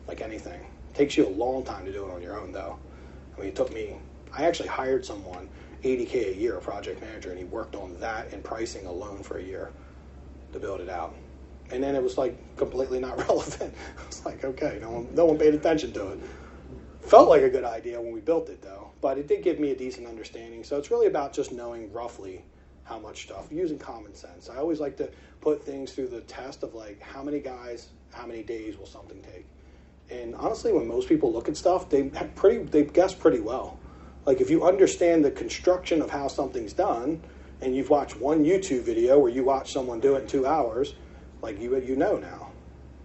like anything. It takes you a long time to do it on your own, though. I mean, I actually hired someone, $80K a year, a project manager, and he worked on that and pricing alone for a year to build it out. And then it was like completely not relevant. I was like, okay, no one paid attention to it. Felt like a good idea when we built it, though, but it did give me a decent understanding. So it's really about just knowing roughly how much stuff, using common sense. I always like to put things through the test of how many guys, how many days will something take. And honestly, when most people look at stuff, they guess pretty well. Like if you understand the construction of how something's done, and you've watched one YouTube video where you watch someone do it in 2 hours, like you know now.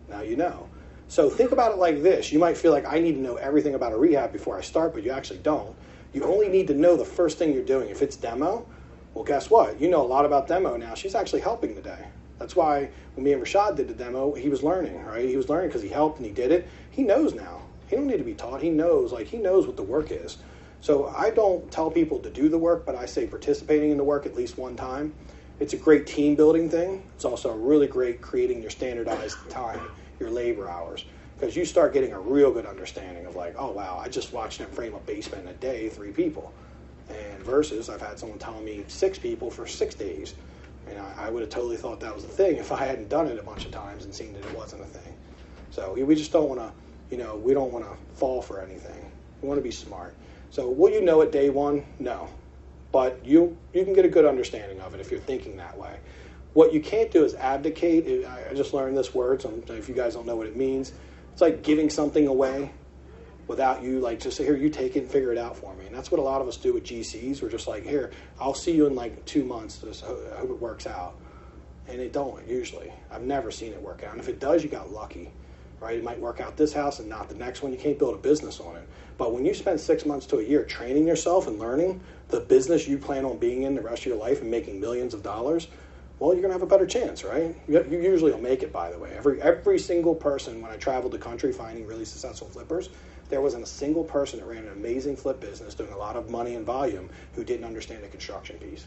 Now you know. So think about it like this. You might feel like I need to know everything about a rehab before I start, but you actually don't. You only need to know the first thing you're doing. If it's demo, well, guess what? You know a lot about demo now. She's actually helping today. That's why when me and Rashad did the demo, he was learning, right? He was learning because he helped and he did it. He knows now. He don't need to be taught. He knows what the work is. So I don't tell people to do the work, but I say participating in the work at least one time. It's a great team building thing. It's also really great creating your standardized time, your labor hours, because you start getting a real good understanding of like, oh wow, I just watched them frame a basement in a day, 3 people. And versus I've had someone telling me 6 people for 6 days. And I would have totally thought that was a thing if I hadn't done it a bunch of times and seen that it wasn't a thing. So we just don't want to, we don't want to fall for anything. We want to be smart. So will you know it day one? No. But you can get a good understanding of it if you're thinking that way. What you can't do is abdicate. I just learned this word, so if you guys don't know what it means, it's like giving something away without you, like, just say, here, you take it and figure it out for me. And that's what a lot of us do with GCs. We're just like, here, I'll see you in like 2 months. Just I hope it works out. And it don't, usually. I've never seen it work out. And if it does, you got lucky, right? It might work out this house and not the next one. You can't build a business on it. But when you spend 6 months to a year training yourself and learning the business you plan on being in the rest of your life and making millions of dollars, well, you're going to have a better chance, right? You usually will make it, by the way. Every single person, when I traveled the country finding really successful flippers, there wasn't a single person that ran an amazing flip business doing a lot of money and volume who didn't understand the construction piece.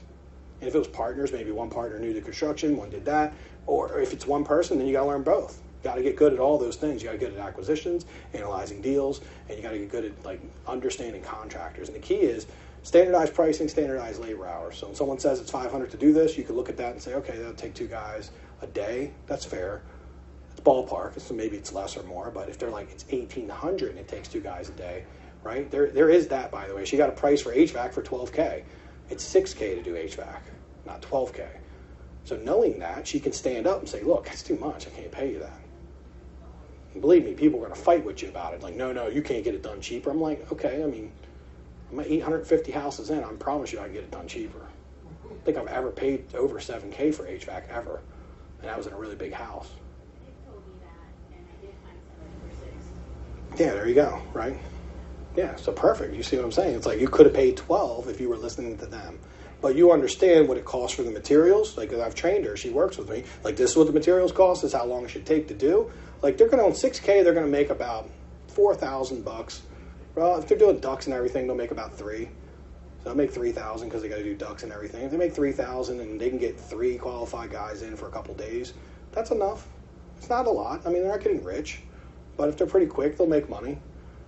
And if it was partners, maybe one partner knew the construction, one did that. Or if it's one person, then you got to learn both. You got to get good at all those things. You got to get good at acquisitions, analyzing deals, and you got to get good at like understanding contractors. And the key is standardized pricing, standardized labor hours. So when someone says it's $500 to do this, you can look at that and say, okay, that'll take 2 guys a day. That's fair. It's ballpark, so maybe it's less or more. But if they're like it's $1,800 and it takes 2 guys a day, right? There is that, by the way. She got a price for HVAC for $12K. It's $6K to do HVAC, not $12K. So knowing that, she can stand up and say, look, that's too much. I can't pay you that. And believe me, people are going to fight with you about it. Like, no, you can't get it done cheaper. I'm like, okay, I mean, I'm 850 houses in. I promise you I can get it done cheaper. I don't think I've ever paid over $7K for HVAC ever. And that was in a really big house. You told me that, and I did find somebody for 6. Yeah, there you go, right? Yeah, so perfect. You see what I'm saying? It's like you could have paid 12 if you were listening to them. But you understand what it costs for the materials. Like, I've trained her. She works with me. Like, this is what the materials cost. This is how long it should take to do. Like, they're going to, on 6K, they're going to make about $4,000. Well, if they're doing ducts and everything, they'll make about 3. So they'll make 3,000 because they got to do ducts and everything. If they make 3,000 and they can get 3 qualified guys in for a couple days, that's enough. It's not a lot. I mean, they're not getting rich. But if they're pretty quick, they'll make money.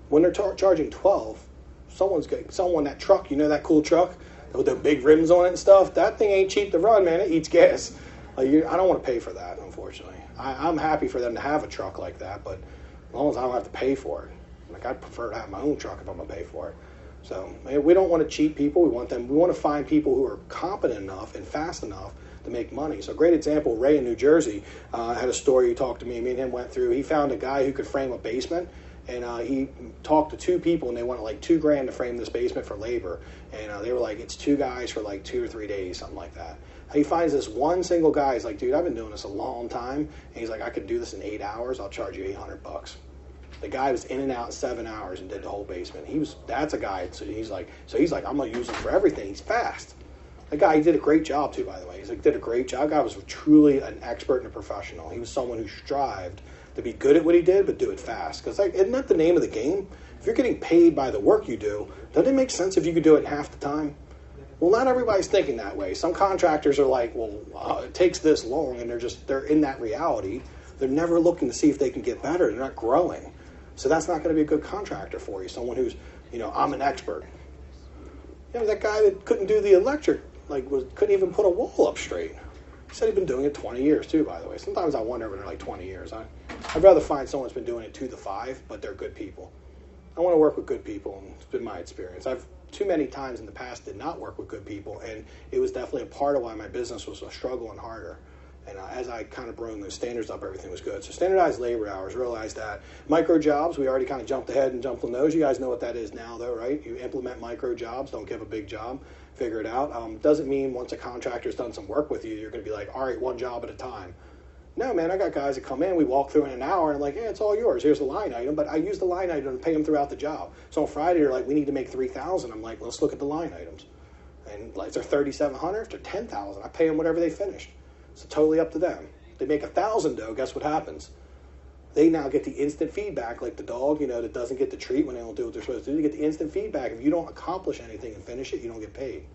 When they're charging 12, someone, that truck, you know that cool truck with the big rims on it and stuff, that thing ain't cheap to run, man. It eats gas. Like, I don't want to pay for that, unfortunately. I'm happy for them to have a truck like that, but as long as I don't have to pay for it. Like, I'd prefer to have my own truck if I'm going to pay for it. So we don't want to cheat people. We want to find people who are competent enough and fast enough to make money. So a great example, Ray in New Jersey had a story. He talked to me. Me and him went through. He found a guy who could frame a basement. And he talked to 2 people, and they wanted like $2,000 to frame this basement for labor. And they were like, it's 2 guys for like 2 or 3 days, something like that. He finds this one single guy. He's like, dude, I've been doing this a long time. And he's like, I could do this in 8 hours. I'll charge you $800. The guy was in and out in 7 hours and did the whole basement. That's a guy. So he's like, I'm gonna use him for everything. He's fast. The guy, he did a great job too, by the way. He did a great job. The guy was truly an expert and a professional. He was someone who strived to be good at what he did, but do it fast. Because isn't that the name of the game? If you're getting paid by the work you do, doesn't it make sense if you could do it half the time? Well, not everybody's thinking that way. Some contractors are like, well, it takes this long, and they're in that reality. They're never looking to see if they can get better. They're not growing. So that's not going to be a good contractor for you. Someone who's, I'm an expert. That guy that couldn't do the electric, couldn't even put a wall up straight. He said he'd been doing it 20 years too, by the way. Sometimes I wonder when they're like 20 years. I'd rather find someone who's been doing it 2 to 5, but they're good people. I want to work with good people, and it's been my experience. I've too many times in the past did not work with good people, and it was definitely a part of why my business was a struggle and harder. And as I kind of brought those standards up, everything was good. So standardized labor hours, realized that. Micro jobs, we already kind of jumped ahead and jumped on those. You guys know what that is now, though, right? You implement micro jobs, don't give a big job. Figure it out. Doesn't mean once a contractor's done some work with you, you're going to be like, all right, 1 job at a time. No, man, I got guys that come in, we walk through in an hour, and like, hey, it's all yours. Here's the line item, but I use the line item to pay them throughout the job. So on Friday, they're like, we need to make $3,000. I'm like, let's look at the line items. And like, if they're $3,700, if they're $10,000, I pay them whatever they finished. It's totally up to them. They make $1,000 though, guess what happens? They now get the instant feedback, like the dog, that doesn't get the treat when they don't do what they're supposed to do. They get the instant feedback. If you don't accomplish anything and finish it, you don't get paid.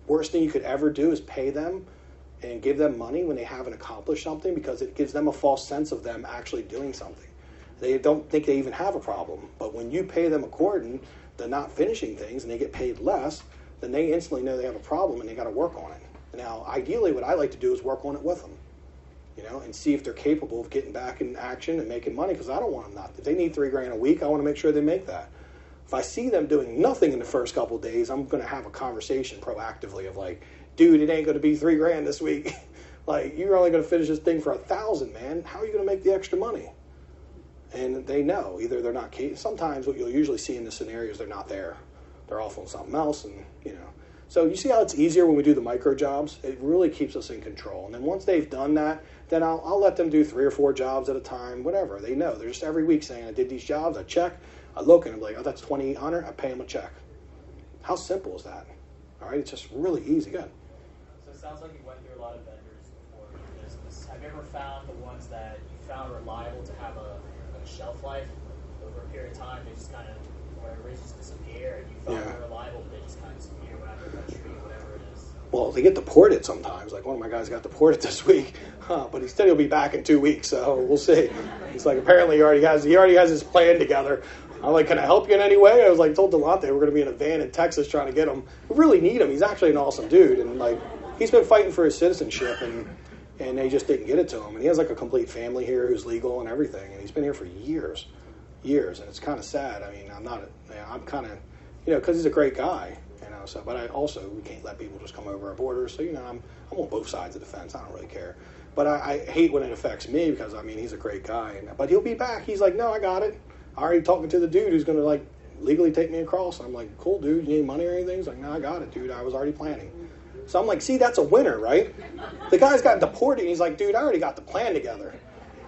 Worst thing you could ever do is pay them and give them money when they haven't accomplished something, because it gives them a false sense of them actually doing something. They don't think they even have a problem. But when you pay them according to not finishing things and they get paid less, then they instantly know they have a problem and they got to work on it. Now, ideally, what I like to do is work on it with them, and see if they're capable of getting back in action and making money, because I don't want them not. If they need $3,000 a week, I want to make sure they make that. If I see them doing nothing in the first couple of days, I'm going to have a conversation proactively of like, dude, it ain't going to be $3,000 this week. Like, you're only going to finish this thing for $1,000, man. How are you going to make the extra money? And they know either they're not capable. Sometimes what you'll usually see in the scenario is they're not there. They're off on something else, and So you see how it's easier when we do the micro jobs? It really keeps us in control. And then once they've done that, then I'll let them do 3 or 4 jobs at a time, whatever. They know. They're just every week saying, I did these jobs, I check, I look, and I'm like, oh, that's $2,800, I pay them a check. How simple is that? All right, it's just really easy. Good. So it sounds like you went through a lot of vendors before in your business. Have you ever found the ones that you found reliable to have a shelf life over a period of time? They just kind of, whatever, just disappear, and you found they're reliable, but they just kind of disappear whatever country, whatever it is? Well, they get deported sometimes. Like one of my guys got deported this week, but he said he'll be back in 2 weeks, so we'll see. It's like apparently he already has his plan together. I'm like, can I help you in any way? I was like, told Delonte we're going to be in a van in Texas trying to get him. We really need him. He's actually an awesome dude, and like he's been fighting for his citizenship, and they just didn't get it to him. And he has like a complete family here who's legal and everything, and he's been here for years, and it's kind of sad. I mean, I'm kind of, because he's a great guy, So, but we can't let people just come over our borders. So, I'm on both sides of the fence. I don't really care. But I hate when it affects me because, he's a great guy. But he'll be back. He's like, no, I got it. I already talking to the dude who's going to, like, legally take me across. I'm like, cool, dude. You need money or anything? He's like, no, I got it, dude. I was already planning. So I'm like, see, that's a winner, right? The guy's got deported. And he's like, dude, I already got the plan together.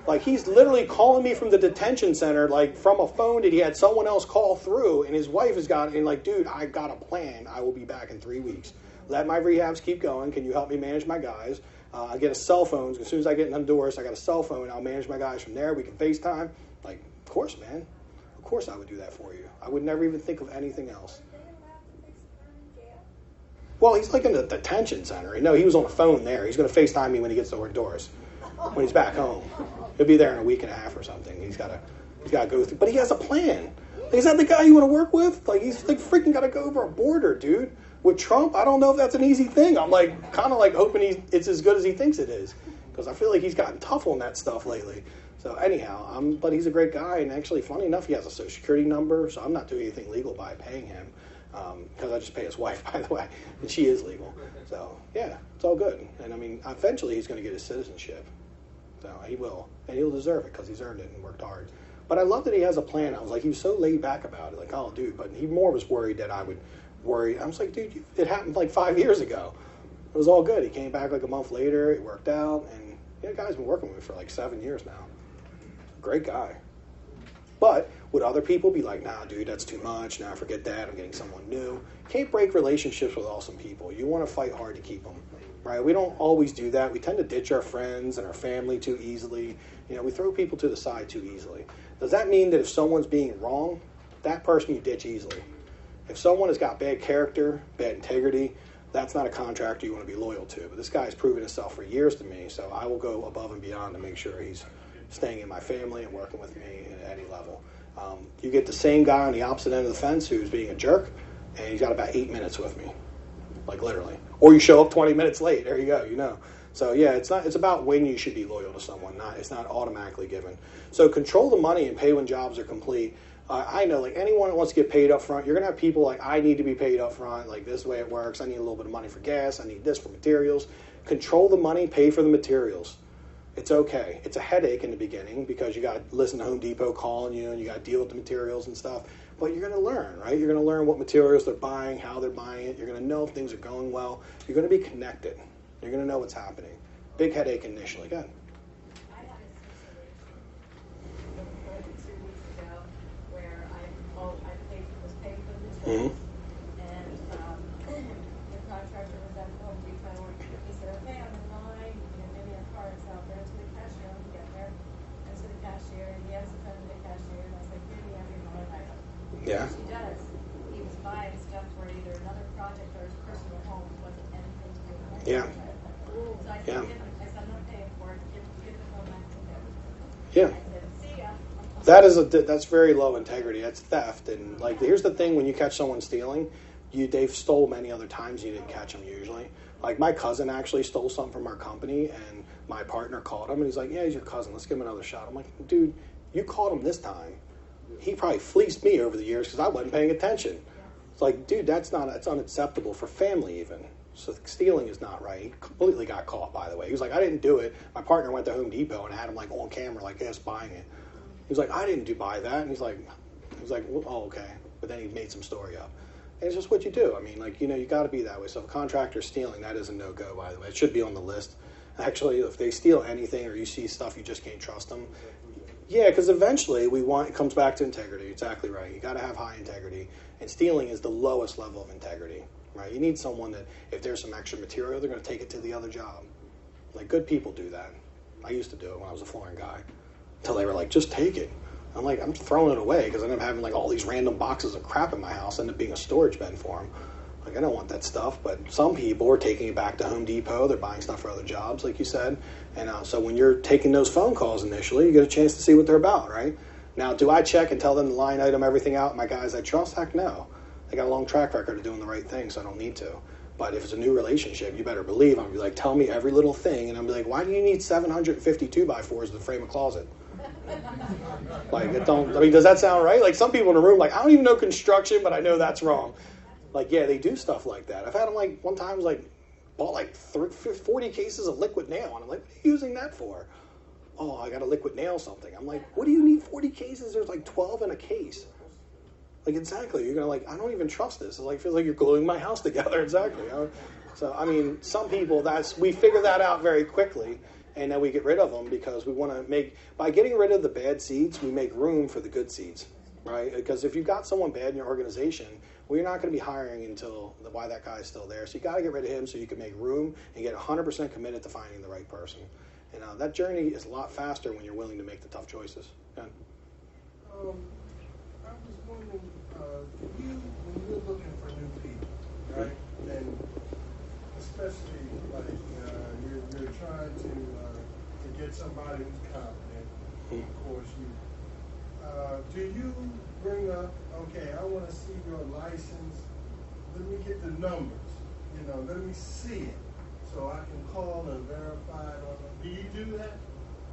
Like, he's literally calling me from the detention center, like, from a phone that he had someone else call through, and his wife has got it, and like, dude, I got a plan. I will be back in 3 weeks. Let my rehabs keep going. Can you help me manage my guys? I get a cell phone. As soon as I get in Honduras, I got a cell phone. I'll manage my guys from there. We can FaceTime. Like, of course, man. Of course I would do that for you. I would never even think of anything else. Well, he's like in the detention center. No, he was on the phone there. He's going to FaceTime me when he gets to Honduras, when he's back home. He'll be there in a week and a half or something. He's got to go through. But he has a plan. Like, is that the guy you want to work with? Like, he's like freaking got to go over a border, dude. With Trump, I don't know if that's an easy thing. I'm like kind of like hoping it's as good as he thinks it is, because I feel like he's gotten tough on that stuff lately. So anyhow, but he's a great guy, and actually, funny enough, he has a Social Security number, so I'm not doing anything legal by paying him, because I just pay his wife, by the way, and she is legal. So yeah, it's all good. And eventually he's going to get his citizenship. So he will, and he'll deserve it because he's earned it and worked hard. But I love that he has a plan. I was like, he was so laid back about it, like, oh, dude. But he more was worried that I would worry. I was like, dude, it happened like 5 years ago. It was all good. He came back like a month later. It worked out, and the guy's been working with me for like 7 years now. Great guy. But would other people be like, nah, dude, that's too much. Nah, forget that. I'm getting someone new. Can't break relationships with awesome people. You want to fight hard to keep them. Right? We don't always do that. We tend to ditch our friends and our family too easily. We throw people to the side too easily. Does that mean that if someone's being wrong, that person you ditch easily? If someone has got bad character, bad integrity, that's not a contractor you want to be loyal to. But this guy's proven himself for years to me, so I will go above and beyond to make sure he's staying in my family and working with me at any level. You get the same guy on the opposite end of the fence who's being a jerk, and he's got about 8 minutes with me, like literally. Or you show up 20 minutes late. There you go. So yeah, it's about when you should be loyal to someone. It's not automatically given. So control the money and pay when jobs are complete. I know, like, anyone that wants to get paid up front, you're going to have people like, I need to be paid up front. Like, this is the way it works. I need a little bit of money for gas. I need this for materials. Control the money, pay for the materials. It's okay. It's a headache in the beginning because you got to listen to Home Depot calling you and you got to deal with the materials and stuff. But you're going to learn, right? You're going to learn what materials they're buying, how they're buying it. You're going to know if things are going well. You're going to be connected. You're going to know what's happening. Big headache initially. Go ahead. I had a situation 2 weeks ago where was paid for the materials, and the contractor was at Home Depot. He said, "Okay, I'm in line. Give me a card." So I went to the cashier. We get there, and to the cashier, and Yeah. He does. He was buying stuff for either another project or his personal home. It wasn't anything to do with that Yeah. project. So I said, Yeah. I said, I'm not paying for it. Give the phone back to him. Yeah. I said, see ya. That's very low integrity. That's theft. And like, here's the thing: when you catch someone stealing, they've stole many other times. You didn't catch them usually. Like my cousin actually stole something from our company, and my partner called him, and he's like, "Yeah, he's your cousin. Let's give him another shot." I'm like, "Dude, you caught him this time. He probably fleeced me over the years because I wasn't paying attention." It's like, dude, that's unacceptable for family even. So stealing is not right. He completely got caught, by the way. He was like, "I didn't do it." My partner went to Home Depot and had him like on camera, like, "Yes, buying it." He was like, "I didn't buy that," and he's like, well, "Oh, okay." But then he made some story up. And it's just what you do. I mean, like, you got to be that way. So if a contractor's stealing, that is a no-go, by the way. It should be on the list. Actually, if they steal anything or you see stuff, you just can't trust them. Yeah, because eventually it comes back to integrity. Exactly right. You got to have high integrity. And stealing is the lowest level of integrity, right? You need someone that if there's some extra material, they're going to take it to the other job. Like, good people do that. I used to do it when I was a flooring guy. Until they were like, "Just take it." I'm like, I'm throwing it away because I end up having like all these random boxes of crap in my house, end up being a storage bin for them. Like, I don't want that stuff. But some people are taking it back to Home Depot. They're buying stuff for other jobs, like you said. And so when you're taking those phone calls initially, you get a chance to see what they're about, right? Now, do I check and tell them the line item, everything out, my guys I trust? Heck no. They got a long track record of doing the right thing, so I don't need to. But if it's a new relationship, you better believe I'm going to be like, tell me every little thing. And I'm be like, why do you need 750 2x4s to frame a closet? Like, does that sound right? Like, some people in the room, like, I don't even know construction, but I know that's wrong. Like, yeah, they do stuff like that. I've had them, like, one time, like, bought, like, 40 cases of liquid nail. And I'm like, what are you using that for? Oh, I got to liquid nail something. I'm like, what do you need 40 cases? There's, like, 12 in a case. Like, exactly. You're going to, like, I don't even trust this. It, like, feels like you're gluing my house together. Exactly. So, I mean, some people, we figure that out very quickly. And then we get rid of them because we want to by getting rid of the bad seeds, we make room for the good seeds, right? Because if you've got someone bad in your organization, well, you're not going to be hiring until why that guy's still there. So you got to get rid of him so you can make room and get 100% committed to finding the right person. And that journey is a lot faster when you're willing to make the tough choices. Yeah. I was wondering, when you're looking for new people, right? And especially like you're trying to get somebody who's competent. Of course, do you bring up? Okay, I want to see your license. Let me get the numbers. Let me see it so I can call and verify it. Do you do that?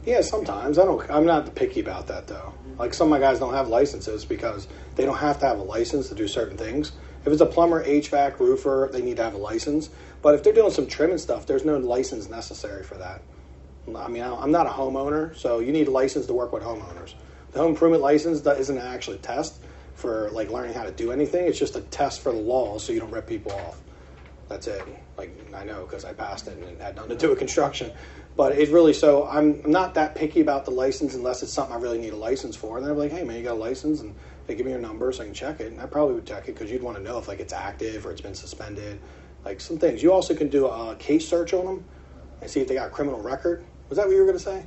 Yeah, sometimes. I'm not picky about that though. Like, some of my guys don't have licenses because they don't have to have a license to do certain things. If it's a plumber, HVAC, roofer, they need to have a license. But if they're doing some trim and stuff, there's no license necessary for that. I mean, I'm not a homeowner, so you need a license to work with homeowners. The home improvement license isn't actually a test for like learning how to do anything. It's just a test for the laws so you don't rip people off. That's it. Like, I know because I passed it and it had nothing to do with construction. But it really, so I'm not that picky about the license unless it's something I really need a license for. And then I'm like, hey man, you got a license? And they give me your number so I can check it. And I probably would check it because you'd want to know if like it's active or it's been suspended. Like some things. You also can do a case search on them and see if they got a criminal record. Was that what you were going to say?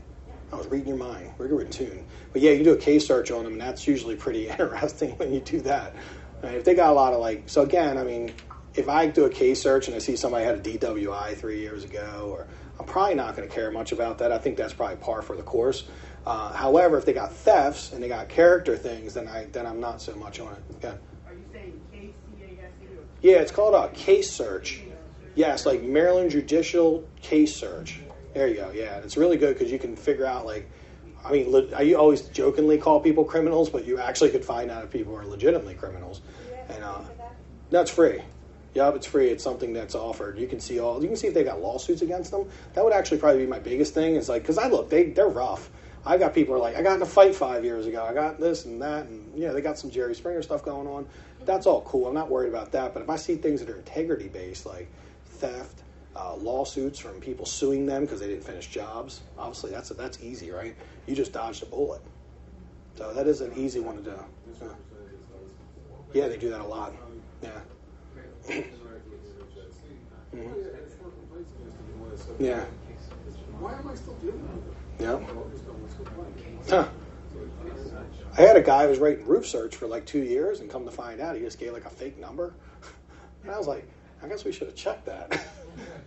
I was reading your mind. We're in tune. But yeah, you can do a case search on them, and that's usually pretty interesting when you do that. And if they got a lot of so again, I mean, if I do a case search and I see somebody had a DWI 3 years ago, or I'm probably not going to care much about that. I think that's probably par for the course. However, if they got thefts and they got character things, then I'm not so much on it. Yeah. Are you saying KCASE? Yeah, it's called a case search. Yes, like Maryland Judicial Case Search. There you go. Yeah, it's really good because you can figure out I always jokingly call people criminals, but you actually could find out if people are legitimately criminals. And that's free. Yep, it's free. It's something that's offered. You can see if they got lawsuits against them. That would actually probably be my biggest thing. Is like, because they're rough. I got people who are like, I got in a fight 5 years ago. I got this and that, and they got some Jerry Springer stuff going on. That's all cool. I'm not worried about that. But if I see things that are integrity based, like theft, lawsuits from people suing them because they didn't finish jobs, obviously that's easy, right? You just dodged a bullet. So that is an easy one to do. Yeah, they do that a lot. Yeah. Yeah. Why am I still dealing with it? Yeah. Huh. I had a guy who was writing roof search for like 2 years, and come to find out, he just gave like a fake number. And I was like, I guess we should have checked that.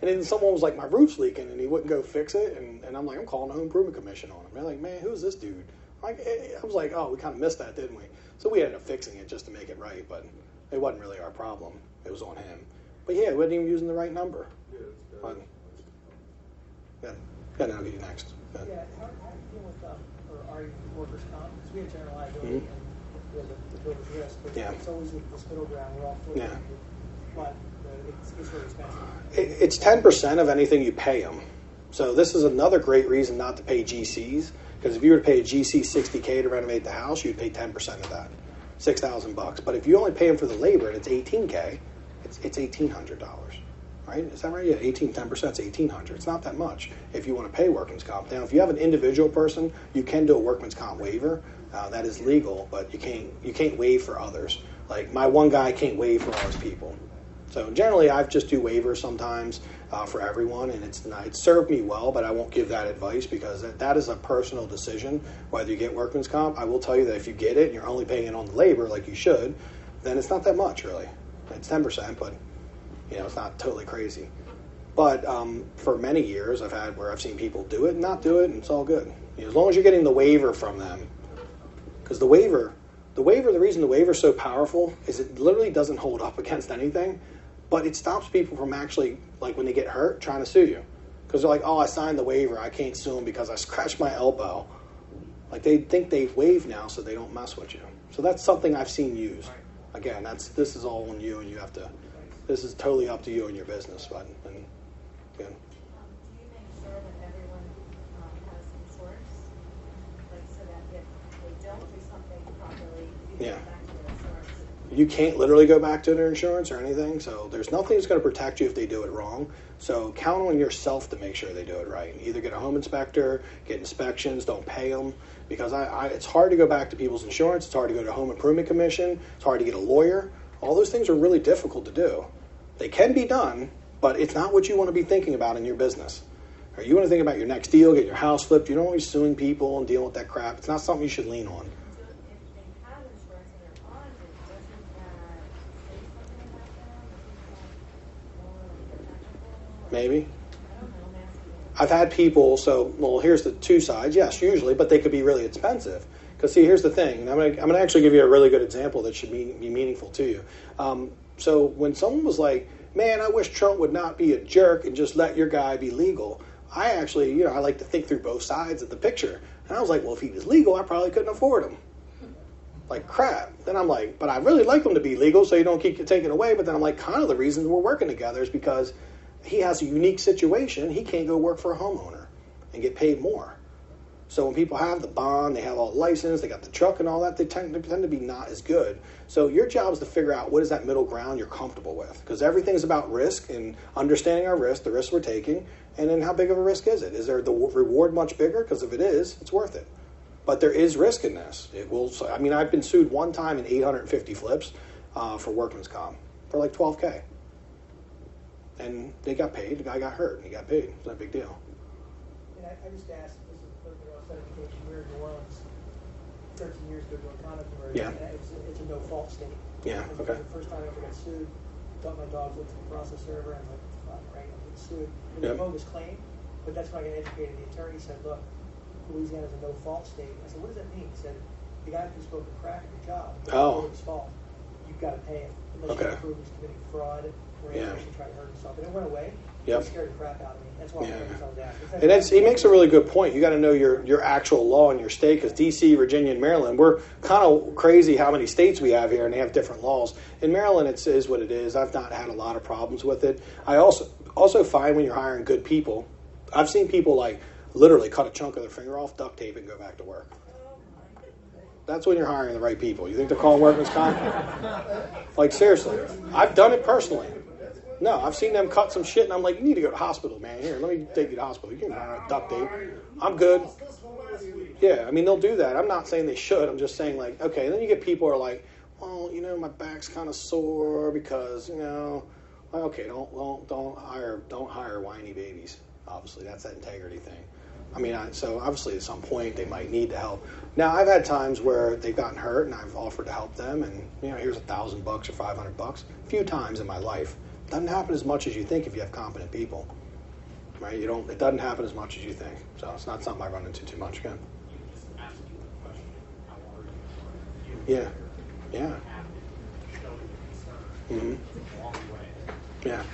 And then someone was like, my roof's leaking, and he wouldn't go fix it. And I'm like, I'm calling the Home Improvement Commission on him. They're like, man, who's this dude? I was like, oh, we kind of missed that, didn't we? So we ended up fixing it just to make it right, but it wasn't really our problem. It was on him. But yeah, we wasn't even using the right number. But, yeah, now I'll get you next. Yeah, how do you deal with, or are you workers' comp? Because we have general liability and we have the builder's risk, but it's always this middle ground. We're all for it, but it's really expensive. It's 10% of anything you pay them. So this is another great reason not to pay GCs, because if you were to pay a GC $60K to renovate the house, you'd pay 10% of that, $6,000. But if you only pay them for the labor and it's $18K, it's $1,800. Right? Is that right? Yeah, 10% is $1,800. It's not that much if you want to pay workman's comp. Now, if you have an individual person, you can do a workman's comp waiver. That is legal, but you can't waive for others. Like my one guy can't waive for all his people. So generally, I just do waivers sometimes for everyone, and it's served me well. But I won't give that advice because that is a personal decision whether you get workman's comp. I will tell you that if you get it and you're only paying it on the labor like you should, then it's not that much really. It's 10%, but it's not totally crazy. But for many years, I've had where I've seen people do it and not do it, and it's all good. As long as you're getting the waiver from them, because the reason the waiver is so powerful is it literally doesn't hold up against anything, but it stops people from actually, like when they get hurt, trying to sue you. Because they're like, oh, I signed the waiver, I can't sue them because I scratched my elbow. Like they think they've waived now, so they don't mess with you. So that's something I've seen used. Again, this is all on you, and you have to. This is totally up to you and your business, but Do you make sure that everyone has insurance, like so that if they don't do something properly, you go back to their insurance? You can't literally go back to their insurance or anything, so there's nothing that's going to protect you if they do it wrong. So count on yourself to make sure they do it right. Either get a home inspector, get inspections, don't pay them, because it's hard to go back to people's insurance. It's hard to go to Home Improvement Commission. It's hard to get a lawyer. All those things are really difficult to do. They can be done, but it's not what you want to be thinking about in your business. Or you want to think about your next deal, get your house flipped. You don't want to be suing people and dealing with that crap. It's not something you should lean on. So if they have insurance and they're on it, doesn't that say something about them? Or Maybe. I don't know, I'm asking you. I've had people, here's the two sides. Yes, usually, but they could be really expensive. Because, see, here's the thing. And I'm going to actually give you a really good example that should be meaningful to you. So when someone was like, man, I wish Trump would not be a jerk and just let your guy be legal, I actually, I like to think through both sides of the picture. And I was like, well, if he was legal, I probably couldn't afford him. Like, crap. Then I'm like, but I really like him to be legal so you don't keep taking away. But then I'm like, kind of the reason we're working together is because he has a unique situation. He can't go work for a homeowner and get paid more. So when people have the bond, they have all the license, they got the truck and all that, they tend to be not as good. So your job is to figure out what is that middle ground you're comfortable with. Because everything's about risk and understanding our risk, the risks we're taking, and then how big of a risk is it? Is there the reward much bigger? Because if it is, it's worth it. But there is risk in this. I've been sued one time in 850 flips for workman's comp for like $12K. And they got paid. The guy got hurt and he got paid. It's not a big deal. And I just asked, this is education. We were in New Orleans 13 years ago doing condo conversion. Yeah. It's a no-fault state. Yeah, okay. The first time I ever got sued, thought my dog looked at the process server, and I'm like, fuck, right, I'm getting sued. It was a bogus claim, but that's when I got educated. The attorney said, look, Louisiana's a no-fault state. I said, what does that mean? He said, the guy who spoke a crack at your job, it's his fault. You've got to pay him. Unless you can prove he's committing fraud or he actually tried to hurt himself. And it went away. It scared the crap out of me. That's why I was he makes a really good point. You got to know your actual law in your state, because D.C., Virginia, and Maryland, we're kind of crazy how many states we have here, and they have different laws. In Maryland, it is what it is. I've not had a lot of problems with it. I also find when you're hiring good people, I've seen people like literally cut a chunk of their finger off, duct tape, and go back to work. That's when you're hiring the right people. You think they're calling workman's comp? Like, seriously. I've done it personally. No, I've seen them cut some shit, and I'm like, you need to go to the hospital, man. Here, let me take you to the hospital. You can't hire duct tape. I'm good. Yeah, they'll do that. I'm not saying they should. I'm just saying, like, okay. And then you get people who are like, well, my back's kind of sore because, okay, don't hire whiny babies. Obviously, that's that integrity thing. I mean, so obviously at some point they might need the help. Now, I've had times where they've gotten hurt and I've offered to help them, and here's $1,000 or $500. A few times in my life. Doesn't happen as much as you think if you have competent people, right? It doesn't happen as much as you think. So it's not something I run into too much again. Even just ask you the question, how are you? Yeah. Yeah. Showing the concern. Mm-hmm. It's a long way. Yeah. And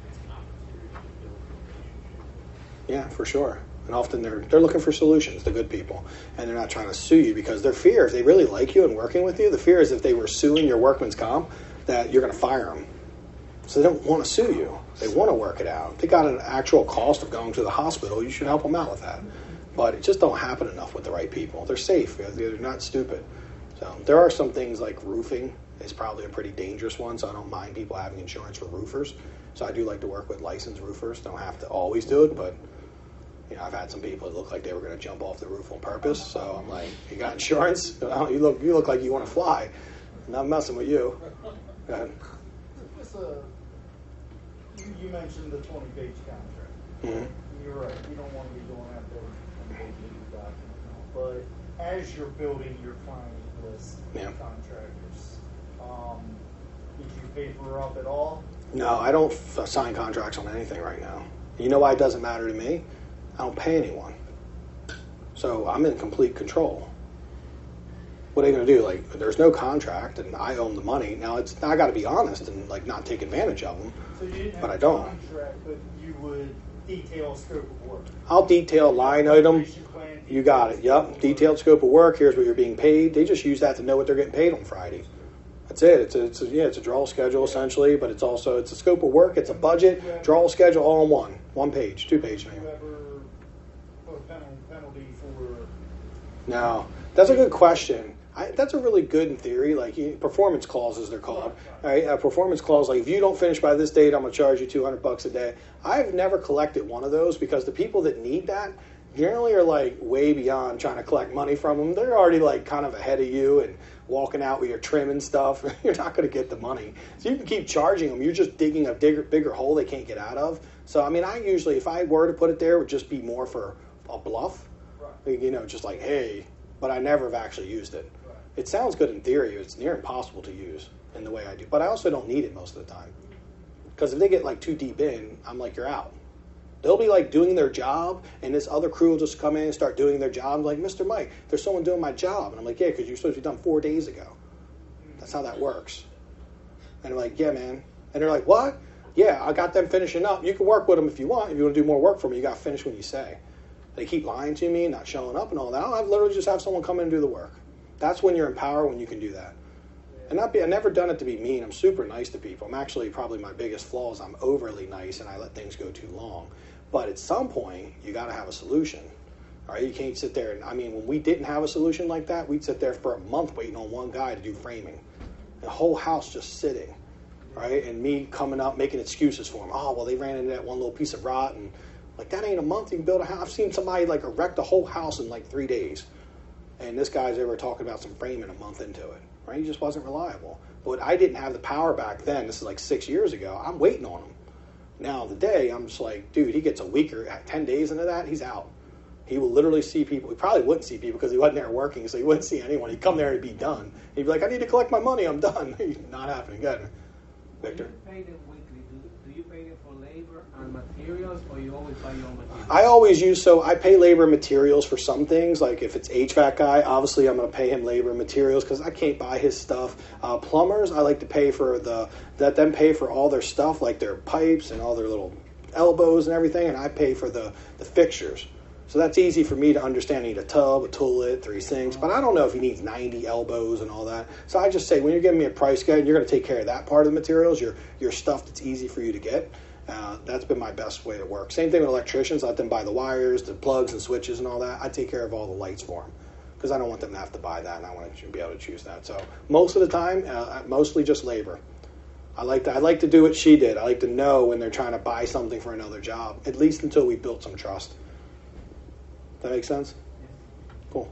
it's an opportunity to build a relationship. Yeah, for sure. And often they're looking for solutions, the good people. And they're not trying to sue you because their fear, if they really like you and working with you, the fear is if they were suing your workman's comp, that you're going to fire them. So they don't want to sue you. They want to work it out. If they got an actual cost of going to the hospital, you should help them out with that. But it just don't happen enough with the right people. They're safe. They're not stupid. So there are some things like roofing is probably a pretty dangerous one, so I don't mind people having insurance for roofers. So I do like to work with licensed roofers. Don't have to always do it, but I've had some people that look like they were going to jump off the roof on purpose. So I'm like, you got insurance? You look like you want to fly. I'm not messing with you. Go ahead. You mentioned the 20-page contract. Mm-hmm. You're right. You don't want to be going out there with 20 page document. But as you're building your client list of contractors, did you paper up at all? No, I don't sign contracts on anything right now. You know why it doesn't matter to me? I don't pay anyone. So I'm in complete control. What are they going to do? Like, there's no contract, and I own the money. Now, I got to be honest and not take advantage of them. So you didn't have but I a don't. contract, but you would detail scope of work. I'll detail line item. Plan, You got it. Yep. Detailed scope of work. Here's what you're being paid. They just use that to know what they're getting paid on Friday. That's it. It's a draw schedule essentially, but it's a scope of work. It's a budget, draw schedule, all in one page, 2 page. Did you ever put a penalty for? No, that's a good question. That's a really good in theory, like performance clauses they're called. All right, a performance clause, like if you don't finish by this date, I'm going to charge you $200 a day. I've never collected one of those because the people that need that generally are like way beyond trying to collect money from them. They're already like kind of ahead of you and walking out with your trim and stuff. You're not going to get the money. So you can keep charging them. You're just digging a bigger hole they can't get out of. So, I mean, I usually, if I were to put it there, it would just be more for a bluff. Right. Just like, hey, but I never have actually used it. Right. It sounds good in theory. It's near impossible to use in the way I do. But I also don't need it most of the time. Because if they get like too deep in, I'm like, you're out. They'll be like doing their job, and this other crew will just come in and start doing their job. I'm like, Mr. Mike, there's someone doing my job. And I'm like, yeah, because you're supposed to be done 4 days ago. That's how that works. And I'm like, yeah, man. And they're like, what? Yeah, I got them finishing up. You can work with them if you want. If you want to do more work for me, you got to finish when you say. They keep lying to me, not showing up and all that. I'll literally just have someone come in and do the work. That's when you're in power, when you can do that. And I've never done it to be mean. I'm super nice to people. I'm actually probably my biggest flaw is I'm overly nice and I let things go too long. But at some point, you got to have a solution. All right, you can't sit there and, when we didn't have a solution like that, we'd sit there for a month waiting on one guy to do framing. The whole house just sitting, right? And me coming up, making excuses for him. Oh, well, they ran into that one little piece of rot, and like that ain't a month. You can build a house. I've seen somebody like erect the whole house in like 3 days, and this guy's ever talking about some framing a month into it, right? He just wasn't reliable. But I didn't have the power back then. This is like 6 years ago. I'm waiting on him. Now the day, I'm just like, dude, he gets a week or 10 days into that, he's out. He will literally see people. He probably wouldn't see people because he wasn't there working, so he wouldn't see anyone. He'd come there and be done. He'd be like, I need to collect my money. I'm done. Not happening. Good. Victor? Do you pay them weekly? Do you pay them for labor and materials, or you always buy your own materials? I always I pay labor and materials for some things. Like if it's HVAC guy, obviously I'm going to pay him labor and materials because I can't buy his stuff. Plumbers, I like to pay for let them pay for all their stuff, like their pipes and all their little elbows and everything, and I pay for the fixtures. So that's easy for me to understand. I need a tub, a toilet, 3 sinks, but I don't know if he needs 90 elbows and all that. So I just say, when you're giving me a price guide, you're going to take care of that part of the materials, your stuff that's easy for you to get. That's been my best way to work. Same thing with electricians. Let them buy the wires, the plugs and switches and all that. I take care of all the lights for them because I don't want them to have to buy that, and I want to be able to choose that. So most of the time, mostly just labor. I like to do what she did. I like to know when they're trying to buy something for another job, at least until we built some trust. That make sense? Cool.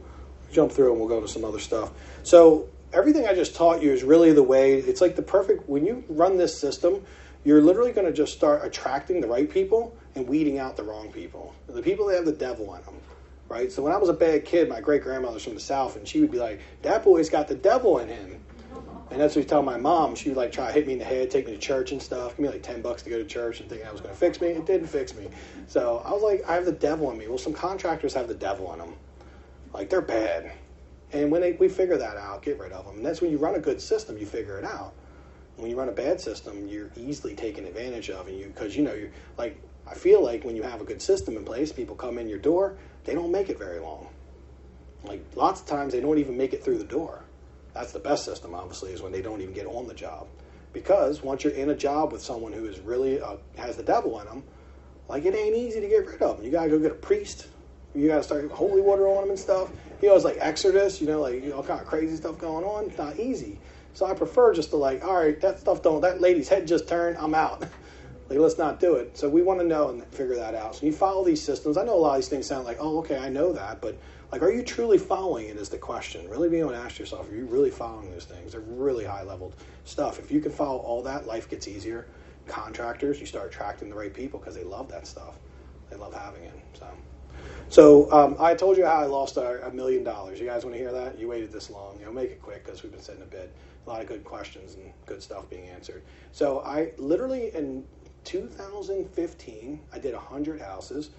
Jump through and we'll go to some other stuff. So everything I just taught you is really the way, it's like the perfect, when you run this system, you're literally going to just start attracting the right people and weeding out the wrong people. The people that have the devil in them, right? So when I was a bad kid, my great-grandmother's from the South, and she would be like, that boy's got the devil in him. And that's what you tell my mom. She would like try to hit me in the head, take me to church and stuff, give me like $10 to go to church and thinking I was going to fix me. It didn't fix me. So I was like, I have the devil in me. Well, some contractors have the devil in them. Like, they're bad. And when we figure that out, get rid of them. And that's when you run a good system, you figure it out. When you run a bad system, you're easily taken advantage of. And because, you're like, I feel like when you have a good system in place, people come in your door, they don't make it very long. Like, lots of times they don't even make it through the door. That's the best system, obviously, is when they don't even get on the job. Because once you're in a job with someone who is really has the devil in them, like, it ain't easy to get rid of them. You got to go get a priest. You got to start holy water on them and stuff. It's like Exodus, like, all kind of crazy stuff going on. It's not easy. So I prefer just to, like, all right, that lady's head just turned, I'm out. Like, let's not do it. So we want to know and figure that out. So you follow these systems. I know a lot of these things sound like, oh, okay, I know that, but like, are you truly following it is the question. Really being able to ask yourself, are you really following those things? They're really high-level stuff. If you can follow all that, life gets easier. Contractors, you start attracting the right people because they love that stuff. They love having it. So I told you how I lost $1 million. You guys want to hear that? You waited this long. Make it quick because we've been sitting a bit. A lot of good questions and good stuff being answered. So I literally, in 2015, I did 100 houses.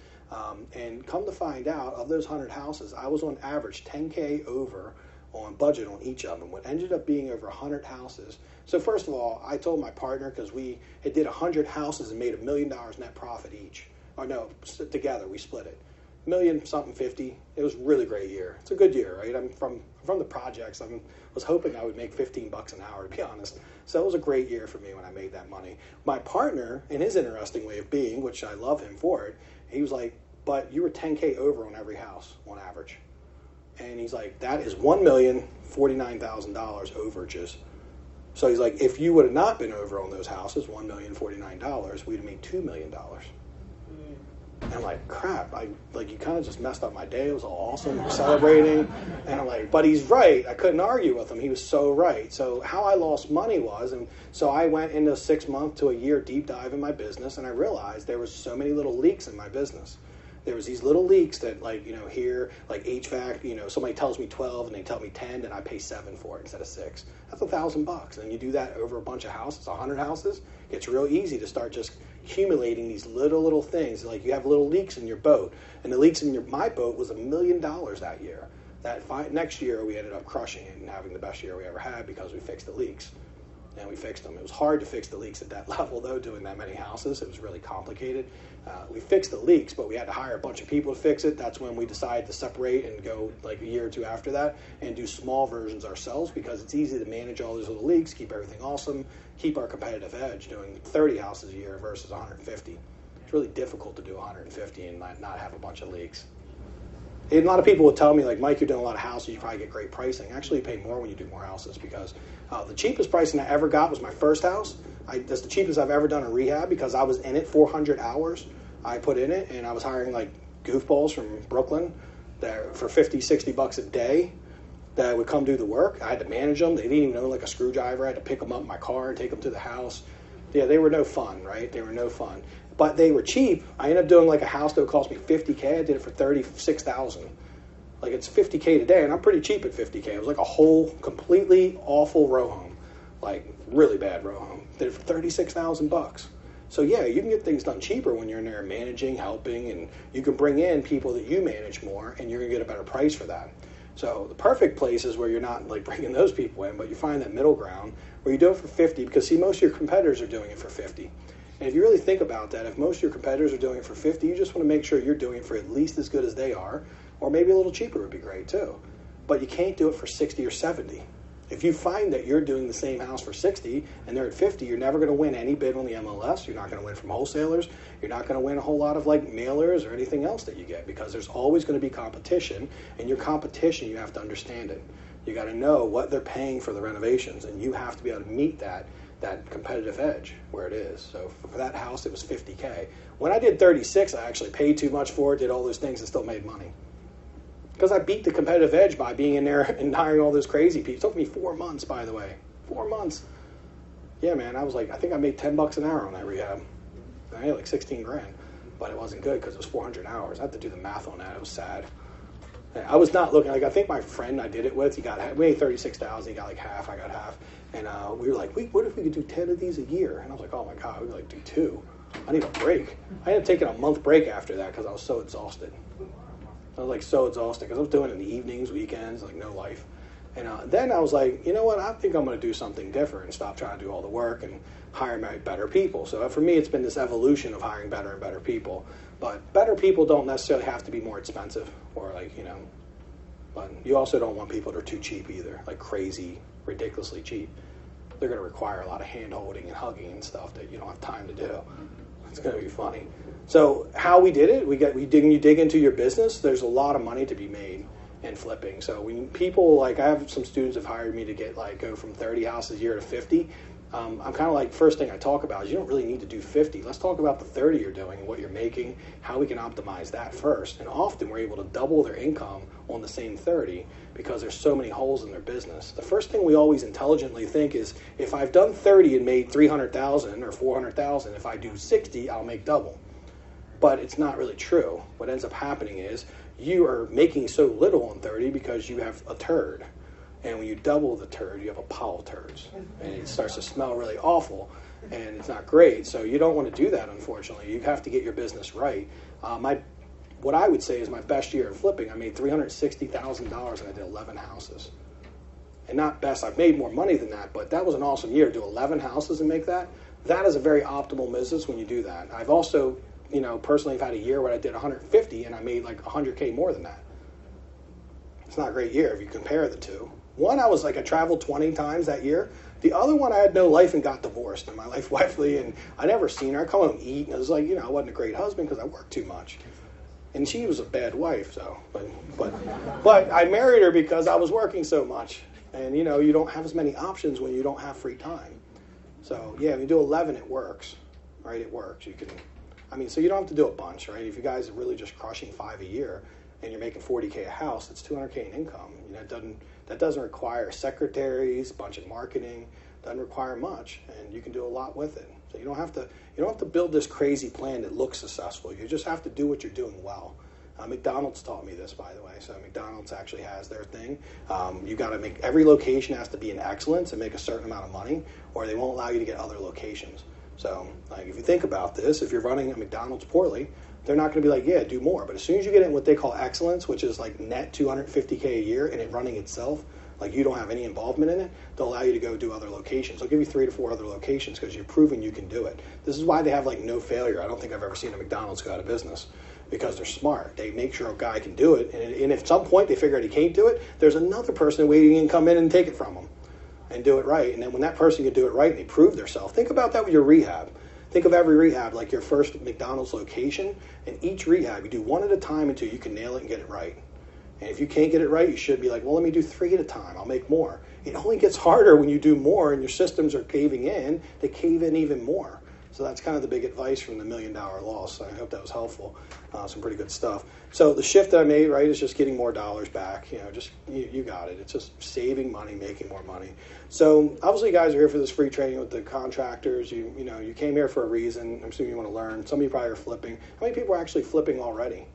And come to find out, of those 100 houses, I was on average $10K over on budget on each of them. What ended up being over 100 houses. So first of all, I told my partner, because we had did 100 houses and made $1 million net profit each. Or no, together we split it. $1,000,000 50. It was a really great year. It's a good year, right? I'm from the projects. I was hoping I would make $15 an hour, to be honest. So it was a great year for me when I made that money. My partner, in his interesting way of being, which I love him for it, he was like, but you were 10K over on every house on average. And he's like, that is $1,049,000 overages. So he's like, if you would have not been over on those houses, $1,049,000, we'd have made $2 million. And I'm like, crap, you kind of just messed up my day. It was all awesome. We're celebrating. And I'm like, but he's right. I couldn't argue with him. He was so right. So how I lost money was, and so I went into a 6-month to a year deep dive in my business, and I realized there was so many little leaks in my business. There was these little leaks that, here, like HVAC, somebody tells me 12 and they tell me 10, and I pay 7 for it instead of 6. That's $1,000. And you do that over a bunch of houses, 100 houses, it's real easy to start just accumulating these little things. Like, you have little leaks in your boat, and the leaks in my boat was $1 million that year. Next year, we ended up crushing it and having the best year we ever had because we fixed the leaks. And we fixed them. It was hard to fix the leaks at that level, though, doing that many houses. It was really complicated. We fixed the leaks, but we had to hire a bunch of people to fix it. That's when we decided to separate and go like a year or two after that and do small versions ourselves, because it's easy to manage all those little leaks, keep everything awesome, keep our competitive edge doing 30 houses a year versus 150. It's really difficult to do 150 and not have a bunch of leaks. And a lot of people would tell me, like, Mike, you're doing a lot of houses, you probably get great pricing. Actually, you pay more when you do more houses, because the cheapest pricing I ever got was my first house. That's the cheapest I've ever done a rehab, because I was in it 400 hours. I put in it, and I was hiring, like, goofballs from Brooklyn that for $50-$60 a day that would come do the work. I had to manage them. They didn't even know, like, a screwdriver. I had to pick them up in my car and take them to the house. Yeah, they were no fun, right? They were no fun. But they were cheap. I ended up doing like a house that would cost me $50K. I did it for $36,000. Like, it's $50K today, and I'm pretty cheap at $50K. It was like a whole completely awful row home, like really bad row home. Did it for $36,000. So yeah, you can get things done cheaper when you're in there managing, helping, and you can bring in people that you manage more, and you're gonna get a better price for that. So the perfect place is where you're not like bringing those people in, but you find that middle ground where you do it for 50, because see, most of your competitors are doing it for 50. And if you really think about that, if most of your competitors are doing it for 50, you just want to make sure you're doing it for at least as good as they are, or maybe a little cheaper would be great too. But you can't do it for 60 or 70. If you find that you're doing the same house for 60 and they're at 50, you're never going to win any bid on the MLS. You're not going to win from wholesalers. You're not going to win a whole lot of like mailers or anything else that you get, because there's always going to be competition, and your competition, you have to understand it. You got to know what they're paying for the renovations, and you have to be able to meet that competitive edge where it is. So for that house, it was $50K. When I did 36, I actually paid too much for it, did all those things, and still made money. Because I beat the competitive edge by being in there and hiring all those crazy people. It took me 4 months, by the way. 4 months. Yeah, man, I was like, I think I made $10 an hour on that rehab. I made like 16 grand. but it wasn't good because it was 400 hours. I had to do the math on that. It was sad. I was not looking, like, I think my friend I did it with, we made 36,000, he got like half, I got half. And we were like, what if we could do 10 of these a year? And I was like, oh my God, we'd like do 2. I need a break. I ended up taking a month break after that because I was so exhausted. I was like so exhausted because I was doing it in the evenings, weekends, like no life. And then I was like, you know what, I think I'm going to do something different and stop trying to do all the work and hire better people. So for me, it's been this evolution of hiring better and better people. But better people don't necessarily have to be more expensive or like, you know, but you also don't want people that are too cheap either, like crazy, ridiculously cheap. They're going to require a lot of hand-holding and hugging and stuff that you don't have time to do. It's going to be funny. So how we did it, you dig into your business, there's a lot of money to be made in flipping. So when people, like I have some students have hired me to go from 30 houses a year to 50. I'm kind of like, first thing I talk about is you don't really need to do 50. Let's talk about the 30 you're doing and what you're making, how we can optimize that first. And often we're able to double their income on the same 30 because there's so many holes in their business. The first thing we always intelligently think is, if I've done 30 and made 300,000 or 400,000, if I do 60, I'll make double. But it's not really true. What ends up happening is you are making so little on 30 because you have a turd. And when you double the turd, you have a pile of turds. And it starts to smell really awful, and it's not great. So you don't want to do that, unfortunately. You have to get your business right. What I would say is my best year in flipping, I made $360,000 and I did 11 houses. And not best, I've made more money than that, but that was an awesome year. Do 11 houses and make that? That is a very optimal business when you do that. I've also, personally, I've had a year where I did 150 and I made like 100K more than that. It's not a great year if you compare the two. One, I traveled 20 times that year. The other one, I had no life and got divorced. And my wife, Lee, and I never seen her. I come home and eat, and it was like, I wasn't a great husband because I worked too much. And she was a bad wife, so. But I married her because I was working so much. And, you don't have as many options when you don't have free time. So, yeah, when you do 11, it works, right? It works. So you don't have to do a bunch, right? If you guys are really just crushing 5 a year and you're making 40K a house, it's 200K in income. That doesn't require secretaries, a bunch of marketing, doesn't require much, and you can do a lot with it. So you don't have to build this crazy plan that looks successful. You just have to do what you're doing well. McDonald's taught me this, by the way. So McDonald's actually has their thing. You got to make every location has to be an excellence and make a certain amount of money, or they won't allow you to get other locations. So if you think about this, if you're running a McDonald's poorly, they're not going to be like, yeah, do more. But as soon as you get in what they call excellence, which is like net 250K a year and it running itself, like you don't have any involvement in it, they'll allow you to go do other locations. They'll give you 3 to 4 other locations because you're proving you can do it. This is why they have no failure. I don't think I've ever seen a McDonald's go out of business because they're smart. They make sure a guy can do it. And if at some point they figure out he can't do it, there's another person waiting to come in and take it from them and do it right. And then when that person can do it right and they prove themselves, think about that with your rehab. Think of every rehab like your first McDonald's location, and each rehab you do 1 at a time until you can nail it and get it right. And if you can't get it right, you should be like, well, let me do 3 at a time. I'll make more. It only gets harder when you do more and your systems are caving in. They cave in even more. So that's kind of the big advice from the $1 Million Loss. I hope that was helpful. Some pretty good stuff. So the shift that I made, right, is just getting more dollars back. You got it. It's just saving money, making more money. So obviously you guys are here for this free training with the contractors. You came here for a reason. I'm assuming you want to learn. Some of you probably are flipping. How many people are actually flipping already?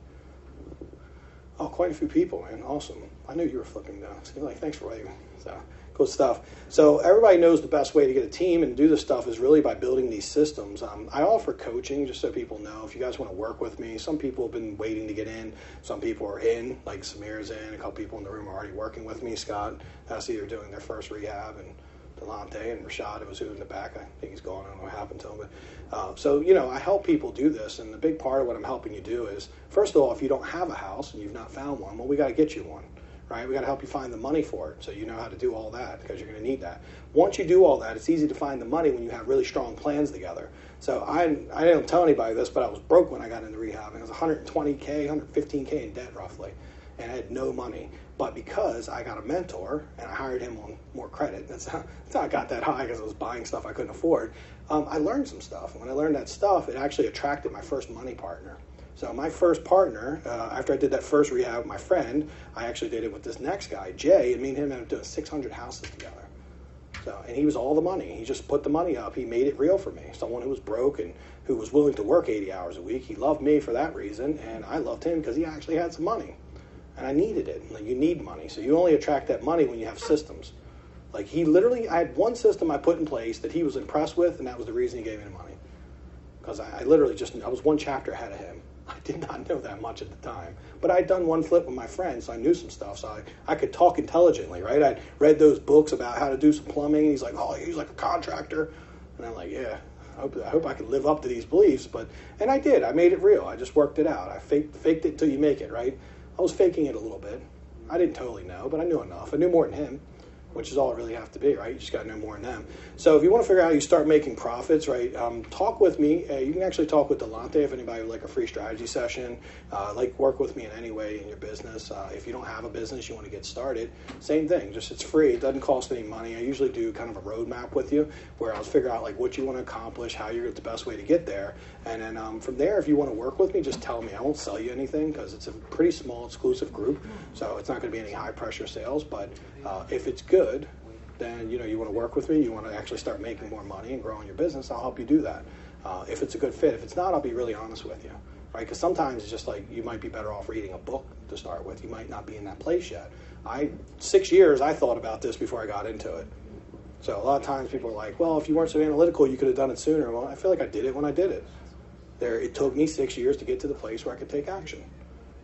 Oh, quite a few people, man. Awesome. I knew you were flipping though. So thanks for waiting. So cool stuff. So everybody knows the best way to get a team and do this stuff is really by building these systems. I offer coaching just so people know. If you guys want to work with me, some people have been waiting to get in. Some people are in, like Samir's in. A couple people in the room are already working with me. Scott, that's either doing their first rehab, and Delonte and Rashad, it was who in the back. I think he's gone. I don't know what happened to him. But I help people do this. And the big part of what I'm helping you do is, first of all, if you don't have a house and you've not found one, well, we got to get you one. Right? We got to help you find the money for it so you know how to do all that because you're going to need that. Once you do all that, it's easy to find the money when you have really strong plans together. So I didn't tell anybody this, but I was broke when I got into rehab. It was $120K, $115K in debt roughly, and I had no money. But because I got a mentor and I hired him on more credit, that's how I got that high because I was buying stuff I couldn't afford. I learned some stuff. And when I learned that stuff, it actually attracted my first money partner. So my first partner, after I did that first rehab with my friend, I actually did it with this next guy, Jay, and me and him ended up doing 600 houses together. So, and he was all the money. He just put the money up. He made it real for me. Someone who was broke and who was willing to work 80 hours a week. He loved me for that reason, and I loved him because he actually had some money. And I needed it. Like, you need money. So you only attract that money when you have systems. Like, he literally, I had one system I put in place that he was impressed with, and that was the reason he gave me the money. Because I literally just, I was one chapter ahead of him. I did not know that much at the time. But I'd done one flip with my friends, so I knew some stuff. So I could talk intelligently, right? I read those books about how to do some plumbing. He's like, oh, he's like a contractor. And I'm like, yeah, I hope I can live up to these beliefs. And I did. I made it real. I just worked it out. I faked it until you make it, right? I was faking it a little bit. I didn't totally know, but I knew enough. I knew more than him, which is all it really have to be, right? You just got to know more than them. So if you want to figure out how you start making profits, right, talk with me. You can actually talk with Delante if anybody would like a free strategy session. Work with me in any way in your business. If you don't have a business, you want to get started, same thing. Just it's free. It doesn't cost any money. I usually do kind of a roadmap with you where I'll figure out like what you want to accomplish, how you're the best way to get there. And then from there, if you want to work with me, just tell me. I won't sell you anything because it's a pretty small exclusive group. So it's not going to be any high pressure sales. But if it's good, then you want to work with me, you want to actually start making more money and growing your business, I'll help you do that. If it's a good fit. If it's not, I'll be really honest with you, right? Because sometimes it's just like you might be better off reading a book to start with. You might not be in that place yet. 6 years, I thought about this before I got into it. So a lot of times people are like, well, if you weren't so analytical, you could have done it sooner. Well, I feel like I did it when I did it. It took me 6 years to get to the place where I could take action.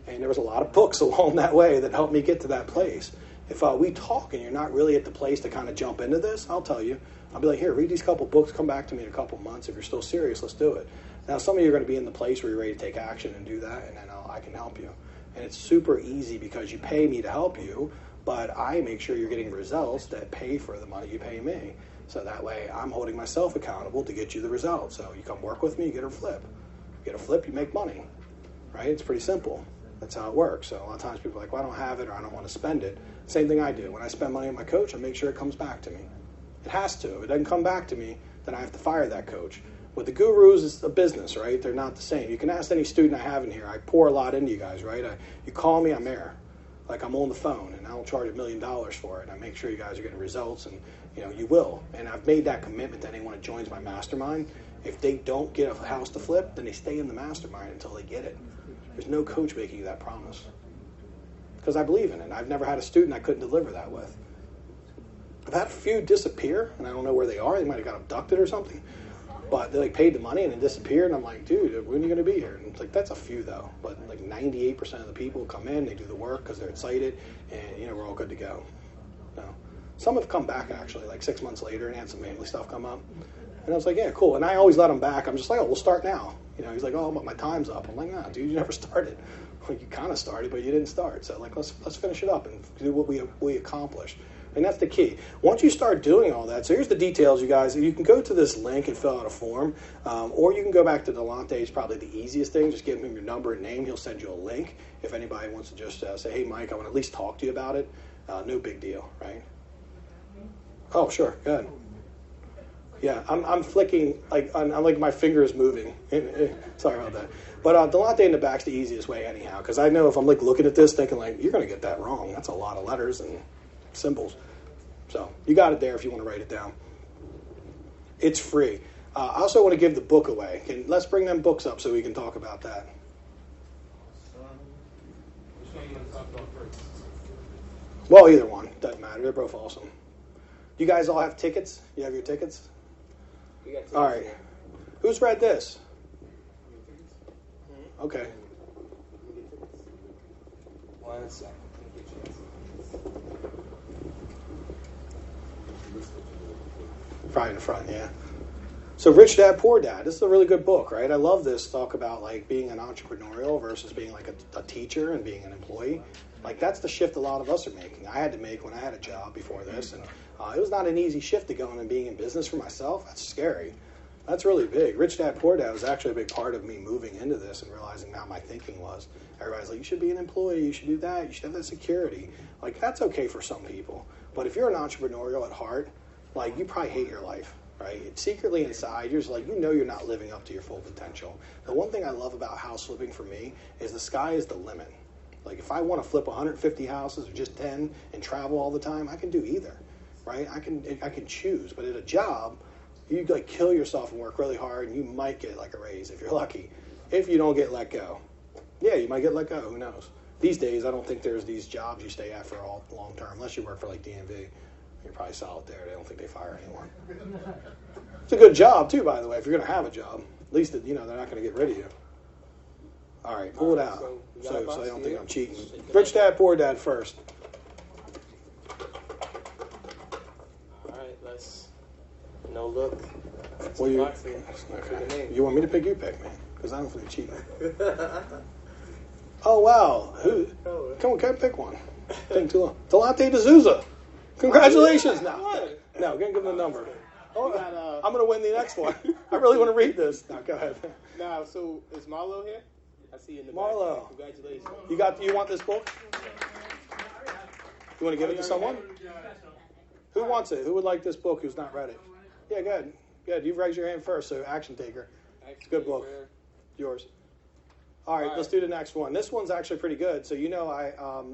And there was a lot of books along that way that helped me get to that place. If we talk and you're not really at the place to kind of jump into this, I'll tell you. I'll be like, here, read these couple books, come back to me in a couple months. If you're still serious, let's do it. Now, some of you are going to be in the place where you're ready to take action and do that, and then I can help you. And it's super easy because you pay me to help you, but I make sure you're getting results that pay for the money you pay me. So that way I'm holding myself accountable to get you the results. So you come work with me, you get a flip. You get a flip, you make money, right? It's pretty simple. That's how it works. So a lot of times people are like, well, I don't have it or I don't want to spend it. Same thing I do. When I spend money on my coach, I make sure it comes back to me. It has to. If it doesn't come back to me, then I have to fire that coach. With the gurus, it's a business, right? They're not the same. You can ask any student I have in here. I pour a lot into you guys, right? You call me, I'm there. Like I'm on the phone, and I don't charge $1 million for it. I make sure you guys are getting results, and you will. And I've made that commitment to anyone that joins my mastermind. If they don't get a house to flip, then they stay in the mastermind until they get it. There's no coach making you that promise. Because I believe in it. I've never had a student I couldn't deliver that with. I've had a few disappear, and I don't know where they are. They might have got abducted or something. But they paid the money and it disappeared, and I'm like, dude, when are you going to be here? And it's like, that's a few though. But 98% of the people come in, they do the work because they're excited, and we're all good to go. So, some have come back actually, 6 months later, and had some family stuff come up. And I was like, yeah, cool. And I always let them back. I'm just like, oh, we'll start now. He's like, oh, but my time's up. I'm like, nah, dude, you never started. You kind of started, but you didn't start. So let's finish it up and do what we accomplished. And that's the key. Once you start doing all that, so here's the details, you guys. You can go to this link and fill out a form, or you can go back to Delante. It's probably the easiest thing. Just give him your number and name. He'll send you a link. If anybody wants to just say, hey, Mike, I want to at least talk to you about it, no big deal, right? Oh, sure, go ahead. Yeah, I'm flicking, I'm like my finger is moving. Sorry about that. But Delante in the back's the easiest way anyhow, because I know if I'm looking at this thinking you're going to get that wrong. That's a lot of letters and symbols. So you got it there if you want to write it down. It's free. I also want to give the book away. Let's bring them books up so we can talk about that. Which one you want to talk about first? Well, either one. Doesn't matter. They're both awesome. You guys all have tickets? You have your tickets? We got tickets. All right. Who's read this? Okay. One second. Probably in the front, yeah. So Rich Dad, Poor Dad. This is a really good book, right? I love this talk about being an entrepreneurial versus being a teacher and being an employee. That's the shift a lot of us are making. I had to make when I had a job before this, and it was not an easy shift to go in and being in business for myself. That's scary. That's really big. Rich Dad, Poor Dad was actually a big part of me moving into this and realizing how my thinking was. Everybody's like, you should be an employee, you should do that, you should have that security. That's okay for some people. But if you're an entrepreneurial at heart, you probably hate your life, right? Secretly inside, you're just you're not living up to your full potential. The one thing I love about house flipping for me is the sky is the limit. If I want to flip 150 houses or just 10 and travel all the time, I can do either. right? I can choose. But at a job, you like kill yourself and work really hard, and you might get like a raise if you're lucky. If you don't get let go, yeah, you might get let go. Who knows? These days, I don't think there's these jobs you stay at for all long term, unless you work for like DMV. You're probably solid there. They don't think they fire anyone. It's a good job too, by the way. If you're going to have a job, at least they're not going to get rid of you. All right, pull it out, so they don't think I'm cheating. Rich dad, poor dad first. All right, let's no look. Well, you Okay. You want me to pick? You pick, man, because I don't think cheating. Oh wow, come on, pick one. Think too long. Delante D'Souza. Congratulations! No, give him the number. Oh, I'm going to win the next one. I really want to read this. No, go ahead. Now, so is Marlo here? I see you in the Marlo. back. Congratulations. You want this book? You want to give it to someone? Who wants it? Who would like this book who's not read it? Yeah, good. Good. You've raised your hand first, so action taker. It's a good book. Yours. All right, let's do the next one. This one's actually pretty good. So I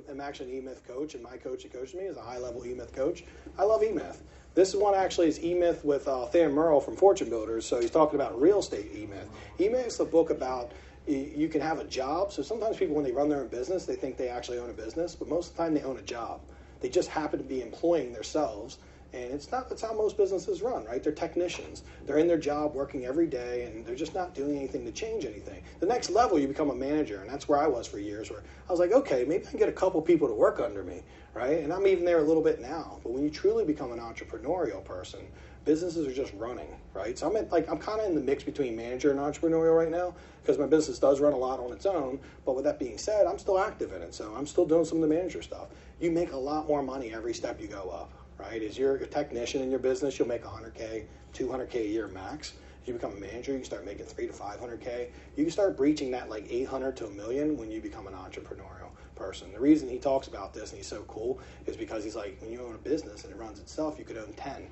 am actually an E-Myth coach, and my coach that coached me is a high-level E-Myth coach. I love E-Myth. This one actually is E-Myth with Than Merle from Fortune Builders. So he's talking about real estate E-Myth. E-Myth is a book about you can have a job. So sometimes people, when they run their own business, they think they actually own a business, but most of the time they own a job. They just happen to be employing themselves. And that's how most businesses run, right? They're technicians. They're in their job working every day, and they're just not doing anything to change anything. The next level, you become a manager, and that's where I was for years, where I was like, okay, maybe I can get a couple people to work under me, right? And I'm even there a little bit now. But when you truly become an entrepreneurial person, businesses are just running, right? So I'm kind of in the mix between manager and entrepreneurial right now, because my business does run a lot on its own. But with that being said, I'm still active in it, so I'm still doing some of the manager stuff. You make a lot more money every step you go up. Right? As you're a technician in your business, you'll make $100K, $200K a year max. If you become a manager, you can start making $300 to $500K. You can start breaching that like $800 to $1 million when you become an entrepreneurial person. The reason he talks about this, and he's so cool, is because he's like, when you own a business and it runs itself, you could own 10.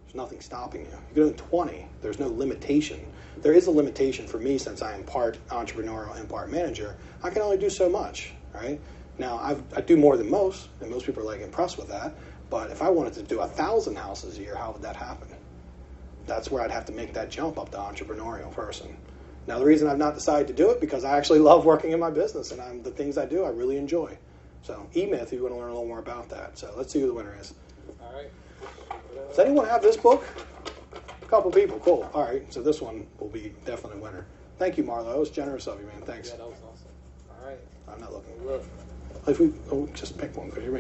There's nothing stopping you. You could own 20. There's no limitation. There is a limitation for me since I am part entrepreneurial and part manager. I can only do so much, right? Now, I do more than most, and most people are like impressed with that. But if I wanted to do 1,000 houses a year, how would that happen? That's where I'd have to make that jump up to entrepreneurial person. Now, the reason I've not decided to do it, because I actually love working in my business, and the things I do, I really enjoy. So, E-Myth, if you want to learn a little more about that. So, let's see who the winner is. All right. Does anyone have this book? A couple people. Cool. All right. So, this one will be definitely a winner. Thank you, Marlo. That was generous of you, man. Thanks. Yeah, that was awesome. All right. I'm not looking. Look. If we just pick one, because you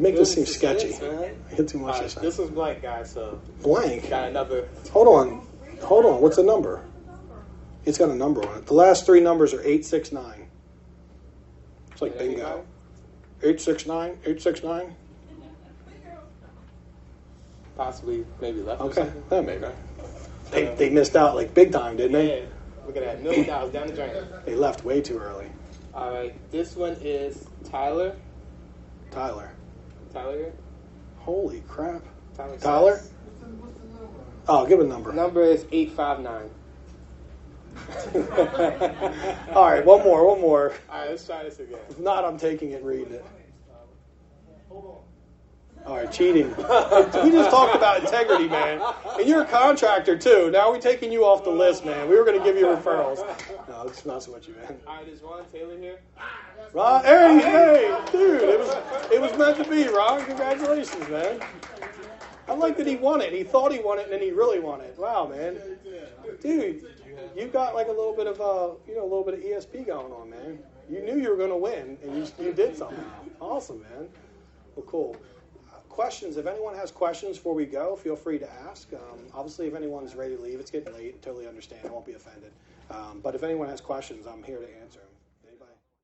make this seem sketchy. Man. I get too much. This was blank, guys. So blank. got another. Hold on. What's the number? It's got a number on it. The last three numbers are 869. It's like bingo. 869. 869. Possibly, maybe left. Okay, that maybe. They missed out like big time, didn't they? Yeah. Look at that. $1 million down the drain. They left way too early. All right. This one is Tyler. Tyler. Tyler. Holy crap. Tyler? What's the number? Oh, give a number. Number is 859. All right, one more. All right, let's try this again. If not, I'm taking it and reading it. All right, cheating. We just talked about integrity, man. And you're a contractor, too. Now we're taking you off the list, man. We were going to give you referrals. No, it's not so much you, man. All right, is Ron Taylor here? Ron, hey, dude, it was meant to be, Ron. Congratulations, man. I like that he won it. He thought he won it, and then he really won it. Wow, man. Dude, you got like a little bit of ESP going on, man. You knew you were going to win, and you did something. Awesome, man. Well, cool. Questions. If anyone has questions before we go, feel free to ask. Obviously, if anyone's ready to leave, it's getting late. Totally understand. I won't be offended. But if anyone has questions, I'm here to answer them.